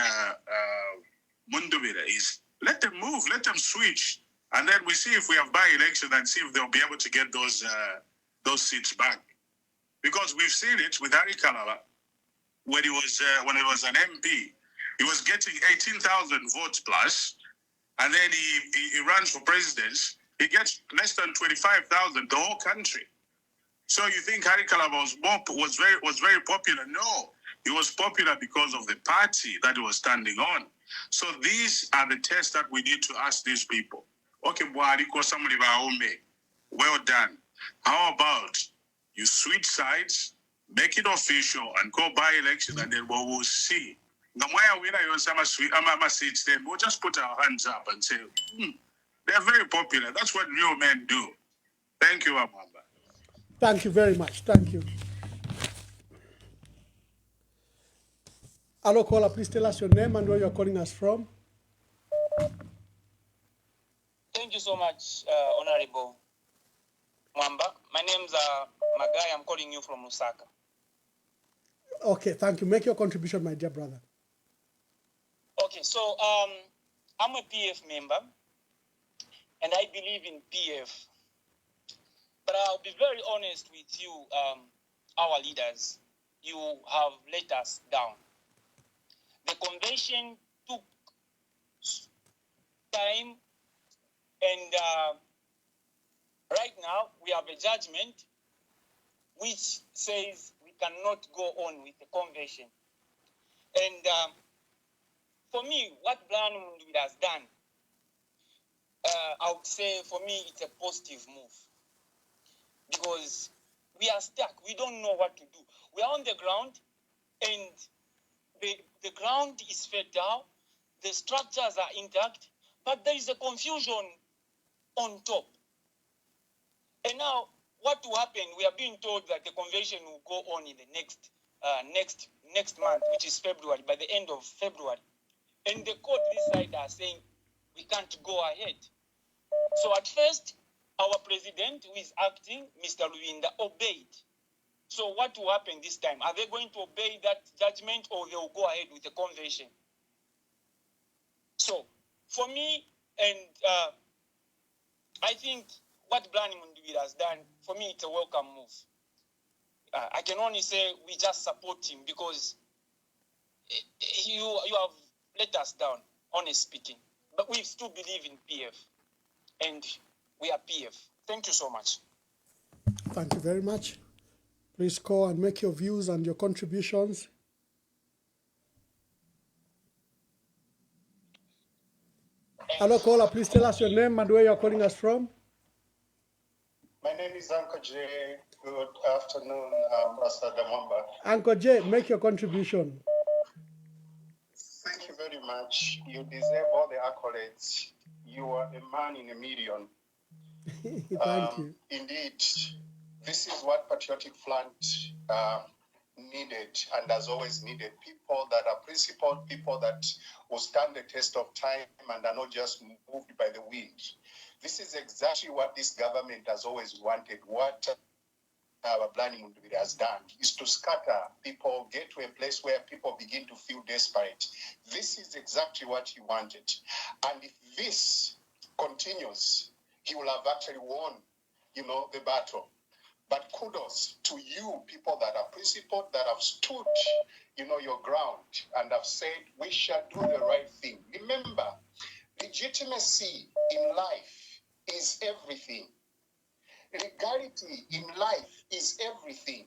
Mundubira, is let them move, let them switch. And then we see if we have by-election and see if they'll be able to get those seats back. Because we've seen it with Harry Kalala when he was an MP. He was getting 18,000 votes plus, and then he runs for president. He gets less than 25,000 the whole country. So you think Harry Kalala was very popular? No, he was popular because of the party that he was standing on. So these are the tests that we need to ask these people. Okay, well done. How about you switch sides, make it official, and go by election, and then we will see. Then we'll just put our hands up and say, they're very popular. That's what real men do. Thank you, Amanda. Thank you very much. Thank you. Hello, caller. Please tell us your name and where you're calling us from. Thank you so much, Honorable Mwamba. My name's Magai. I'm calling you from Lusaka. Okay, thank you. Make your contribution, my dear brother. Okay, so I'm a PF member, and I believe in PF. But I'll be very honest with you, our leaders. You have let us down. The convention took time, and right now we have a judgment which says we cannot go on with the convention. And for me, what Brian Mundubira has done, I would say for me it's a positive move. Because we are stuck. We don't know what to do. We are on the ground, and the ground is fertile. The structures are intact, but there is a confusion on top. And now, what will happen? We are being told that the convention will go on in the next month, which is February, by the end of February. And the court this side are saying we can't go ahead. So at first, our president, who is acting, Mr. Luinda, obeyed. So what will happen this time? Are they going to obey that judgment, or they will go ahead with the convention? So, for me, and I think what Brian Mundubira has done, for me, it's a welcome move. I can only say we just support him because you have let us down, honestly speaking. But we still believe in PF, and we are PF. Thank you so much. Thank you very much. Please call and make your views and your contributions. Hello, caller. Please tell us your name and where you're calling us from. My name is Uncle J. Good afternoon, Ambassador Mwamba. Uncle J, make your contribution. Thank you very much. You deserve all the accolades. You are a man in a million. Thank you. Indeed, this is what Patriotic Front needed and has always needed people that are principled, people that will stand the test of time and are not just moved by the wind. This is exactly what this government has always wanted. What our planning has done is to scatter people, get to a place where people begin to feel desperate. This is exactly what he wanted. And if this continues, he will have actually won, the battle. But kudos to you people that are principled, that have stood, your ground and have said, we shall do the right thing. Remember, legitimacy in life is everything. Legality in life is everything.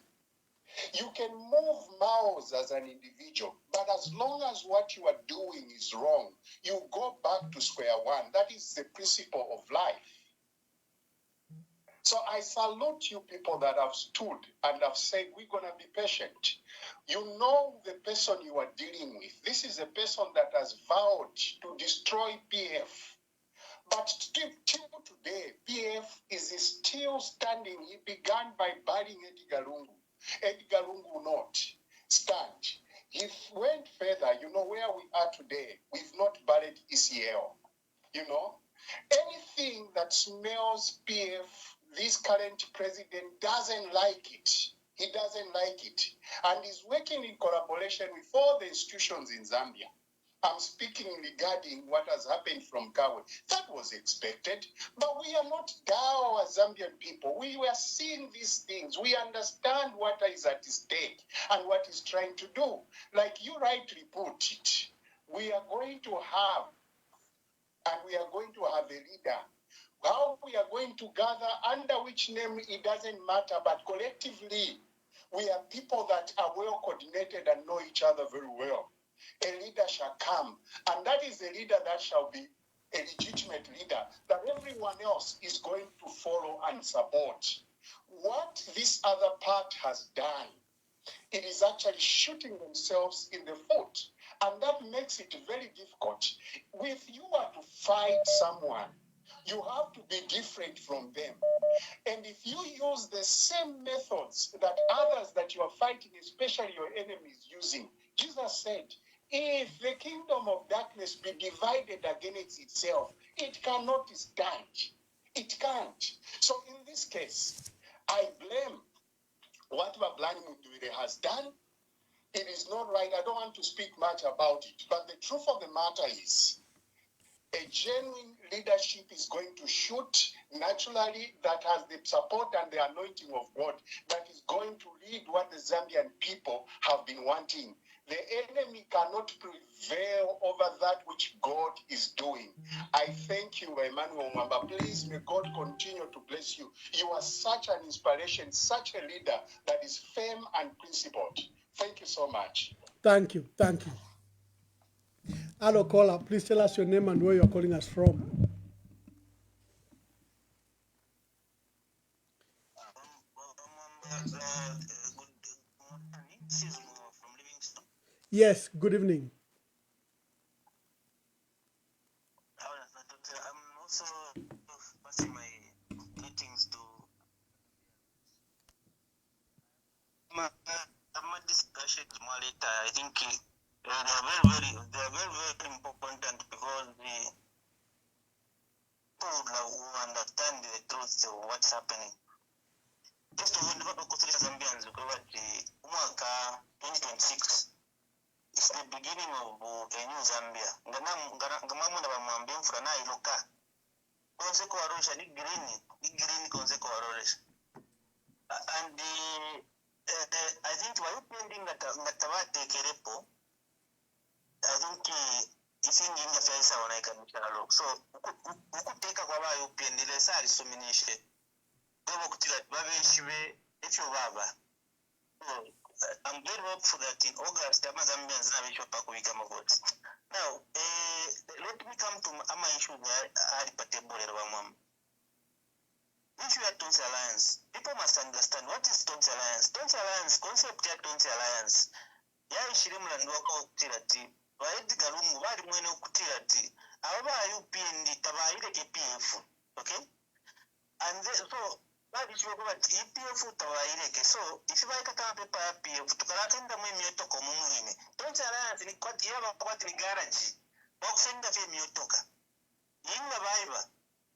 You can move miles as an individual, but as long as what you are doing is wrong, you go back to square one. That is the principle of life. So I salute you people that have stood and have said, we're going to be patient. You know the person you are dealing with. This is a person that has vowed to destroy PF. But till today, PF is still standing. He began by burying Edgar Lungu. Edgar Lungu will not stand. He went further, where we are today. We've not buried ECL. Anything that smells PF, this current president doesn't like it. He doesn't like it. And he's working in collaboration with all the institutions in Zambia. I'm speaking regarding what has happened from Kabwe. That was expected, but we are not down as Zambian people. We were seeing these things. We understand what is at stake and what he's trying to do. Like you rightly put it, we are going to have a leader. How we are going to gather, under which name, it doesn't matter, but collectively, we are people that are well coordinated and know each other very well. A leader shall come, and that is a leader that shall be a legitimate leader that everyone else is going to follow and support. What this other part has done, it is actually shooting themselves in the foot, and that makes it very difficult. If you are to fight someone, you have to be different from them. And if you use the same methods that others that you are fighting, especially your enemies, using, Jesus said, if the kingdom of darkness be divided against itself, it cannot stand. It can't. So in this case, I blame what Mablani Mundwire has done. It is not right. I don't want to speak much about it. But the truth of the matter is, a genuine leadership is going to shoot naturally, that has the support and the anointing of God, that is going to lead what the Zambian people have been wanting. The enemy cannot prevail over that which God is doing. I thank you, Emmanuel Mwamba. Please, may God continue to bless you. You are such an inspiration, such a leader that is firm and principled. Thank you so much. Thank you. Thank you. Hello, caller. Please tell us your name and where you're calling us from. Yes, good evening. I'm also passing my greetings to my discussion more later. I think they are very important because the people who understand the truth of what's happening. Just to wonder about Zambians, because umwaka 2026 is the beginning of a new Zambia. Ngamamu na bamwambia mfura na iloka. Konse ko arosha ni green konse ko arosha. And I think while pending that kerepo, I think isingi ingafyaisa wanaika mchalo. So ukuteka kwa ba upendile sari suminishe. Dobo kutila babe shibe echo baba. So I'm very hopeful that in August Zambians na bisho pa kuwika votes. Now, let me come to ama issue ari patebole rwamam. Issue ya Tonsi Alliance. People must understand what is Tonsi Alliance. Tonsi Alliance, concept ya Tonsi Alliance. Ya ishirimu landuwaka ukutirati. Waedi galumu, wari mwene ukutirati. Awaba UPND, taba ile KPF. Okay? And then, so, baalishiwako bati EPF tawaireke so if baikatama pepa ya PF tukalatenda mwe myotoka mumwine tonse alliance ni kwati yabakwati ni garage bakusenda fye myotoka inga baiba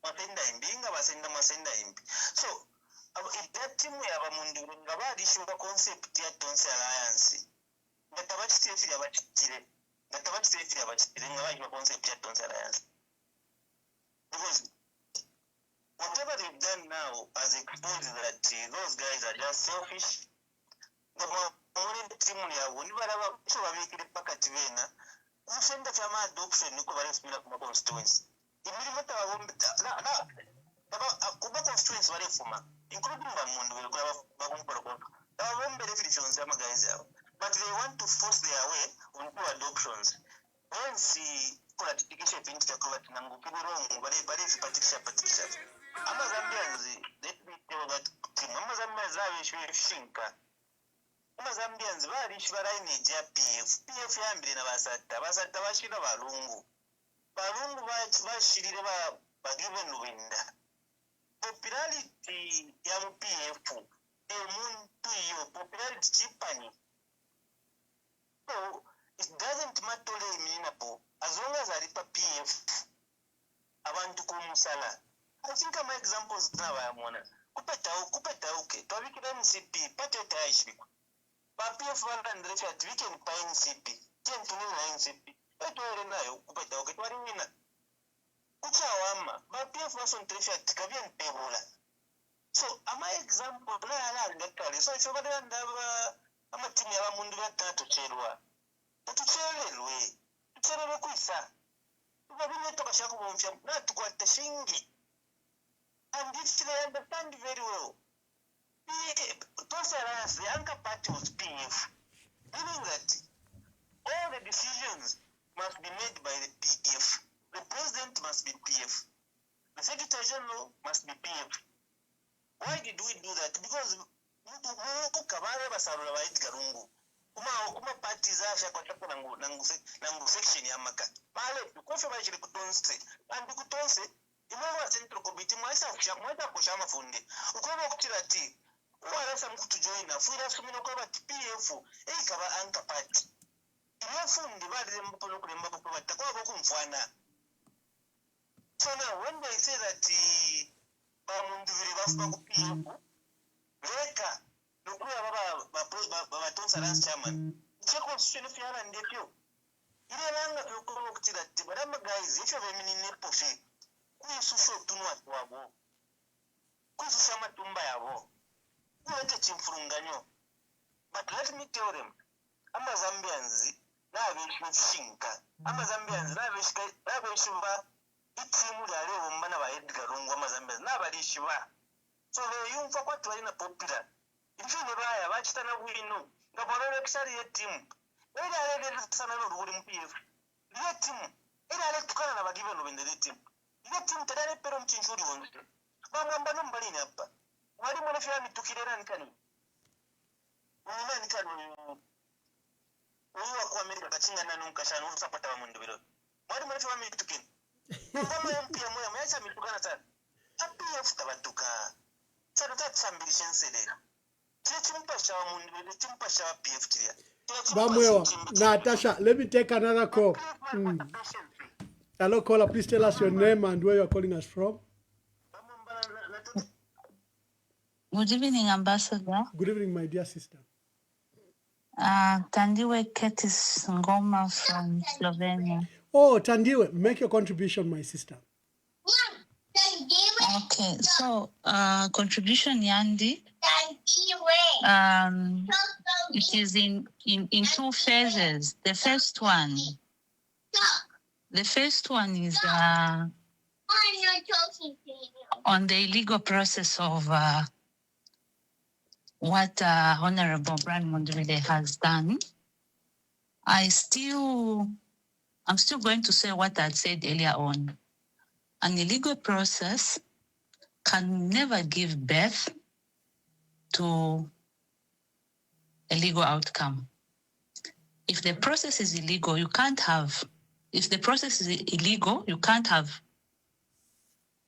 matenda imbi inga basenda masenda imbi so that timu yaba mundu nga baalishiwaka concept ya tonse alliance ngatabakitefiri abakitire ngatabakitefiri abakitire nga baalishiwa concept ya tonse alliance because whatever they've done now has exposed that those guys are just selfish. The more team yabo nibaraba cyo babikire pakati bena usenda cyama adoption niko baresmira ku constituency ibiri mata babombe kuba constituency barefuma including bamundu beko bakumpora ko babombe definitions ya guys yabo but they want to force their way on adoptions when see political event ya kwa tinangu kibirongo bari patikisha Amazambians, let me tell that team. Amazambians are shinka. Amazambians bari shibaraini ja PF yambire na basata bashira balungu bashirire bagive nuwinda popularity ya PF emuntu iyo popularity chipani so it doesn't matter meanable as long as aripa PF abantu kumusala. I think my examples now I am one. Kupeta okay. Twabikira MCP patete aishibikwa. PF 100 we can buy MCP. 10 to 9 MCP. Etwere nayo kupeta okay twari wina. Kuchawama PF wasn't traffic kabien pebola. So ama example na ala ngatali. So if you bade ndaba ama timu ya mundu batatu cherwa. Tucherelwe. Tucherelwe kuisa. Babine tokashaka bomfya na tukwate shingi. And if they understand very well, the anchor party was PF, meaning that all the decisions must be made by the PF. The president must be PF. The Secretary General must be PF. Why did we do that? Because kabare basarura baidgarungu. Kuma parties asha kwa chapo nangu section ya maka. Male kukofe bashiri kutonse. And kutonse imwa central committee mwasa kushama funde ukoba kutirati warasa mkutu joina fuira sumino kwa PF kaba anka party imafundi bali mpono kulemba kwa takwa kumfwana. So now when they say that bamundu vile bafuka ku PF leka nokuya baba tonsa last chairman cheko constitution fiala ndepyo ile langa kukoba kutirati badama guys if you have a minute poshe kuisuso tunwa twabo kuisusa matumba yabo kuwete chimfurunganyo. But let me tell them Amazambians nabishinka Amazambians nabishiba itimu ya leo mbana ba Edgar Lungu Amazambians nabalishiba so they yumfa kwa twali na popular ifine baya bachitana bwino ngabona ekisari yetimu ile ale sana no ruguri MPF ile timu ile ale tukana na bagive no bendele timu ile timu tadale pero mchinjuri wonse bamwamba no mbalini hapa wali mwana fya mitukirera nkani nani kani uwa kwa Amerika kachinga nanu nkashanu usapata wa mundu biro wali mwana fya mitukini kama mpia moya mwacha mitukana sana PF tabatuka sana tatsambirisha nsedera chimpasha wa mundu biro chimpasha wa PF tiria Bamwewa, Natasha, let me take another call. Hello, caller. Please tell us your name and where you are calling us from. Good evening, Ambassador. Good evening, my dear sister. Tandiwe Ketis Ngoma from Slovenia. Oh, Tandiwe, make your contribution, my sister. Okay, so contribution Yandi. It is in two phases. The first one is on the illegal process of what Honorable Brian Mondrile has done. I'm still going to say what I said earlier on. An illegal process can never give birth to a legal outcome. If the process is illegal, you can't have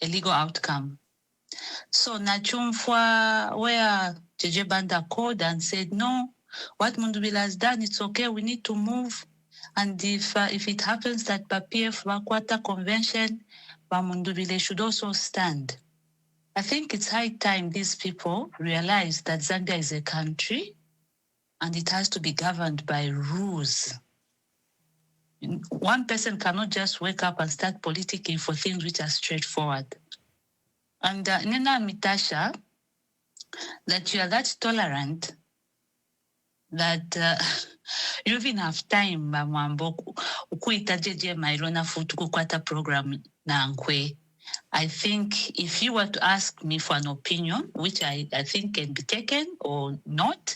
a legal outcome. So Nachumfwa, where JJ Banda called and said, no, what Mundubile has done, it's okay, we need to move. And if it happens that PF Bakwata Convention, Mundubile should also stand. I think it's high time these people realize that Zambia is a country and it has to be governed by rules. One person cannot just wake up and start politicking for things which are straightforward. And Nina Mitasha, that you are that tolerant that you even have time, Mambo, ukuita JJ Mairona futu kukwata program na nkwe. I think if you were to ask me for an opinion, which I think can be taken or not,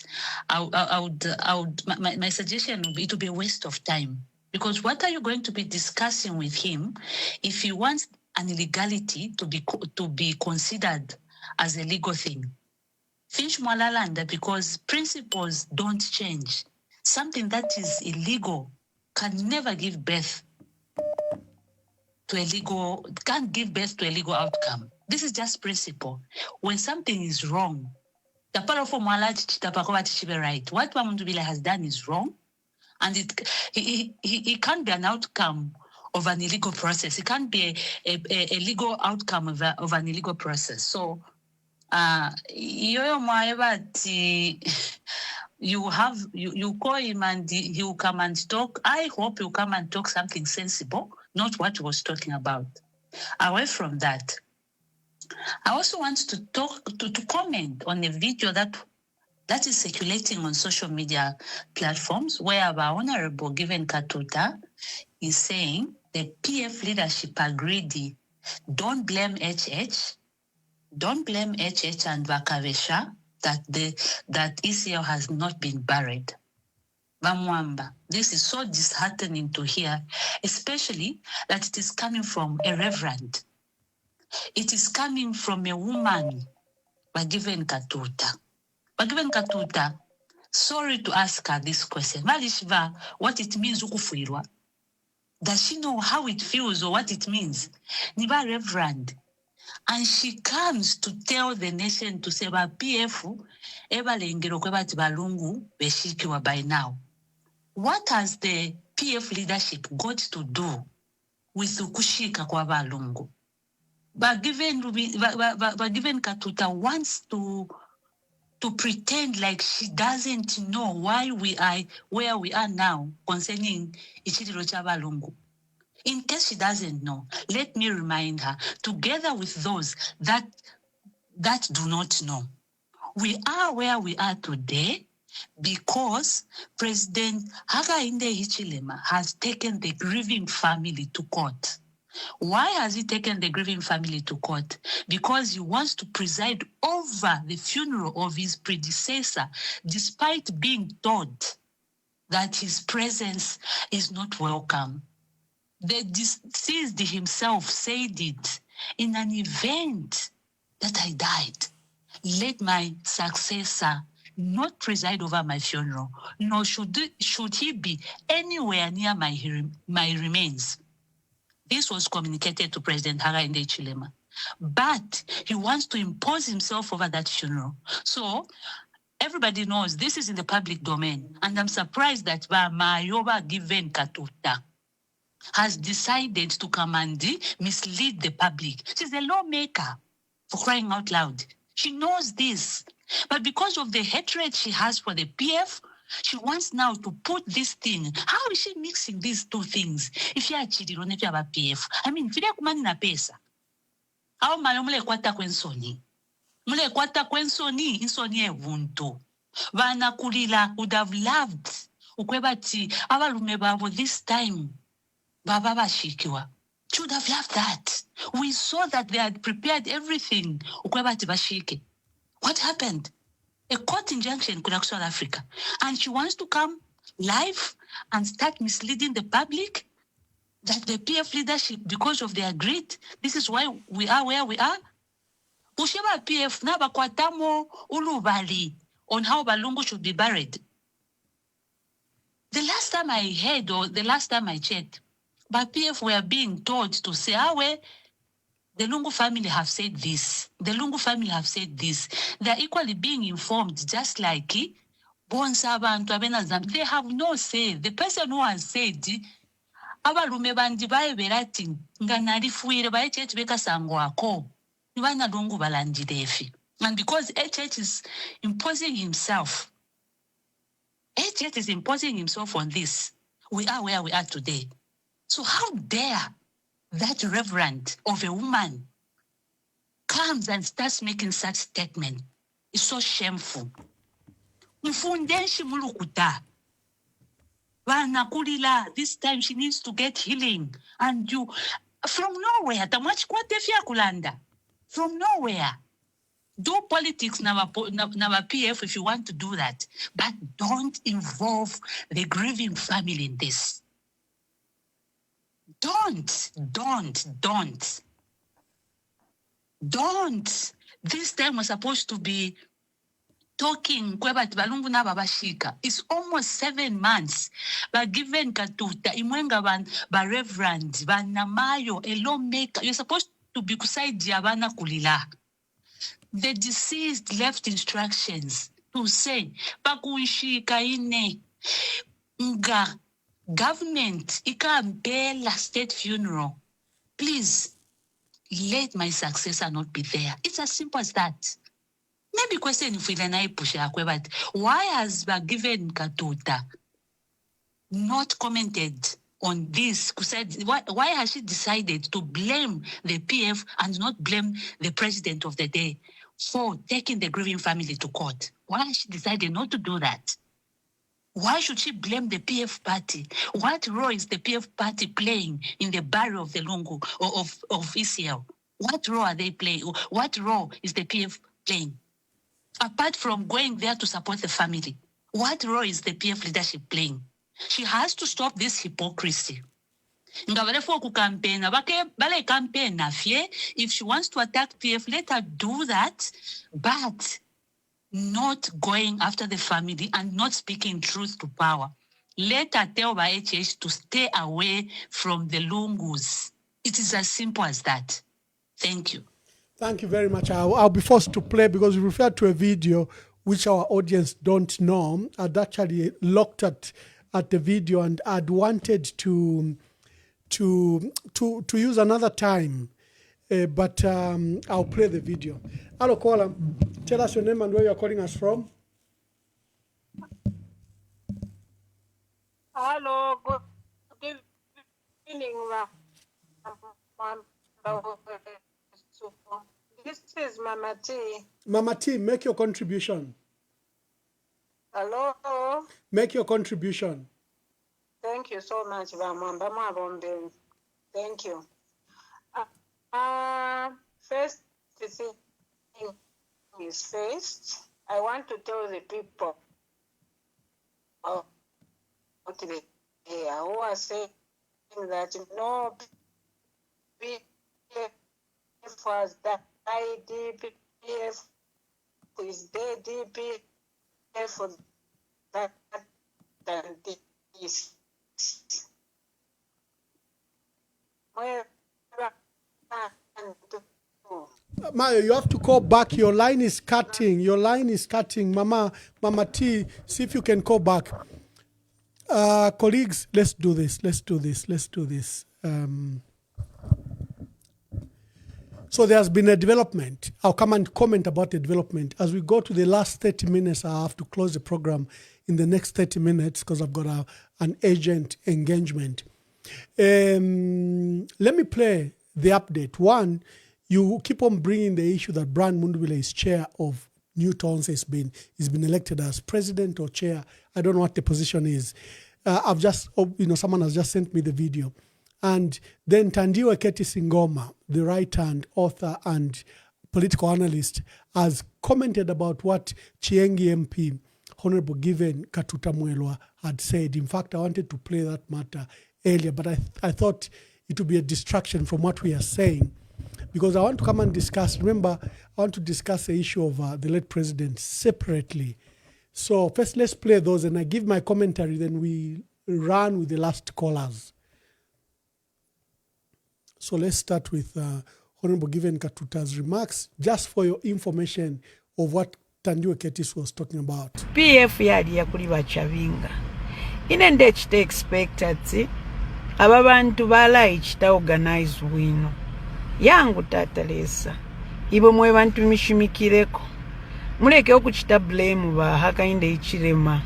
my suggestion would be it would be a waste of time. Because what are you going to be discussing with him if he wants an illegality to be considered as a legal thing? Finch Mwalalanda, because principles don't change. Something that is illegal can never give birth to a legal, can't give birth to a legal outcome. This is just principle. When something is wrong, the powerful right. What Mundubile has done is wrong, and it can't be an outcome of an illegal process. It can't be a legal outcome of an illegal process. So, you call him and he will come and talk. I hope he'll come and talk something sensible, not what he was talking about. Away from that, I also want to comment on a video that is circulating on social media platforms where our Honorable Given Katuta is saying the PF leadership agreed. Don't blame HH. Don't blame HH and Vakavesha that ECL has not been buried. Bamwamba, this is so disheartening to hear, especially that it is coming from a reverend. It is coming from a woman, Bagiven Katuta. Bagiven Katuta, sorry to ask her this question. Malishva, what it means, ukufuirwa. Does she know how it feels or what it means? Niba reverend. And she comes to tell the nation to say, PF, ebalengero kwebati balungu, beshikiwa by now. What has the PF leadership got to do with ukushika kwa balungu? But given Katuta wants to pretend like she doesn't know why we are where we are now concerning Ichiriro cha balungu. In case she doesn't know, let me remind her, together with those that do not know, we are where we are today because President Hakainde Hichilema has taken the grieving family to court. Why has he taken the grieving family to court? Because he wants to preside over the funeral of his predecessor, despite being told that his presence is not welcome. The deceased himself said it in an event that I died. Let my successor not preside over my funeral, nor should he be anywhere near my remains. This was communicated to President Hakainde Hichilema. But he wants to impose himself over that funeral. So everybody knows this is in the public domain. And I'm surprised that Mayoba Given Katuta has decided to come and mislead the public. She's a lawmaker, for crying out loud. She knows this. But because of the hatred she has for the PF, she wants now to put this thing. How is she mixing these two things? If you are cheating on PF, I mean, if you are na pesa, how mule kwata kwensoni? Mule kwata kwensoni, insoni evunto. Vana kulila would have loved ukwebati abalume babo this time. Baba bashikiwa. She would have loved that. We saw that they had prepared everything. Ukwebati bashike. What happened? A court injunction could have South Africa. And she wants to come live and start misleading the public that the PF leadership, because of their greed, this is why we are where we are. Usheba PF na bakwatamo ulubali on how Balungu should be buried. The last time I heard, or the last time I checked, but PF were being told to say, The Lungu family have said this. The Lungu family have said this. They are equally being informed, just like Bonsa Bantu Abenazam. They have no say. The person who has said, abalume bandi baeberati nga nalifuire baechechi bekasangwako nibana lungu balandirefi. And because HH is imposing himself, HH is imposing himself on this, we are where we are today. So how dare that reverend of a woman comes and starts making such statement? It's so shameful. Mfundenshi mulukuta. Vanakulila, this time she needs to get healing. And you, from nowhere, from nowhere. Do politics never PF if you want to do that. But don't involve the grieving family in this. Don't. This time was supposed to be talking kweba balungu na babashika. It's almost 7 months. But given katuta imwenga ba reverend ba namayo a lawmaker, you're supposed to be kusai diabana kulila. The deceased left instructions to say pakuishika ine nga government ikampela state funeral. Please let my successor not be there. It's as simple as that. Maybe question if but why has given Katuta not commented on this? Why has she decided to blame the PF and not blame the president of the day for taking the grieving family to court? Why has she decided not to do that? Why should she blame the PF party? What role is the PF party playing in the burial of the Lungu of ECL? What role are they playing? What role is the PF playing? Apart from going there to support the family, what role is the PF leadership playing? She has to stop this hypocrisy. If she wants to attack PF, let her do that, but not going after the family and not speaking truth to power. Let her tell HH to stay away from the Lungus. It is as simple as that. Thank you. Thank you very much. I'll be forced to play because we referred to a video which our audience don't know. I'd actually looked at the video and I'd wanted to use another time, but I'll play the video. Hello, caller. Tell us your name and where you're calling us from. Hello, good evening. This is Mama T. Mama T, make your contribution. Hello. Make your contribution. Thank you so much, Mama. Thank you. First thing is first, I want to tell the people who are saying that no PF was that DPF is dead, DPF for that than this. Mayo, you have to call back. Your line is cutting. Mama T, see if you can call back. Colleagues, let's do this. So there's been a development. I'll come and comment about the development. As we go to the last 30 minutes, I have to close the program in the next 30 minutes because I've got an agent engagement. Let me play the update. One, you keep on bringing the issue that Brian Mundubile is chair of New Towns, he's been elected as president or chair. I don't know what the position is. Someone has just sent me the video. And then Tandiwe Keti Singoma, the right-hand author and political analyst, has commented about what Chiengi MP, Honorable Given Katuta Mwelwa, had said. In fact, I wanted to play that matter earlier, but I thought it would be a distraction from what we are saying, because I want to come and discuss. Remember, I want to discuss the issue of the late president separately. So first, let's play those, and I give my commentary, then we run with the last callers. So let's start with Honorable Given Katuta's remarks, just for your information of what Tandiwe Ketis was talking about. PF yali yakuli bachavinga. Inende ekita expected ababantu bala ekita organize wino. Yangu tatalesa. Ibo mwe bantu mishimikireko. Muleke okuchita blame ba Hakainde Hichilema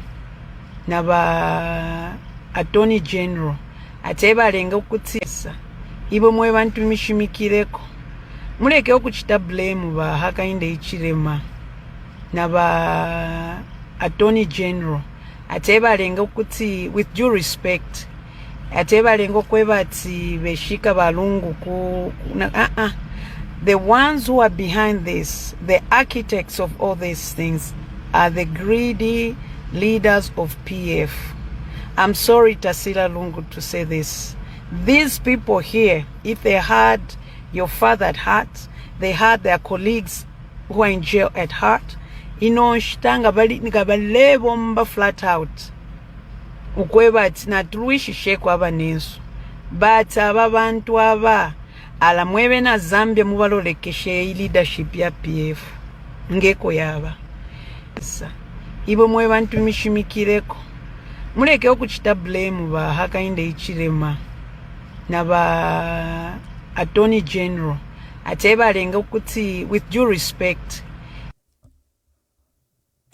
na ba Attorney General atebalenga okutsisa. Ibo mwe bantu mishimikireko. Muleke okuchita blame ba Hakainde Hichilema na ba Attorney General atebalenga okuti with due respect atebalenga okwebati beshika balungu ku the ones who are behind this, the architects of all these things, are the greedy leaders of PF. I'm sorry, Tasila Lungu, to say this. These people here, if they had your father at heart, they had their colleagues who are in jail at heart, inonshtanga balebomba flat out. Ukwebati na truishi sheku aba nesu. But ababantu aba ala mwebe na Zambia mubalolekeshe leadership ya PF ngeko yaba ibo mwe bantu mishimikireko muleke okuchita blame ba Hakainde Hichilema na ba Attorney General atebalenga okuti with due respect.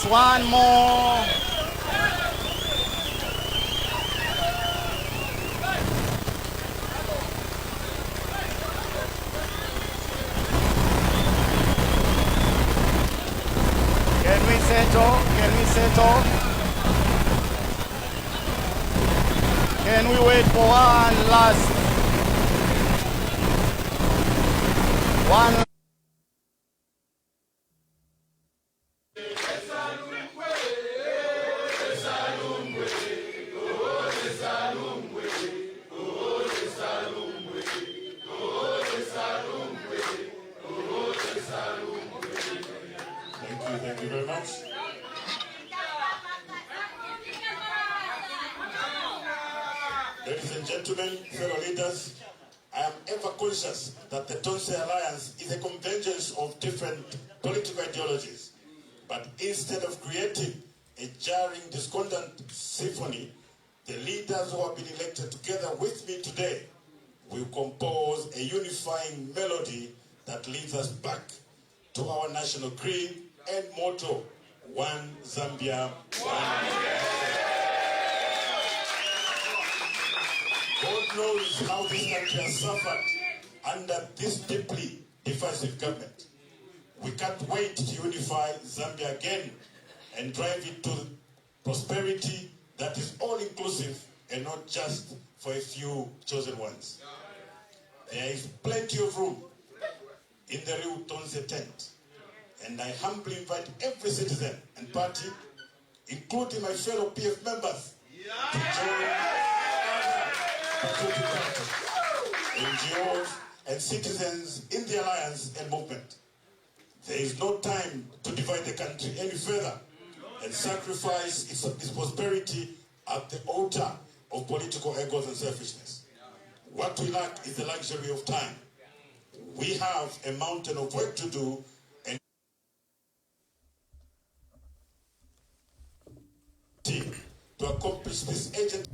One more. Can we settle? Can we wait for one last? One. Thank you very much. Ladies and gentlemen, fellow leaders, I am ever conscious that the Tonse Alliance is a convergence of different political ideologies. But instead of creating a jarring, discordant symphony, the leaders who have been elected together with me today will compose a unifying melody that leads us back to our national creed and motto, One Zambia, One. God knows how this country has suffered under this deeply divisive government. We can't wait to unify Zambia again and drive it to prosperity that is all-inclusive and not just for a few chosen ones. There is plenty of room in the Real Tonse tent, and I humbly invite every citizen and party, including my fellow PF members, to join patriotic parties, NGOs, and citizens in the alliance and movement. There is no time to divide the country any further and sacrifice its prosperity at the altar of political egos and selfishness. What we lack is the luxury of time. We have a mountain of work to do, and to accomplish this agent.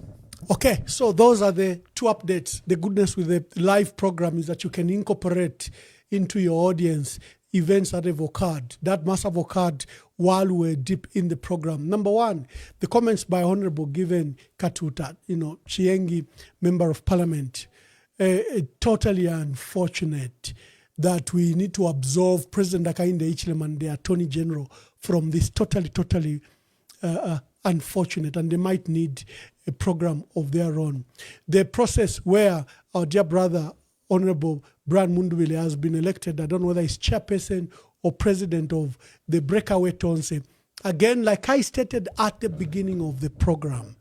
Okay, so those are the two updates. The goodness with the live program is that you can incorporate into your audience events that have occurred, that must have occurred while we're deep in the program. Number one, the comments by Honorable Given Katuta, Chiengi, Member of Parliament, totally unfortunate that we need to absolve President Hakainde Hichilema and the Attorney General from this totally unfortunate, and they might need a program of their own. The process where our dear brother, Honorable Brian Mundubile, has been elected, I don't know whether he's chairperson or president of the Breakaway Tonse. Again, like I stated at the beginning of the program,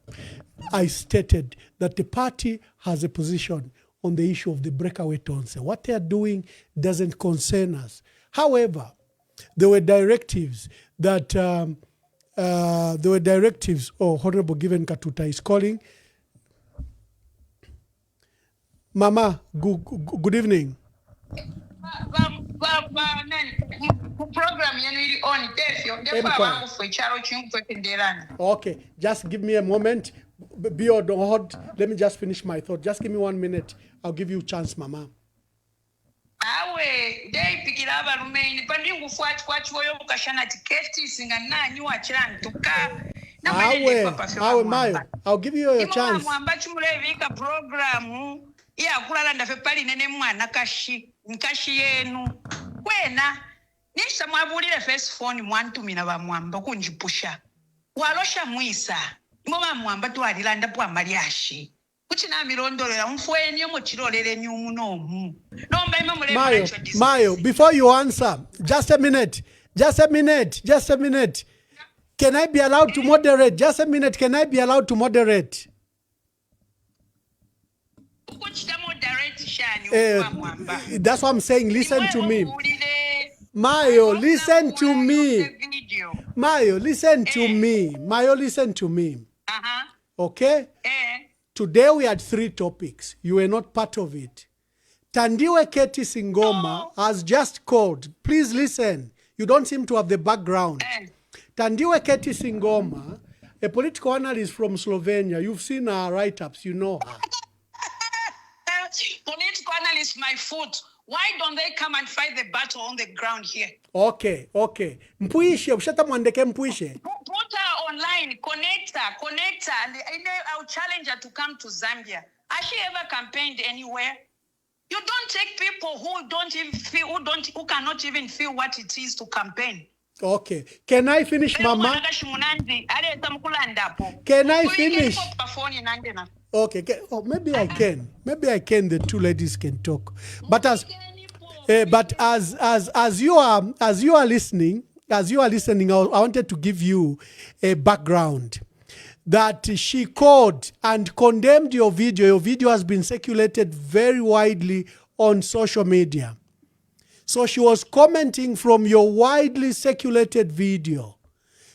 I stated that the party has a position on the issue of the Breakaway Tonse. What they are doing doesn't concern us. However, there were directives that Honorable Given Katuta is calling. Mama, good evening. Program yenu on Okay, just give me a moment. Be on hold. Let me just finish my thought. Just give me 1 minute. I'll give you a chance, Mama. Awe dai pikira abarume pandingu kwati woyo mukashana tiketi singananyi wachirani tuka Awe Mayo, I'll give you a chance. Mwamba chimulevika programu iya kulala ndafe pali nene mwana nkashi yenu kwena nisha mwabulile first phone mwantumina ba mwamba kunjipusha walosha mwisa ngoma mwamba twalilanda pwa maliashi kuchina milondolera mfweni yo muchilolele nyumu nomu nomba ime mulevika Mayo, before you answer, just a minute. Can I be allowed to moderate? Just a minute. Can I be allowed to moderate? That's what I'm saying. Listen to me. Mayo, listen to me. Mayo, listen to me. Okay? Today we had 3 topics. You were not part of it. Tandiwe Keti Singoma has just called. Please listen. You don't seem to have the background. Tandiwe Keti Singoma, a political analyst from Slovenia. You've seen her write-ups. You know her. Political analyst, my foot. Why don't they come and fight the battle on the ground here? Okay. Mpuishe, ushata mwandeke mpuishe. Put her online, connect her. And I'll challenge her to come to Zambia. Has she ever campaigned anywhere? You don't take people who cannot even feel what it is to campaign. Okay. Can I finish, Mama? Can I finish? Okay. Maybe I can. The 2 ladies can talk. But as you are listening, I wanted to give you a background that she called and condemned your video. Your video has been circulated very widely on social media. So she was commenting from your widely circulated video.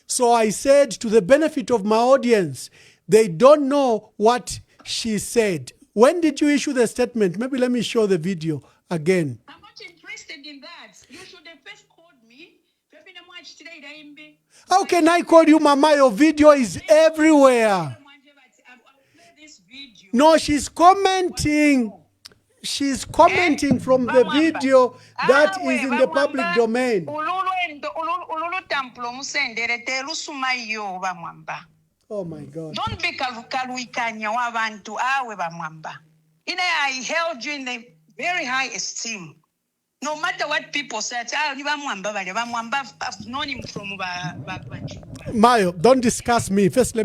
So I said, to the benefit of my audience, they don't know what she said. When did you issue the statement? Maybe let me show the video again. I'm not interested in that. You should have first called me. How can I call you, Mama? Your video is everywhere. No, she's commenting. She's commenting from the video that is in the public domain. Oh my God. Don't be kaluikanya wabantu awe bamwamba. I held you in the very high esteem. No matter what people say, I've known him from Mayo, don't discuss me. First,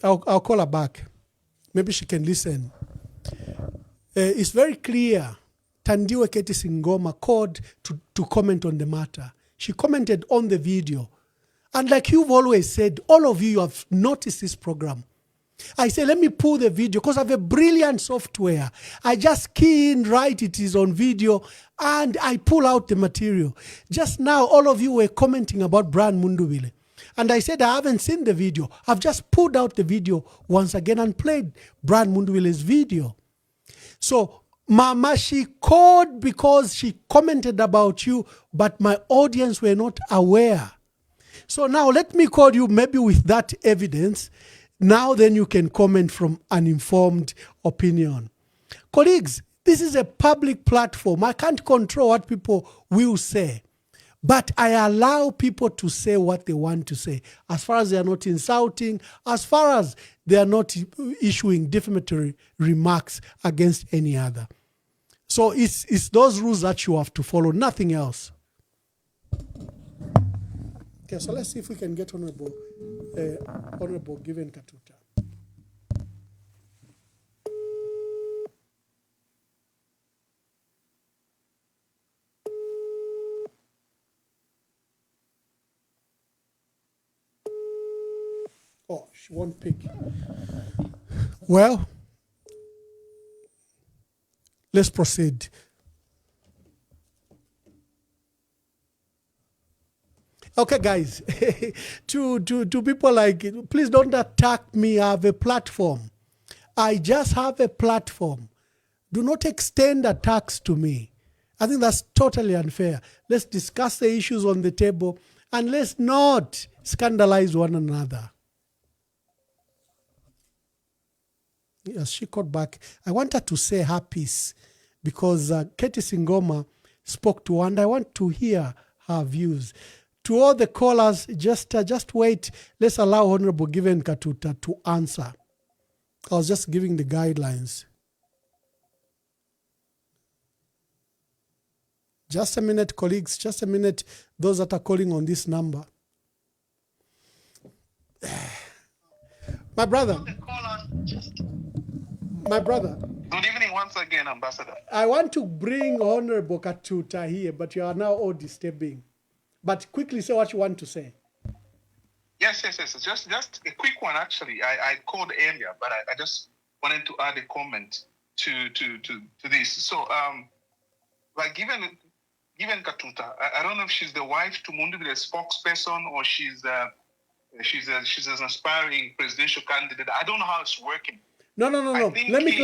I'll call her back. Maybe she can listen. It's very clear. Tandiwe Keti Singoma called to comment on the matter. She commented on the video. And like you've always said, all of you have noticed this program. I say, let me pull the video because I have a brilliant software. I just key in, right, it is on video, and I pull out the material. Just now, all of you were commenting about Brian Mundubile. And I said, I haven't seen the video. I've just pulled out the video once again and played Brian Mundubile's video. So, Mama, she called because she commented about you, but my audience were not aware. So now let me call you maybe with that evidence. Now then you can comment from an informed opinion. Colleagues, this is a public platform. I can't control what people will say. But I allow people to say what they want to say, as far as they are not insulting, as far as they are not issuing defamatory remarks against any other. So it's those rules that you have to follow, nothing else. Okay, so let's see if we can get Honorable Given Katuta. Oh, she won't pick. Well, let's proceed. Okay, guys, to people like, please don't attack me. I have a platform. I just have a platform. Do not extend attacks to me. I think that's totally unfair. Let's discuss the issues on the table and let's not scandalize one another. Yes, she called back. I want her to say her piece because Katie Singoma spoke to her, and I want to hear her views. To all the callers, just wait. Let's allow Honorable Given Katuta to answer. I was just giving the guidelines. Just a minute, colleagues. Just a minute. Those that are calling on this number. My brother. Good evening once again, Ambassador. I want to bring Honorable Katuta here, but you are now all disturbing. But quickly say what you want to say. Yes. Just a quick one, actually. I called earlier, but I just wanted to add a comment to this. So, like, given Katuta, I don't know if she's the wife to Mundu, the spokesperson, or she's an aspiring presidential candidate. I don't know how it's working. No. Let me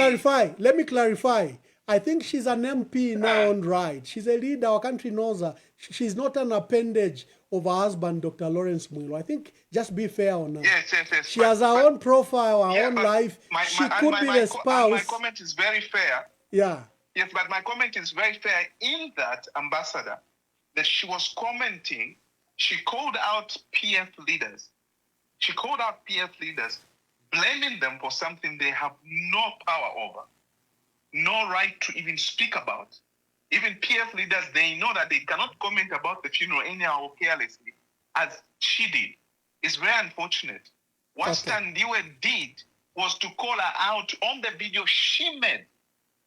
clarify. I think she's an MP now on right. She's a leader. Our country knows her. She's not an appendage of her husband, Dr. Lawrence Mwilo. I think just be fair on her. Yes. She has her own profile, her own life. She could be the spouse. My comment is very fair. Yeah. Yes, but my comment is very fair in that, Ambassador, that she was commenting, she called out PF leaders. She called out PF leaders, blaming them for something they have no power over, no right to even speak about. Even PF leaders, they know that they cannot comment about the funeral anyhow or carelessly, as she did. It's very unfortunate. What Tandiwe did was to call her out on the video she made.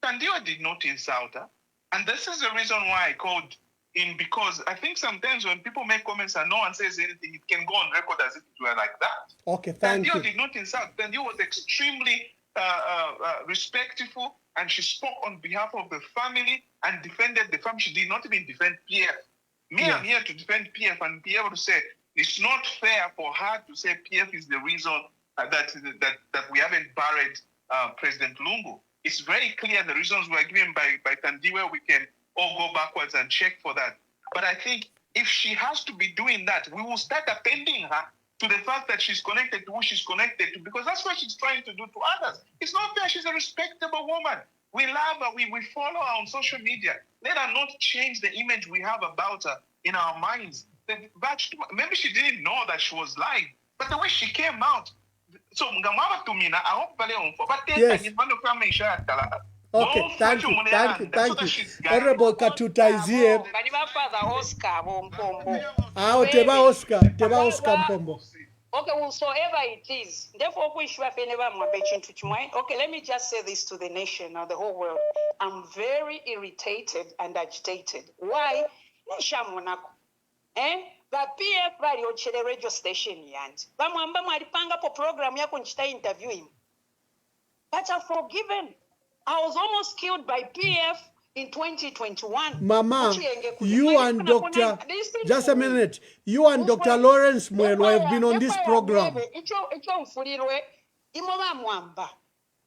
Tandiwe did not insult her. And this is the reason why I called in, because I think sometimes when people make comments and no one says anything, it can go on record as if it were like that. Okay, thank you. Tandiwe did not insult. Tandiwe was extremely respectful, and she spoke on behalf of the family and defended the family. She did not even defend PF. I'm here to defend PF and be able to say it's not fair for her to say PF is the reason that we haven't buried President Lungu. It's very clear the reasons were given by Tandiwe. We can all go backwards and check for that. But I think if she has to be doing that, we will start appending her to the fact that she's connected to who she's connected to, because that's what she's trying to do to others. It's not fair. She's a respectable woman. We love her. We follow her on social media. Let her not change the image we have about her in our minds. Maybe she didn't know that she was live, but the way she came out. So, I hope yes. Okay, thank you. Honorable Katuta is here. Teba Oscar Mpombo. Okay, whosoever it is, therefore, okay, let me just say this to the nation or the whole world. I'm very irritated and agitated. Why? The PF radio chile radio station yandi. Bamwamba mwalipanga po program yako nchita interview him. But I'm forgiven. I was almost killed by PF in 2021. Mama, you and Dr. Just a minute. You and Dr. Lawrence Mwelo have been on this program.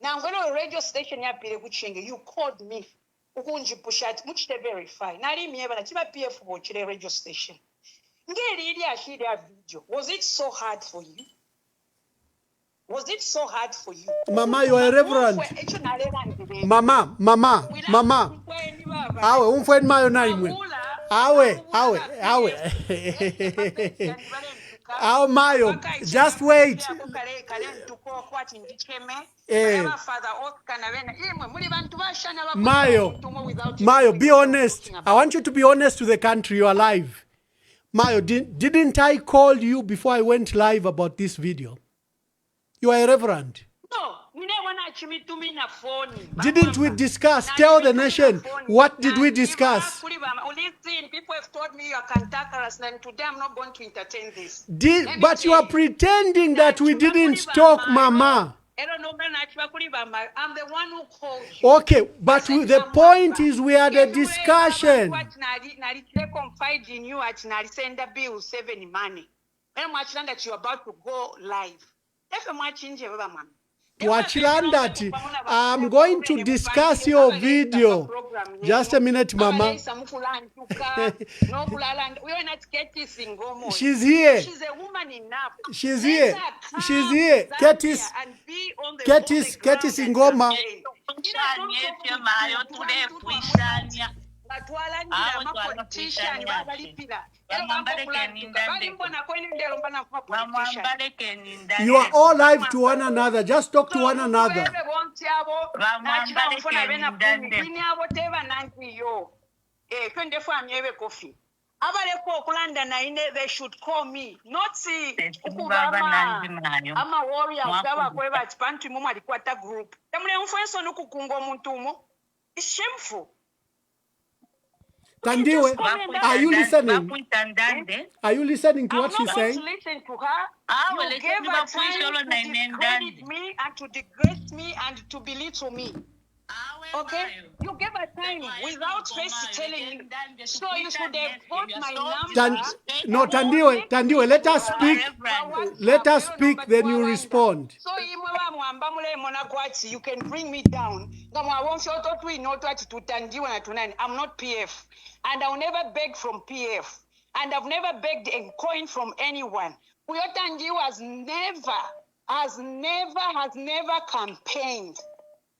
Now, radio station you called me. Verify. PF radio station. Was it so hard for you? Was it so hard for you? Mama, you are a reverend. Mama. Awe, umfweni mayo na imwe. Awe. Awe mayo, just wait. Mayo, be honest. I want you to be honest to the country. You are live. Mayo, didn't I call you before I went live about this video? You are a reverend. No, didn't we discuss? Tell the nation, what did we discuss? Listen, people have told me you are cantankerous, and today I'm not going to entertain this. But you are pretending that we didn't talk, Mama. I'm the one who called you. Okay, but the point is we had a discussion. They confide in you at send a bill 7 money. And much that you're about to go live. Twachilandati, I'm going to discuss your video. Just a minute, Mama. She's here. She's a woman enough. She's here. She's here. Katis Ngoma. You are all live to one another. Just talk to one another. They should call me. Not see. I'm a warrior. Group. It's shameful. Tandiwe, are you listening? Are you listening to what she's saying? I'm not going to listen to her. You gave her time to discredit me and to degrade me and to belittle me. Okay? You gave her time without first telling me. So you should have got my number. No, Tandiwe, let us speak. Let us speak, then you respond. So you can bring me down. I'm not PF. And I'll never beg from PF. And I've never begged a coin from anyone. Tandiwe has never campaigned.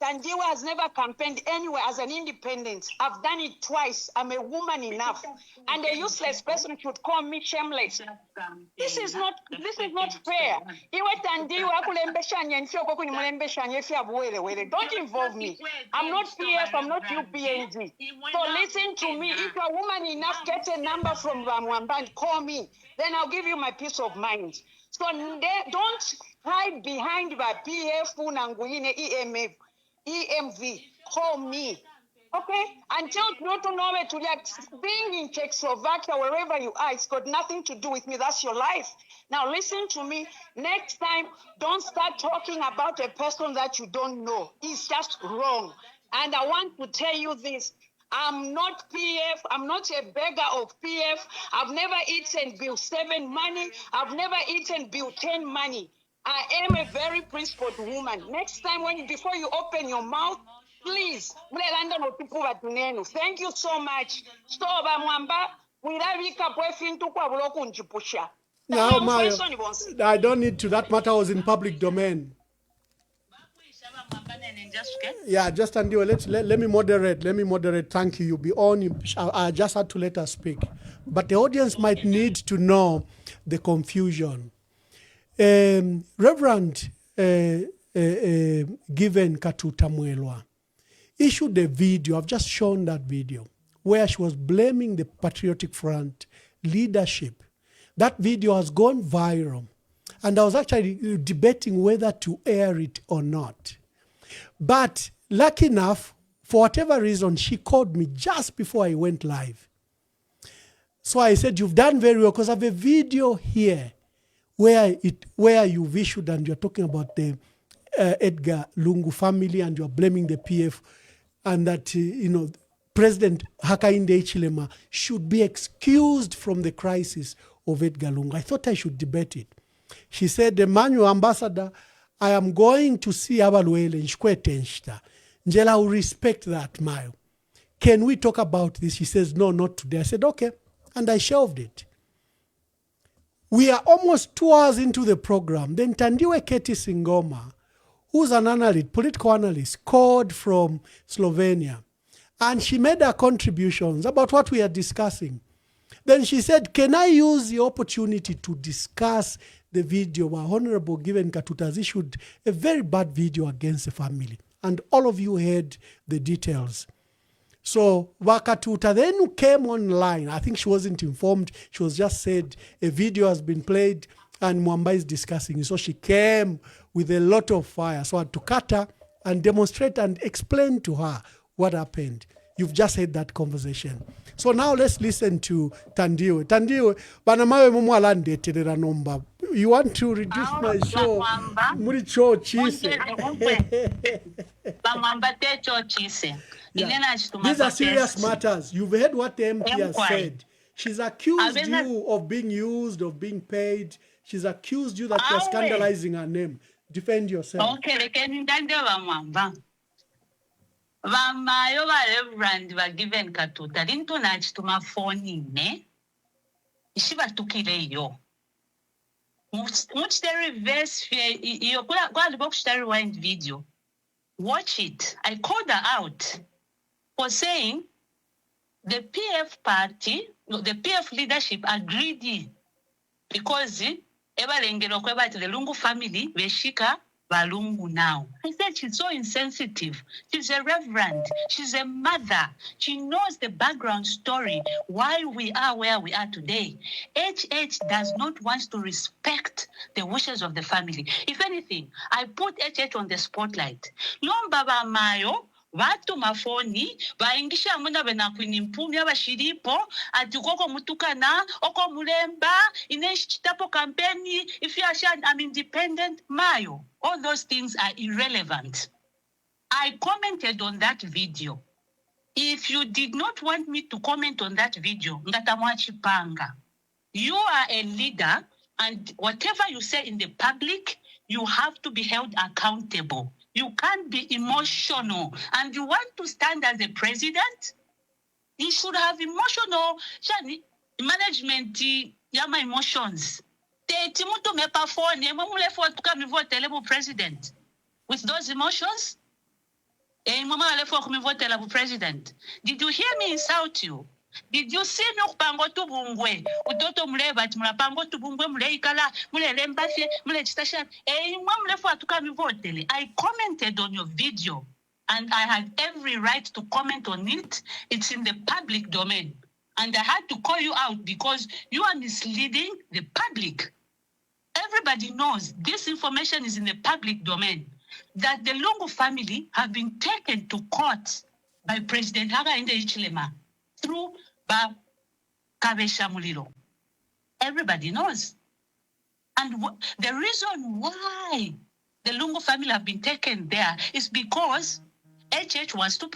Tandiwe has never campaigned anywhere as an independent. I've done it twice. I'm a woman enough. And a useless person should call me shameless. This is not fair. Don't involve me. I'm not PF, I'm not UPNG. So listen to me. If you're a woman enough, get a number from Ramwamba and call me. Then I'll give you my peace of mind. So don't hide behind the PF, EMV, call me. Okay? Until not to know to being in Czechoslovakia, wherever you are, it's got nothing to do with me. That's your life. Now listen to me. Next time, don't start talking about a person that you don't know. It's just wrong. And I want to tell you this. I'm not PF. I'm not a beggar of PF. I've never eaten Bill 7 money. I've never eaten Bill 10 money. I am a very principled woman. Next time, before you open your mouth, please. Thank you so much. Now, Mayo, I don't need to. That matter was in public domain. Yeah, just Tandiwe, let me moderate. Let me moderate. Thank you. You'll be on. I just had to let her speak. But the audience might need to know the confusion. Reverend Given Katuta Mwelwa issued a video. I've just shown that video where she was blaming the Patriotic Front leadership. That video has gone viral. And I was actually debating whether to air it or not. But lucky enough, for whatever reason, she called me just before I went live. So I said, you've done very well because I have a video here where you've issued and you're talking about the Edgar Lungu family and you're blaming the PF and that, President Hakainde Hichilema should be excused from the crisis of Edgar Lungu. I thought I should debate it. She said, the Manual Ambassador, I am going to see Abalwele and Shkwetenshta. Njela will respect that, Mayo. Can we talk about this? She says, no, not today. I said, okay. And I shelved it. We are almost 2 hours into the program. Then Tandiwe Katis Ngoma, who's an analyst, political analyst, called from Slovenia. And she made her contributions about what we are discussing. Then she said, can I use the opportunity to discuss the video where Honorable Given Katuta has issued a very bad video against the family? And all of you heard the details. So Wakatuta then came online. I think she wasn't informed. She was just said a video has been played and Mwamba is discussing. So she came with a lot of fire. So I had to cut her and demonstrate and explain to her what happened. You've just heard that conversation. So now let's listen to Tandiwe. Tandiwe, banamawe mumwalande terera nomba. You want to reduce my show? Muri cho chise. Yeah. These are serious matters. You've heard what the MP has said. She's accused you of being used, of being paid. She's accused you that you're scandalizing her name. Defend yourself. Okay, lekeni ndande bamwamba. Bamayo ba Reverend ba given katuta. Lintu na chituma phone ne. Ishiba tukileyo. Muchiteri verse iyo kwa libokuchiteri wind video. Watch it. I called her out for saying the PF party, the PF leadership agreed because ebalengero kwebati the Lungu family beshika balungu now. I said she's so insensitive. She's a reverend. She's a mother. She knows the background story, why we are where we are today. HH does not want to respect the wishes of the family. If anything, I put HH on the spotlight. Lombaba Mayo, watu mafoni baingisha muna benakwini mpumi abashiripo ati koko mutukana oko mulemba ineshitapo kampeni if you are sure I'm independent Mayo. All those things are irrelevant. I commented on that video. If you did not want me to comment on that video, ngatamwachipanga. You are a leader, and whatever you say in the public, you have to be held accountable. You can't be emotional. And you want to stand as a president? You should have emotional management, yama emotions. President with those emotions. President. Did you hear me insult you? Did you see me pango tubungwe? Utoto mleba timulapango tubungwe muleikala mulelembafye mulechitasha. I commented on your video and I had every right to comment on it. It's in the public domain. And I had to call you out because you are misleading the public. Everybody knows this information is in the public domain, that the Lungu family have been taken to court by President Hakainde Hichilema through Kabwe Muliro. Everybody knows. And the reason why the Lungu family have been taken there is because HH wants to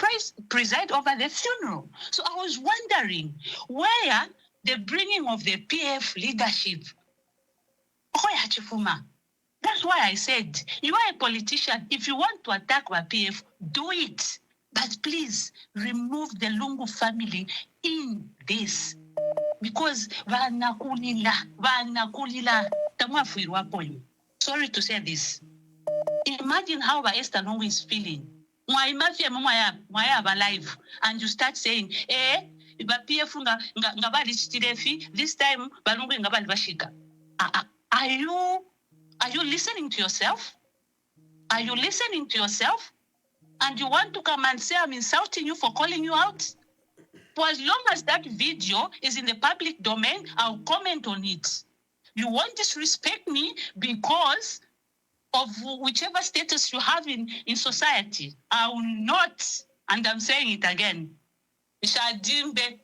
preside over the funeral. So I was wondering where the bringing of the PF leadership. That's why I said, you are a politician. If you want to attack the PF, do it. But please remove the Lungu family in this. Because sorry to say this. Imagine how Esther Lungu is feeling. Alive, and you start saying, this time are you listening to yourself? Are you listening to yourself? And you want to come and say I'm insulting you for calling you out? For as long as that video is in the public domain, I'll comment on it. You won't disrespect me because of whichever status you have in society. I will not, and I'm saying it again, Shadimbe,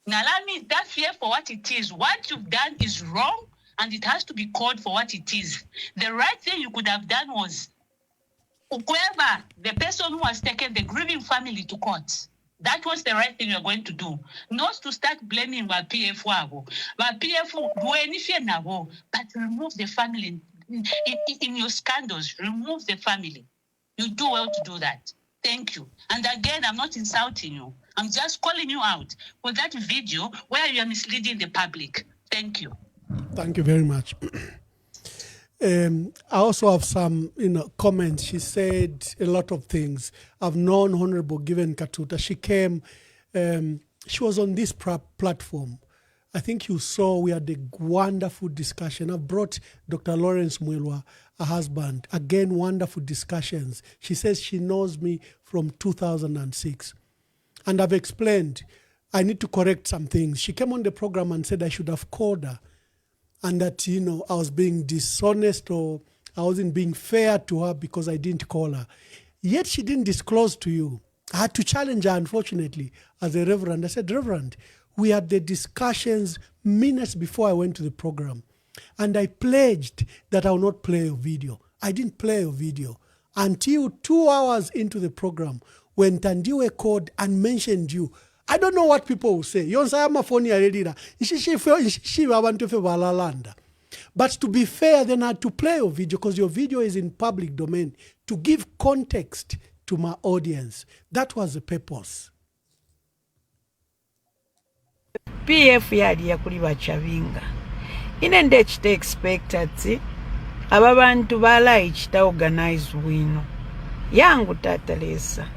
Nalami, that fear for what it is. What you've done is wrong, and it has to be called for what it is. The right thing you could have done was, whoever, the person who has taken the grieving family to court, that was the right thing you're going to do. Not to start blaming PF wabo. PF but remove the family. In your scandals, remove the family. You do well to do that. Thank you. And again, I'm not insulting you. I'm just calling you out for that video where you are misleading the public. Thank you. Thank you very much. I also have some, comments. She said a lot of things. I've known Honorable Given Katuta. She came, she was on this platform. I think you saw we had a wonderful discussion. I've brought Dr. Lawrence Mwilwa, her husband. Again, wonderful discussions. She says she knows me from 2006. And I've explained, I need to correct some things. She came on the program and said I should have called her. And that, I was being dishonest or I wasn't being fair to her because I didn't call her. Yet she didn't disclose to you. I had to challenge her, unfortunately, as a reverend. I said, Reverend, we had the discussions minutes before I went to the program. And I pledged that I will not play your video. I didn't play your video until 2 hours into the program when Tandiwe called and mentioned you. I don't know what people will say. But to be fair, then I had to play your video because your video is in public domain to give context to my audience. That was the purpose. PF yali yakuli bachavinga. Inende chite expectancy. Aba bantu bala chita organize wino. Yangu Tata Lesa.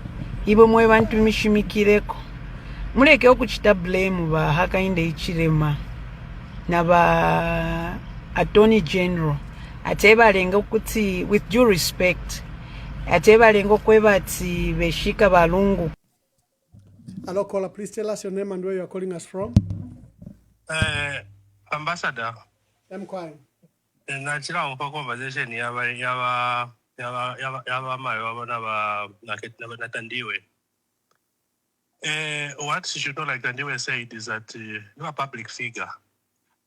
Ibo mwe bantu mishimikireko. Muleke okuchita blame ba Hakainde Hichilema na ba Attorney General. Ateba lengo kuti with due respect. Ateba lengo kwebati beshika balungu. Hello, caller. Please tell us your name and where you are calling us from. Ambassador. I'm quiet. Nachira umpa conversation yaba mayo natandiwe. What you should know, like Tandiwe said, is that you're a public figure,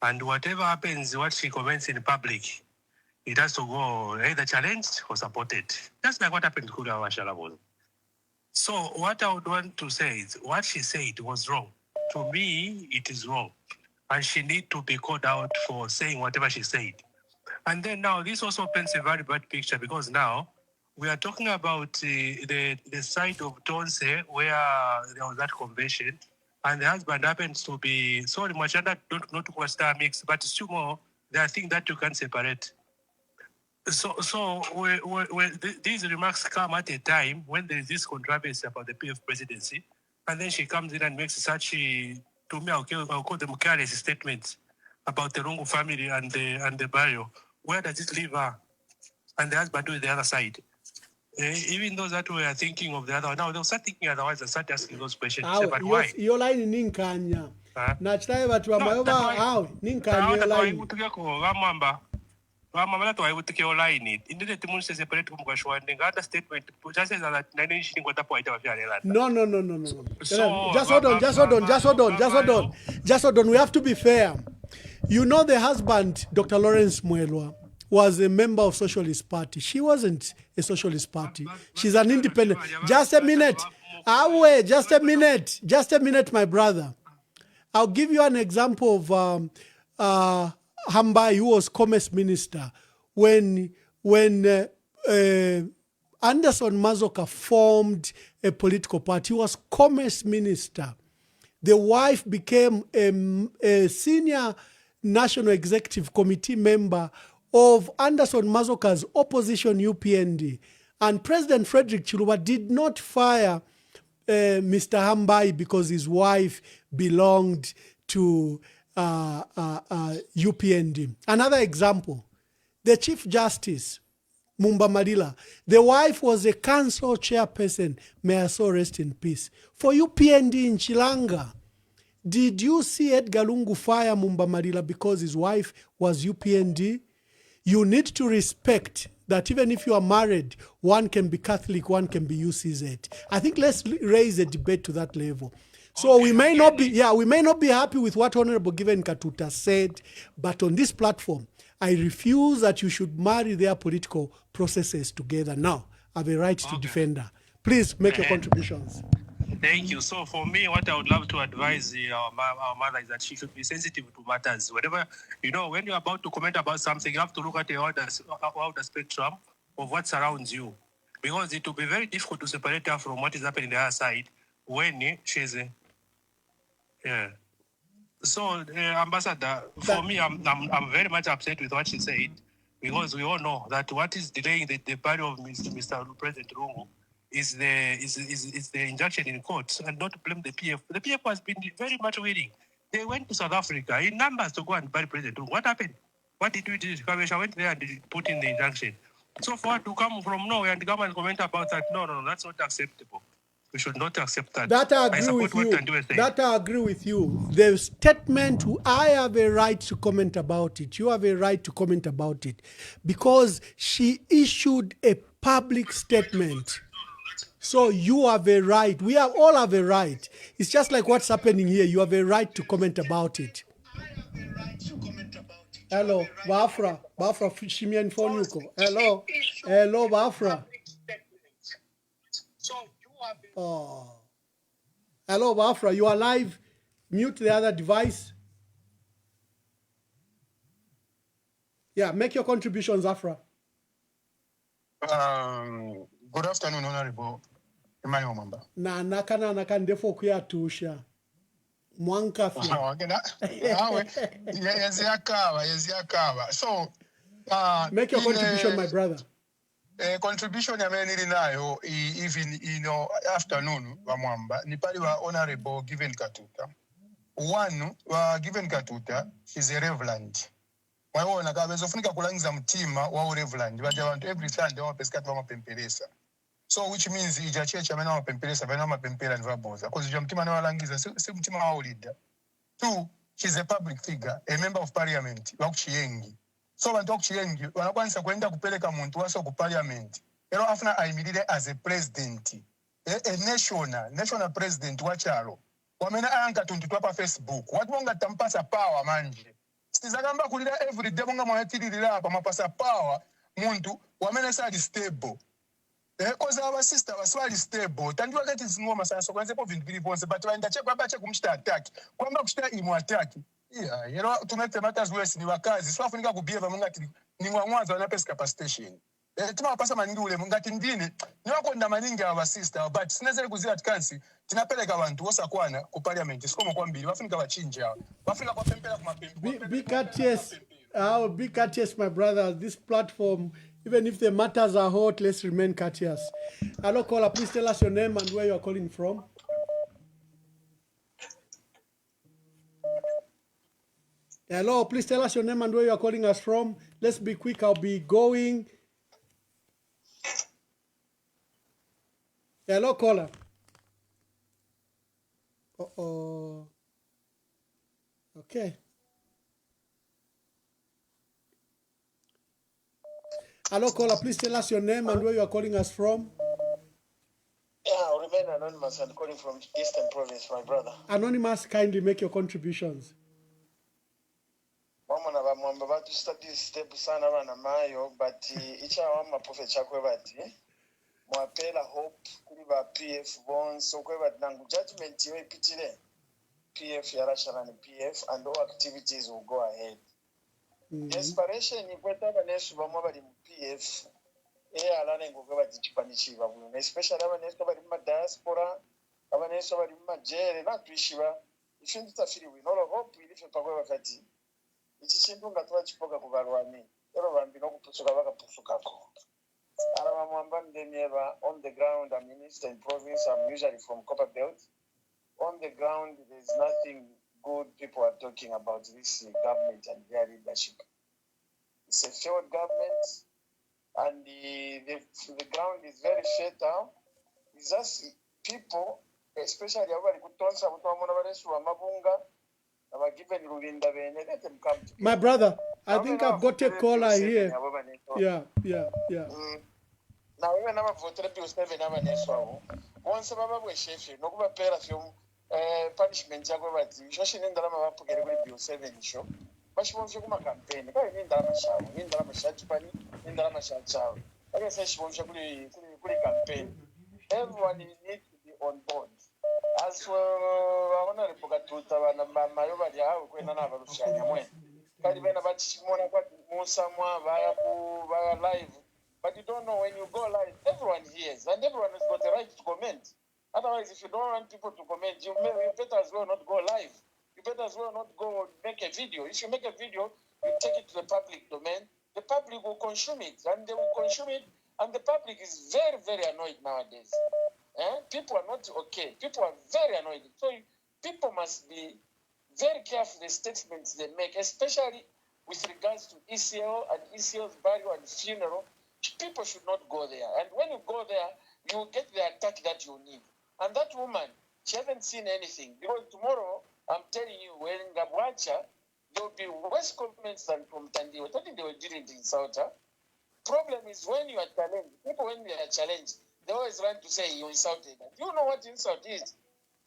and whatever happens, what she comments in public, it has to go either challenged or supported. Just like what happened to Kuga Washalabon. So what I would want to say is what she said was wrong. To me, it is wrong. And she needs to be called out for saying whatever she said. And then now this also paints a very bad picture because now we are talking about the side of Tonse where there was that convention and the husband happens to be, sorry, Machanda, not to star mix, but still more, there are things that you can't separate. So these remarks come at a time when there is this controversy about the PF presidency, and then she comes in and makes such, to me, I'll call them careless statements about the Rungu family and the burial. Where does it leave her? And the husband to the other side. Even those that were thinking of the other one, now they'll start thinking otherwise and start asking those questions. Say, but why? Your line in Ninkanya. Nachitaye batu amayoba awe Ninkanya your line. Mama to I would take your line it. In the Timun says separate from Gashwan, other statement just as that 9 inch got the point of No. So, just hold on. We have to be fair. You know the husband, Dr. Lawrence Mwelwa, was a member of Socialist Party. She wasn't a Socialist Party. She's an independent. Just a minute. Just a minute, my brother. I'll give you an example of Hambai, who was Commerce Minister, when Anderson Mazoka formed a political party. He was Commerce Minister. The wife became a senior National Executive Committee member of Anderson Mazoka's opposition UPND. And President Frederick Chiluba did not fire Mr. Hambai because his wife belonged to UPND. Another example, the Chief Justice, Mumba Malila, the wife was a council chairperson, may her soul rest in peace, for UPND in Chilanga. Did you see Edgar Lungu fire Mumba Malila because his wife was UPND? You need to respect that even if you are married, one can be Catholic, one can be UCZ. I think let's raise a debate to that level. So we may not be happy with what Honorable Given Katuta said, but on this platform, I refuse that you should marry their political processes together. Now, I have a right to defend her. Please make your contributions. Thank you. So for me, what I would love to advise our mother is that she should be sensitive to matters. Whatever, when you're about to comment about something, you have to look at the outer spectrum of what surrounds you. Because it will be very difficult to separate her from what is happening on the other side when she's yeah. So, Ambassador, for me, I'm very much upset with what she said because we all know that what is delaying the burial of Mr. President Rungu is the injunction in court, and not to blame the PF. The PF has been very much willing. They went to South Africa in numbers to go and bury President Rungu. What happened? What did we do? Kabwe went there and put in the injunction. So for her to come from nowhere and come and comment about that, no, that's not acceptable. We should not accept that. That I agree with you. That I agree with you. The statement, I have a right to comment about it. You have a right to comment about it. Because she issued a public statement. So you have a right. We all have a right. It's just like what's happening here. You have a right to comment about it. Hello, Bafra. Bafra, Shimian Fonuko. Hello, Bafra. Oh. Hello, Bafra, you are live. Mute the other device. Yeah, make your contributions, Afra. Good afternoon, Honorable Emmanuel Mamba. Na nakandefo kuyatusha. Mwankafia. Yeziakawa. So, make your contribution, my brother. Contribution ya meni nayo even afternoon wa Mwamba ni pali wa Honorable Given Katuta. One wa Given Katuta is a reverend. Waona kabezofunika kulangiza mtima wa reverend baje abantu every Sunday wa pesikati wa mapemperesa. So which means ija church amena mapemperesa bana mapempera ndivaboza because ija mtima na walangiza si mtima wa leader. Two, she's a public figure, a member of parliament wa kuchiyengi. So bantu wa kuchiyengi wanakwanisa kwenda kupeleka muntu wase ku parliament. Ero afuna ayimirire as a president. A national president wa chalo. Wamena anka tuntu pa Facebook. Watu wonga tampasa power manje. Sizagamba kulira every day bonga mwayatirira apa mapasa power muntu wamene sali stable. Because our sister was really stable. Tandiwa kati zingoma sana so kwanza po vindu bonse but waenda check bache kumshita attack. Kwamba kushita imu attack. Yeah, you know to make the matters worse ni wakazi. So afunika kubehave mungati ni mwanzo wana pesa capacitation. Tuma pasa maningi ule mungati ndini ni wako nda maningi our sister but sinazele kuzira atkansi tinapeleka abantu wosa kwana ku parliament sikomo kwa mbili wafunika bachinja. Wafunika kwa pempela kuma pempela. Be courteous. Be courteous, my brother. This platform, even if the matters are hot, let's remain courteous. Hello, caller. Please tell us your name and where you are calling from. Hello, please tell us your name and where you are calling us from. Let's be quick. I'll be going. Hello, caller. Uh-oh. Okay. Hello, caller. Please tell us your name and where you are calling us from. Yeah, I'll remain anonymous and calling from Eastern Province, my brother. Anonymous, kindly make your contributions. Mama na bamwamba batu study step sana bana mayo but icha wama prophet chakwe bati mwapela hope kuri ba PF bonds so kwe bati nangu judgment yo ipitire PF yarashana ni PF and all activities will go ahead. Desperation ni kweta banesu bamwa bali mu PF alane ngokwe bati chipanishiba buno especially abanesu bali mu diaspora abanesu bali mu majere na twishiba ifindi tafiri we no hope ilife pakwe bakati ichi chintu ngatuwa chipoka kuvalwani ero vambi nokupusuka vakapusukako ara vamwamba ndemyeva on the ground. I'm in Eastern Province. I'm usually from Copper Belt. On the ground there's nothing good people are talking about this government and their leadership. It's a failed government and the ground is very fertile. It's just people, especially abali kutonsa kutomona baresu amabunga. My brother, I think I've got a caller here. Yeah. Now we never voted Bill 7 Avaneswa. Once a Baba was chef, no pair of punishment. Joshing in the Lama to get away Bill 7 show. But she wants to come a campaign. In the Ramashat, in the Ramashat child. I guess she wants to campaign. Everyone needs to be on board. As for Honorable Katuta and Mayoba, when another Shanya but even about Simona Musamwa via live. But you don't know when you go live, everyone hears and everyone has got the right to comment. Otherwise, if you don't want people to comment, you better as well not go live. You better as well not go make a video. If you make a video, you take it to the public domain, the public will consume it and they will consume it, and the public is very, very annoyed nowadays. People are not okay. People are very annoyed. So people must be very careful the statements they make, especially with regards to ECL and ECL's burial and funeral. People should not go there. And when you go there, you will get the attack that you need. And that woman, she hasn't seen anything. Because tomorrow, I'm telling you, when Ngabwacha, there will be worse comments than from Tandiwa. I think they were doing it in Sauta. Problem is when you are challenged, people when they are challenged, they always run to say you insulted. You know what insult is.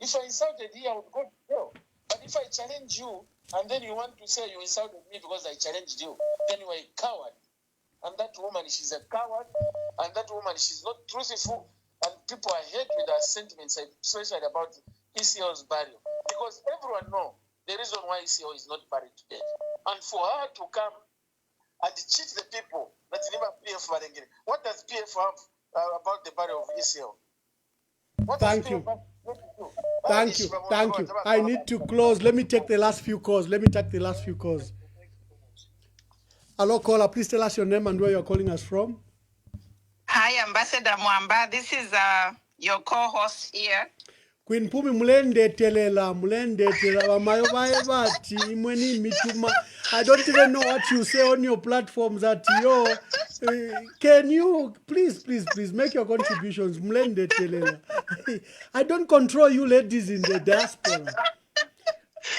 If I insulted you, I would go to jail. But if I challenge you, and then you want to say you insulted me because I challenged you, then you are a coward. And that woman, she's a coward. And that woman, she's not truthful. And people are hate with her sentiments, especially about ECO's burial. Because everyone knows the reason why ECO is not buried today. And for her to come and cheat the people that never PF Varengere. What does PF have about the body of Israel? What does Thank you. PF have to do? Thank you. Thank you. I need to close. Let me take the last few calls. Hello, caller. Please tell us your name and where you're calling us from. Hi, Ambassador Mwamba. This is your co-host here. Queen Pumi mulendetelela bamayo bati imweni mituma. I don't even know what you say on your platforms that can you please make your contributions mulendetelela. I don't control you ladies in the diaspora.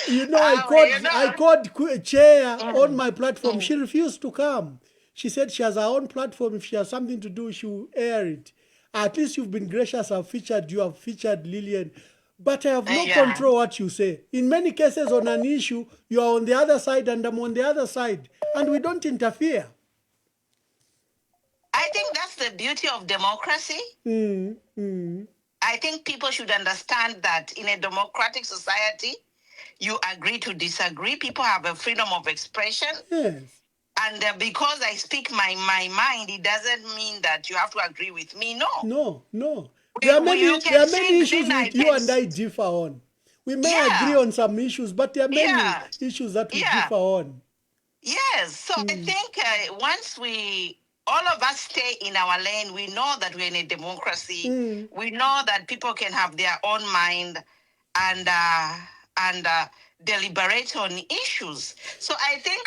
You know, I called chair on my platform. She refused to come. She said she has her own platform. If she has something to do, she will air it. At least you've been gracious. I've featured you. I've featured Lillian. But I have no control what you say. In many cases on an issue, you are on the other side and I'm on the other side. And we don't interfere. I think that's the beauty of democracy. I think people should understand that in a democratic society, you agree to disagree. People have a freedom of expression. Yes. And because I speak my mind, it doesn't mean that you have to agree with me. No. No. There are many issues with you and I differ on. We may agree on some issues, but there are many issues that we differ on. Yes. So I think once all of us stay in our lane, we know that we're in a democracy. We know that people can have their own mind and deliberate on issues. So I think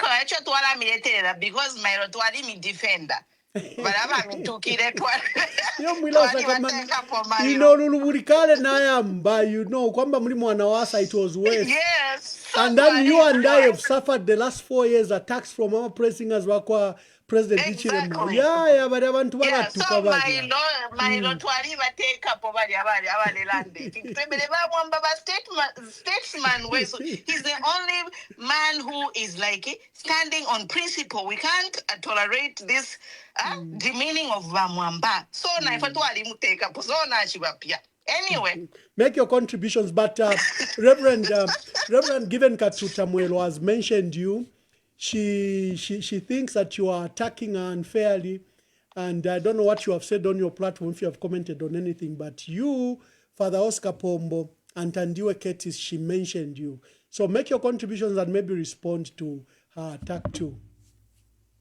because my rotwali me defender. But I'm tukire luluburikale nayamba, kwamba muli mwana wasa, it was worse. Yes. And then you and I have suffered the last 4 years attacks from our pressingers wakwa President Ichiremo. Yeah, but abantu baratuka bali. So my lotwali bateka po bali abalelande. Statesman, he's the only man who is like standing on principle. We can't tolerate this demeaning of Mwamba. So na ifatwali muteka po so na chibapia. Anyway, make your contributions, but Reverend Given Katuta Mwelo has mentioned you. She thinks that you are attacking her unfairly, and I don't know what you have said on your platform, if you have commented on anything, but you, Father Oscar Pombo, and Tandiwe Ketis, she mentioned you. So make your contributions and maybe respond to her attack too.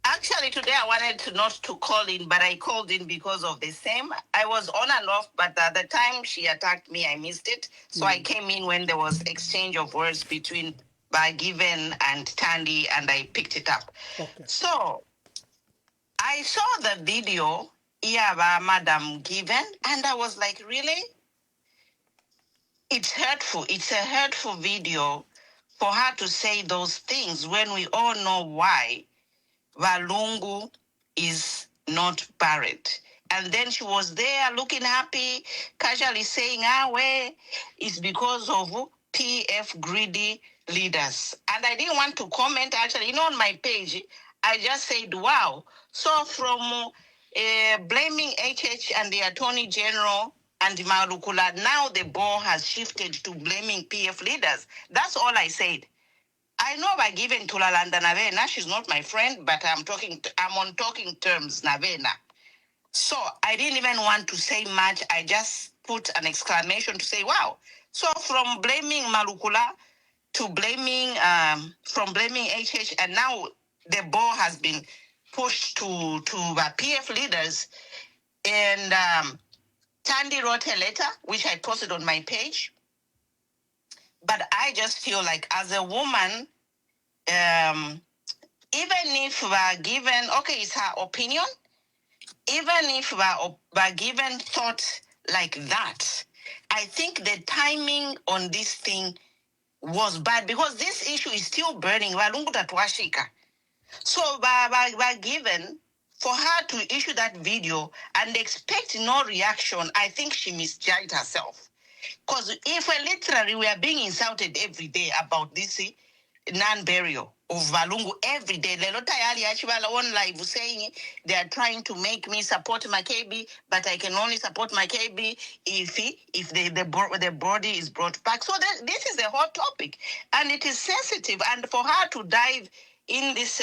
Actually, today I wanted not to call in, but I called in because of the same. I was on and off, but at the time she attacked me, I missed it. So I came in when there was exchange of words between Given and Tandy, and I picked it up. Okay. So I saw the video, Madam Given, and I was like, really? It's hurtful. It's a hurtful video for her to say those things when we all know why Walungu is not buried. And then she was there looking happy, casually saying, it's because of PF greedy leaders. And I didn't want to comment, actually. On my page, I just said, wow. So from blaming HH and the Attorney General and Marukula, now the ball has shifted to blaming PF leaders. That's all I said. I know by giving Tulalanda Navena, she's not my friend, but I'm on talking terms, Navena. So I didn't even want to say much. I just put an exclamation to say, wow. So from blaming Marukula to from blaming HH, and now the ball has been pushed to PF leaders. And Tandy wrote a letter, which I posted on my page. But I just feel like as a woman, even if we're given, it's her opinion, even if we're given thought like that, I think the timing on this thing was bad because this issue is still burning. So by given, for her to issue that video and expect no reaction, I think she misjudged herself. Because if we are being insulted every day about this non-burial of Walungu every day, on live saying they are trying to make me support my KB, but I can only support my KB if the body is brought back. So this is a hot topic, and it is sensitive. And for her to dive in this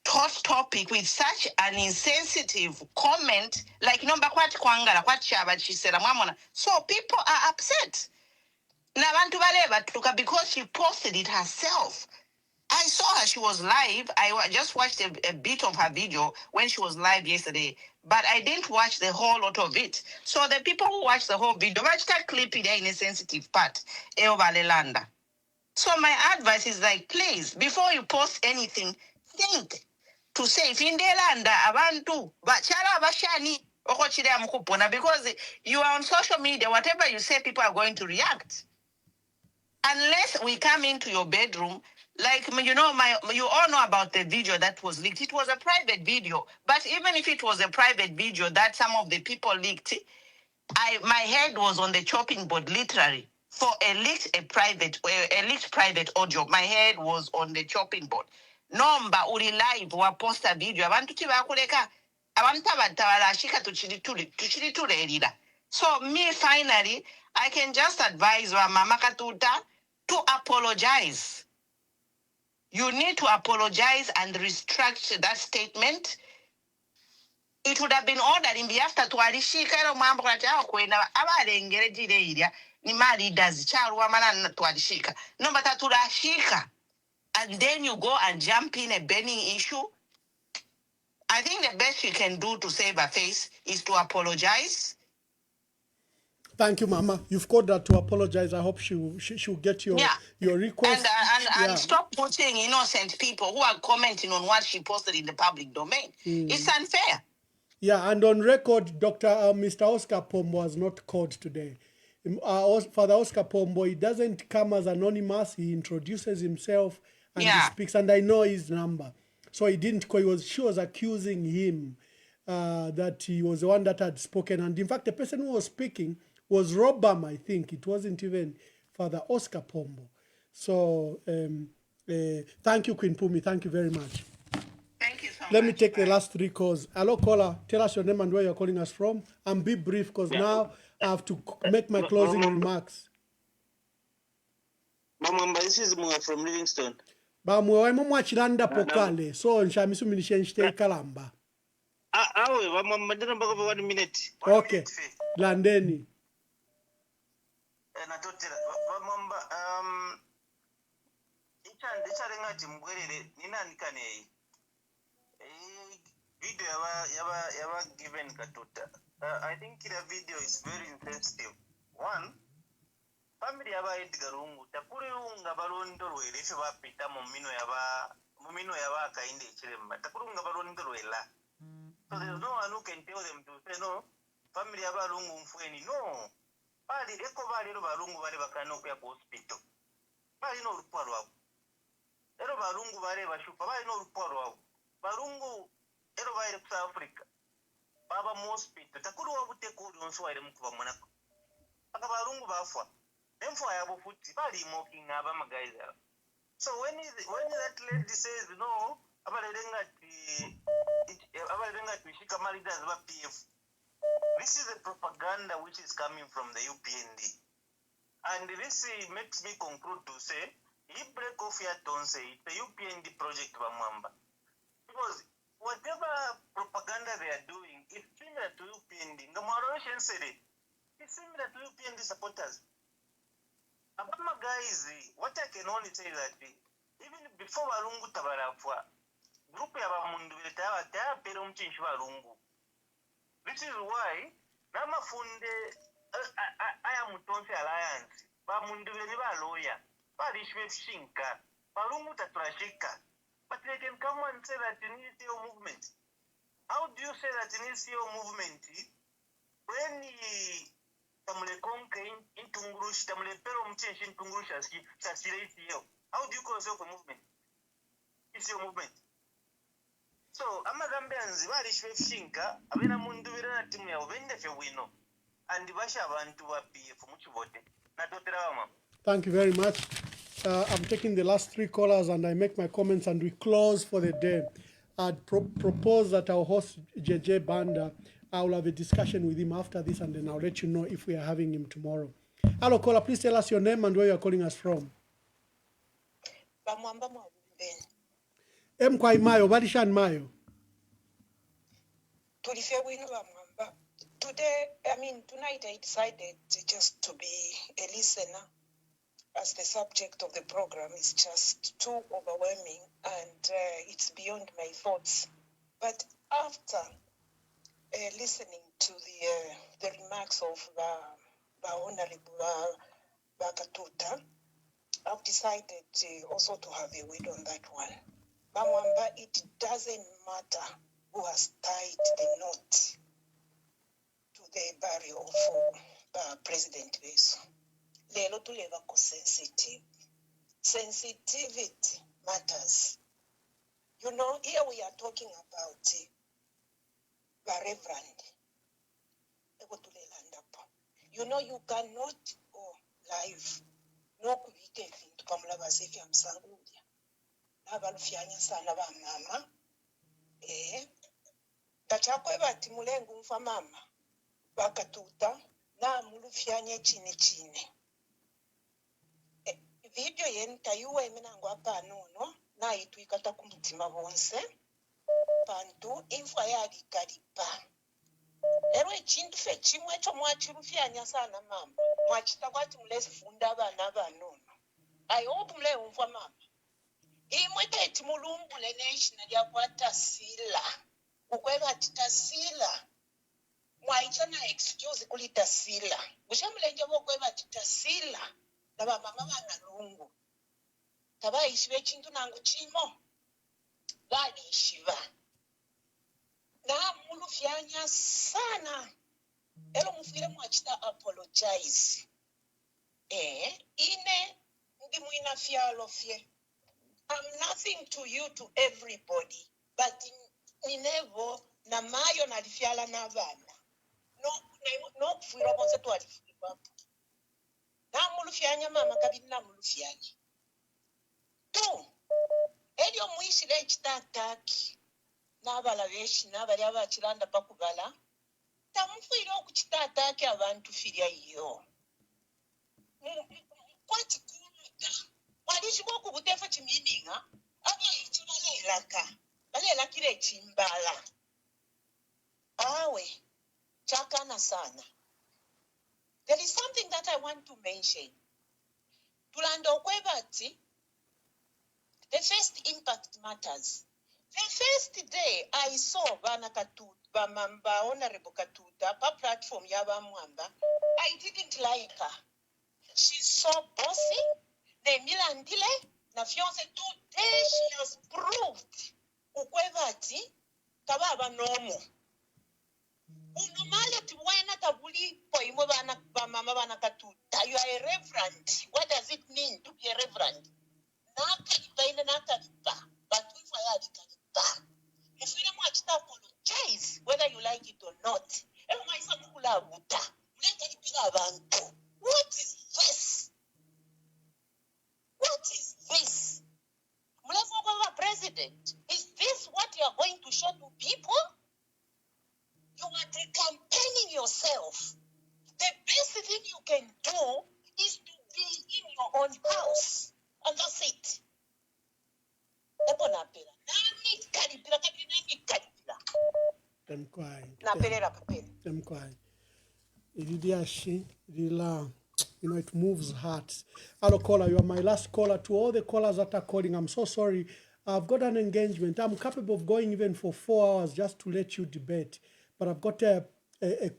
hot topic with such an insensitive comment, like number kwati kwangala kwati chaba chisera mwamona. So people are upset. Na bantu baleba tuka because she posted it herself. I saw her, she was live. Just watched a bit of her video when she was live yesterday, but I didn't watch the whole lot of it. So the people who watched the whole video, watch that clip there in a sensitive part. Eobalelanda. So my advice is like, please, before you post anything, think to say, if in Delanda, abantu, bachala bashani, okochire amukupona, because you are on social media, whatever you say, people are going to react. Unless we come into your bedroom, like, you know, you all know about the video that was leaked. It was a private video. But even if it was a private video that some of the people leaked, my head was on the chopping board, literally. For a leaked private audio, my head was on the chopping board. Nomba uri live wa posta video. Abantu tibakuleka. Abantu abatabashika tuchiri. So me finally, I can just advise Mama Katuta to apologize. You need to apologize and retract that statement. It would have been ordered in the after to alishika ero mambo kwata kwena abalengere jire iria ni mali does charwa mana to alishika. No but turashika. And then you go and jump in a burning issue. I think the best you can do to save her face is to apologize. Thank you, Mama. You've called her to apologize. I hope she'll get your request. And stop putting innocent people who are commenting on what she posted in the public domain. It's unfair. Yeah, and on record, Mr. Oscar Pombo was not called today. Father Oscar Pombo, he doesn't come as anonymous. He introduces himself and he speaks, and I know his number. So he didn't call. She was accusing him that he was the one that had spoken. And in fact, the person who was speaking was Robam, I think. It wasn't even Father Oscar Pombo. So thank you, Queen Pumi. Thank you very much. Thank you so much. Let me take the last three calls. Hello, caller. Tell us your name and where you're calling us from. And be brief, because now I have to make my closing remarks. Bamwamba, this is Mua from Livingston. Bamwe mwachilanda pokale. So nshamisu minishenshite kalamba. Awe, Bamwamba, ndina mbako for 1 minute. Okay. Landeni. Natotela, Bamwamba, ichare ngati mgwerere, nina nikanei. Video yaba given katuta. I think the video is very insensitive. One, family yaba Edgar Lungu, takuri unga balondoro elefe bapita mumino yaba kainde chiremba. Takuri unga balondoro ela. So there's no one who can tell them to say no. Family yaba Lungu mfueni no. Bali eko bali ro balungu bali bakano kwa hospital. Bali no ruparo wabo. Ero balungu bali bashupa bali no ruparo wabo. Balungu ero baire ku South Africa baba mu hospital takuru wabute ko onso waire mukuba monako akabalungu bafwa emfwa yabo futi bali mocking aba magaiza. So when that lady says no abalenga tushika leaders ba PF, this is a propaganda which is coming from the UPND, and this makes me conclude to say he break off your tonse it's the UPND project Bamwamba, because whatever propaganda they are doing is similar to UPND. It's similar to UPND supporters. Abama guys, what I can only say that even before Walungu Tabarafwa, group ya Bamundu Taya Perum Chinch Walungu. This is why Nama Funde I am Mutonsi Alliance, Bamundu Veniva lawyer, Barishwe Shinka, Balungu Tatrashika. But they can come and say that you need your movement. How do you say that you need your movement when tamule konke in Tungurush, tamule pero mchenshi in Tungurush how do you call yourself a movement? It's your movement. So Amagambians barishwe shinka abena mundu vera timu ya obende fe wino and basha abantu bapi fumuchibote na totera mama. Thank you very much. I'm taking the last three callers and I make my comments and we close for the day. I'd propose that our host, JJ Banda, I will have a discussion with him after this and then I'll let you know if we are having him tomorrow. Hello, caller, please tell us your name and where you're calling us from. Kwai Mayo, Barishan Mayo. Today, tonight I decided just to be a listener, as the subject of the program is just too overwhelming and it's beyond my thoughts. But after listening to the remarks of the Honorable Bakatuta, I've decided also to have a word on that one. Bamwamba, it doesn't matter who has tied the knot to the burial of President Beso. Lelo tuleva ko sensitive. Sensitivity matters. You know, here we are talking about the reverend. You know, you cannot go live. No kubite vintu pamula basefi amsangulia. Nabalufyanya sana ba mama. Tachakwe bati mulengu mfa mama. Bakatuta na mulufyanye chine. Video yenta yuwe minangu hapa nono na itu ikata kumutima bonse pantu info yali kalipa ero echintu fe chimwe cho mwachirufyanya sana mama mwachita kwati mulezi funda abana banono I hope mule umva mama imwe teti mulumbule national yakwata sila ukweba titasila mwaichana excuse kulita sila gushamulenje bokweba titasila Naba mama bana lungu. Taba ishiwe chintu nangu chimo. Bali ishiva. Na mulu fyanya sana. Elo mufire mwachita apologize. Ine ndi muina fialo fye. I'm nothing to you, to everybody. But ninevo na mayo na lifiala na vana. No kufira konse tu alifira. Na mulufyanya mama kabidi na mulufyanya. Tu. Elio muishile chitataki. Nabala veshi nabali abachilanda pakubala. Tamufuire okuchitataki abantu firia iyo. Kwati kumuta. Walishi boku butefa chimininga. Aba ichibale ilaka. Bale ilakire chimbala. Awe. Chakana sana. There is something that I want to mention. Tulando kwebati, the first impact matters. The first day I saw Bana Katuta, Mamba, Honorable Katuta, pa platform Yaba Mwamba, I didn't like her. She's so bossy. The Milandile, na fiance today she has proved. Ukwebati, tababa normal. Unomale tiwena tabuli po imwe bana mama bana katuta. You are a reverend. What does it mean to be a reverend? Nakalipa ine nakalipa. But we fire kalipa. If you want to apologize, whether you like it or not. What is this? What is this? President, is this what you are going to show to people? You are campaigning yourself. The best thing you can do is to be in your own house. And that's it. You know, it moves hearts. Hello, caller. You are my last caller. To all the callers that are calling, I'm so sorry. I've got an engagement. I'm capable of going even for 4 hours just to let you debate. But I've got a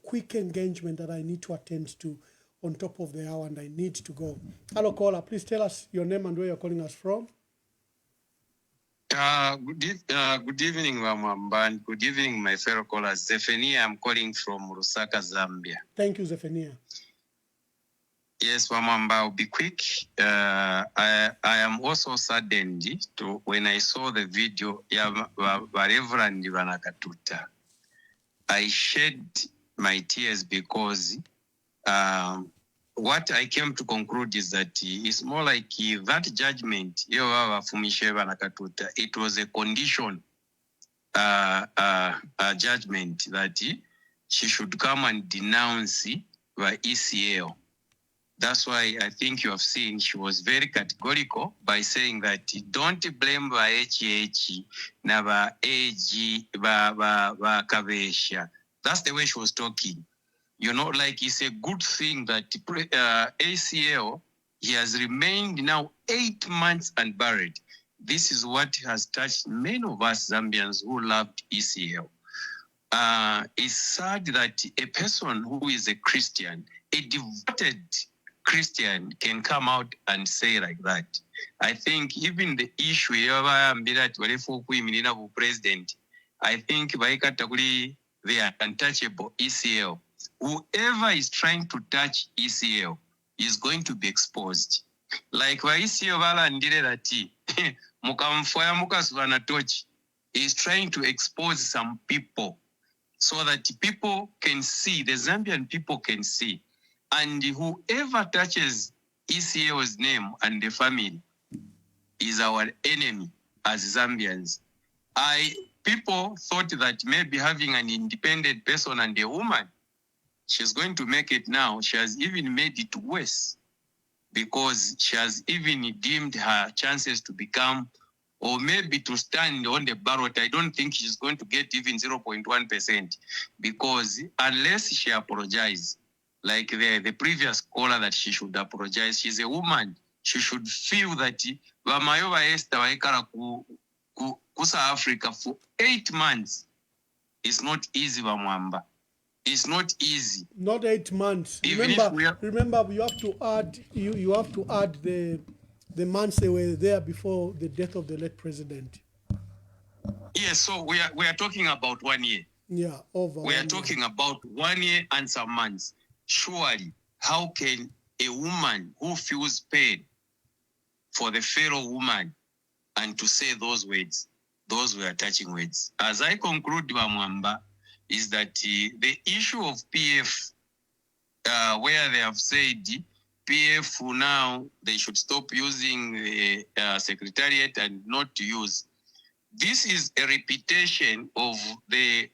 quick engagement that I need to attend to on top of the hour, and I need to go. Hello, caller. Please tell us your name and where you're calling us from. Good evening, Mama. Good evening, my fellow callers. Zephania, I'm calling from Lusaka, Zambia. Thank you, Zephania. Yes, Mama, I'll be quick. I am also saddened when I saw the video of Reverend Vanakatuta. I shed my tears because what I came to conclude is that it's more like that judgment, it was a condition judgment that she should come and denounce the ECL. That's why I think you have seen she was very categorical by saying that don't blame ba HH na ba AG ba Kabesha. That's the way she was talking. You know, like it's a good thing that ACL, he has remained now 8 months unburied. This is what has touched many of us Zambians who loved ECL. It's sad that a person who is a Christian, a devoted Christian, can come out and say like that. I think even the issue of president, I think they are untouchable ECL. Whoever is trying to touch ECL is going to be exposed. Like wa ECL vala ndile lati mukamfoya mukasuvana torch is trying to expose some people so that people can see, the Zambian people can see. And whoever touches ECL's name and the family is our enemy as Zambians. People thought that maybe having an independent person and a woman, she's going to make it now. She has even made it worse because she has even deemed her chances to become or maybe to stand on the ballot. I don't think she's going to get even 0.1% because unless she apologizes, like the previous caller that she should apologize, she's a woman. She should feel that Vamayowa Esther Waikara Kusa Africa for 8 months. It's not easy, Vamwamba. It's not easy. Not 8 months. Remember, you have to add you have to add the months they were there before the death of the late president. Yes, so we are talking about 1 year. Yeah, over. We are talking about 1 year and some months. Surely, how can a woman who feels pain for the fellow woman and to say those words, those were touching words? As I conclude, Mwamba, is that the issue of PF, where they have said PF now, they should stop using the secretariat and not to use. This is a repetition of the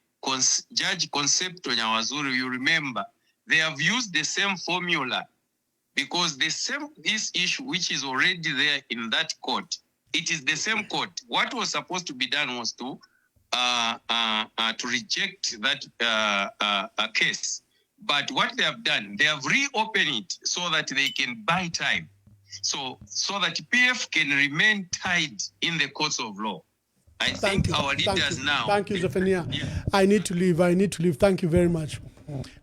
Judge Concepto Nyawazuru. You remember, they have used the same formula because this issue, which is already there in that court, it is the same court. What was supposed to be done was to reject that case. But what they have done, they have reopened it so that they can buy time. So that PF can remain tied in the courts of law. I think our leaders now. Thank you, Zephania. Yeah. I need to leave. Thank you very much.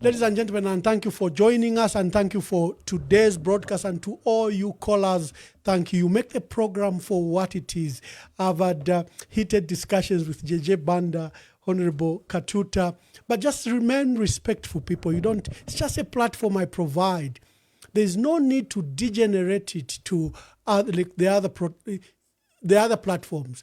Ladies and gentlemen, and thank you for joining us, and thank you for today's broadcast, and to all you callers, thank you. You make the program for what it is. I've had heated discussions with JJ Banda, Honorable Katuta, but just remain respectful, people. It's just a platform I provide. There's no need to degenerate it to the other platforms.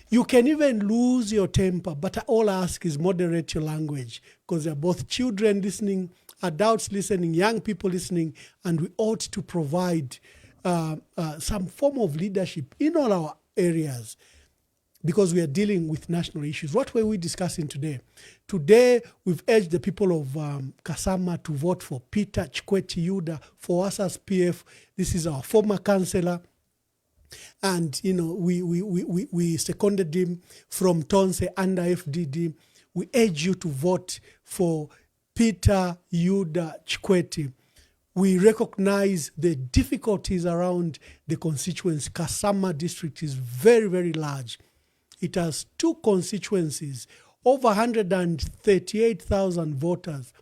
You can even lose your temper, but all I ask is moderate your language, because there are both children listening, adults listening, young people listening, and we ought to provide some form of leadership in all our areas because we are dealing with national issues. What were we discussing today? Today, we've urged the people of Kasama to vote for Peter Chikwete Yuda for us as PF. This is our former councillor. And, we seconded him from Tonse under FDD. We urge you to vote for Peter Yuda Chikwete. We recognize the difficulties around the constituency. Kasama district is very, very large. It has 2 constituencies, over 138,000 voters,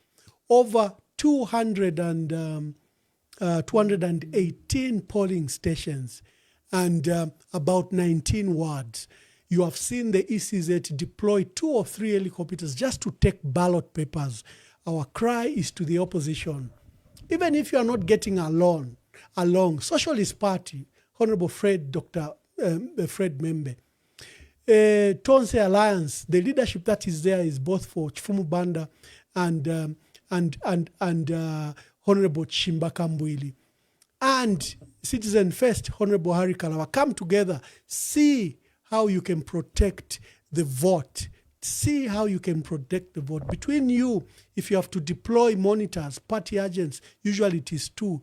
over 218 polling stations, and about 19 wards. You have seen the ECZ deploy 2 or 3 helicopters just to take ballot papers. Our cry is to the opposition. Even if you are not getting along, Socialist Party, Honorable Dr. Fred Membe, Tonse Alliance, the leadership that is there is both for Chifumu Banda and Honorable Chimbaka Mbwili. And Citizen First, Honorable Harry Kalawa, come together, see how you can protect the vote. See how you can protect the vote. Between you, if you have to deploy monitors, party agents, usually it is 2.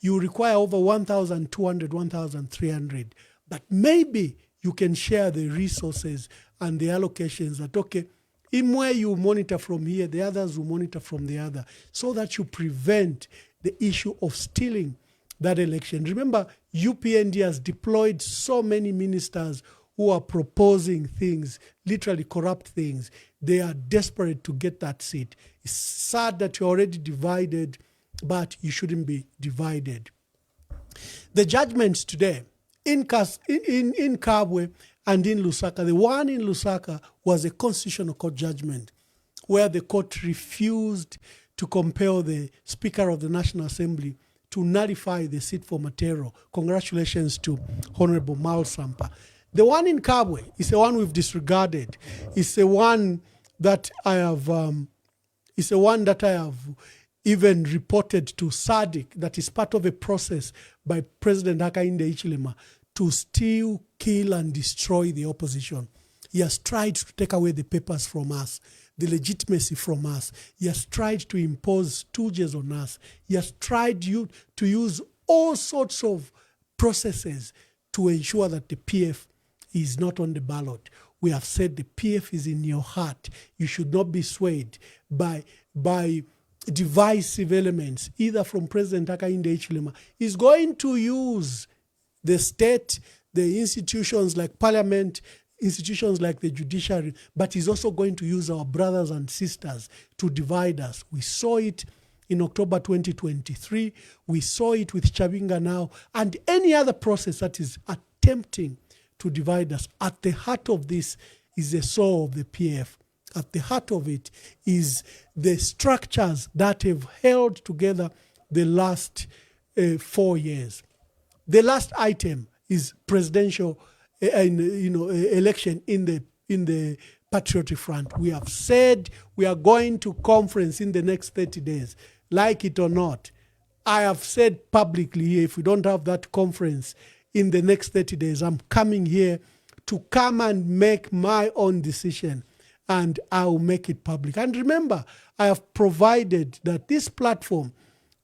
you require over 1,200, 1,300. But maybe you can share the resources and the allocations that, okay, in where you monitor from here, the others will monitor from the other, so that you prevent the issue of stealing that election. Remember, UPND has deployed so many ministers who are proposing things, literally corrupt things. They are desperate to get that seat. It's sad that you're already divided, but you shouldn't be divided. The judgments today in Kabwe and in Lusaka, the one in Lusaka was a constitutional court judgment where the court refused to compel the Speaker of the National Assembly to nullify the seat for Matero. Congratulations to Honorable Mal Sampa. The one in Kabwe is the one we've disregarded. It's the one that I have. It's the one that I have even reported to SADC that is part of a process by President Hakainde Hichilema to steal, kill, and destroy the opposition. He has tried to take away the papers from us, the legitimacy from us. He has tried to impose stooges on us. He has tried to use all sorts of processes to ensure that the PF is not on the ballot. We have said the PF is in your heart. You should not be swayed by divisive elements, either from President Hakainde Hichilema. He's going to use the state, the institutions like parliament, institutions like the judiciary, but he's also going to use our brothers and sisters to divide us. We saw it in October 2023. We saw it with Chabinga now, and any other process that is attempting to divide us. At the heart of this is the soul of the PF. At the heart of it is the structures that have held together the last 4 years. The last item is presidential election in the Patriotic Front. We have said we are going to conference in the next 30 days, like it or not. I have said publicly here, if we don't have that conference in the next 30 days, I'm coming here to come and make my own decision, and I'll make it public. And remember, I have provided that this platform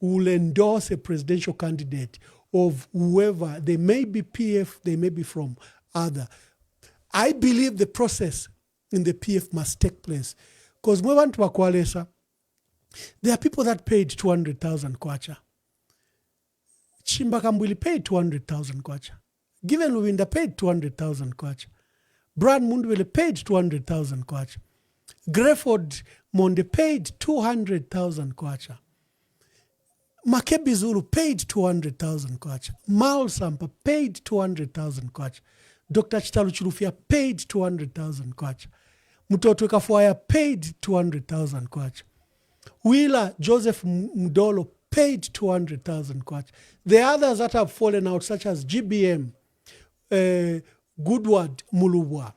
will endorse a presidential candidate of whoever. They may be PF, they may be from other. I believe the process in the PF must take place. Because there are people that paid 200,000 kwacha. Chimbakambwili paid 200,000 kwacha. Given Luwinda paid 200,000 kwacha. Brad Mundwele paid 200,000 kwacha. Grefford Monde paid 200,000 kwacha. Makebi Zulu paid 200,000 kwacha. Mal Sampa paid 200,000 kwacha. Dr. Chitalu Chilufia paid 200,000 kwacha. Mutoto Kafuaya paid 200,000 kwacha. Wheeler Joseph Mdolo paid 200,000 kwacha. The others that have fallen out, such as GBM, Goodward Mulubwa,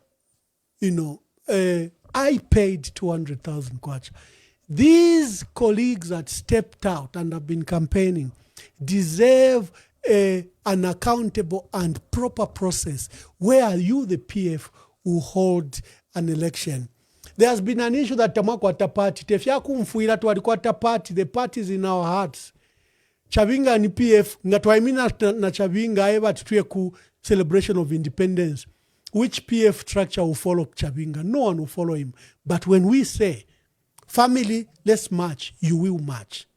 I paid 200,000 kwacha. These colleagues that stepped out and have been campaigning deserve an accountable and proper process where you, the PF, will hold an election. There has been an issue that Tamakwata party, tefya kumfuira tuwalikwata party, the party is in our hearts. Chabinga ni PF, ngatwaimina na Chabinga eba tutuye ku celebration of independence. Which PF structure will follow Chabinga? No one will follow him. But when we say, family, let's march, you will march.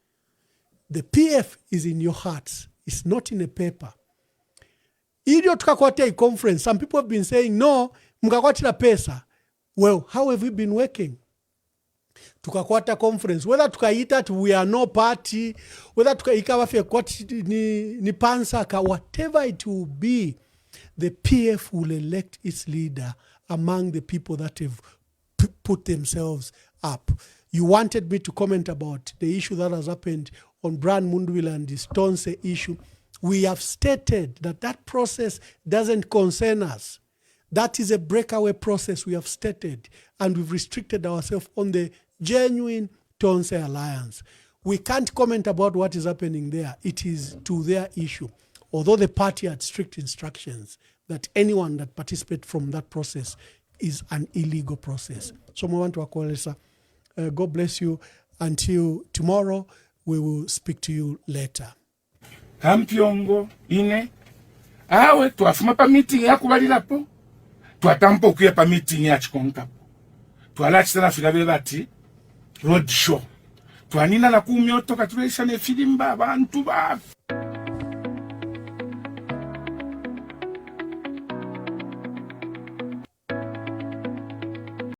The PF is in your hearts. It's not in a paper. Ilio tukakwata a conference. Some people have been saying, no, mkakwatira pesa. Well, how have we been working? Tukakwata conference. Whether tukaita we are no party, whether tukaikawa fe kwati ni pansaka, whatever it will be, the PF will elect its leader among the people that have put themselves up. You wanted me to comment about the issue that has happened on Brian Mundwila and the Stonse issue. We have stated that that process doesn't concern us. That is a breakaway process we have stated, and we've restricted ourselves on the genuine Tonse alliance. We can't comment about what is happening there. It is to their issue. Although the party had strict instructions that anyone that participates from that process is an illegal process. So we want to akolesa. God bless you. Until tomorrow, we will speak to you later. Kampyongo ine awe twafuma pa meeting yakubalilapo twatampa okuya pa meeting ya chikonkapo twalachitana filabe bati road show twanina na kumyoto katulesha ne filimba abantu ba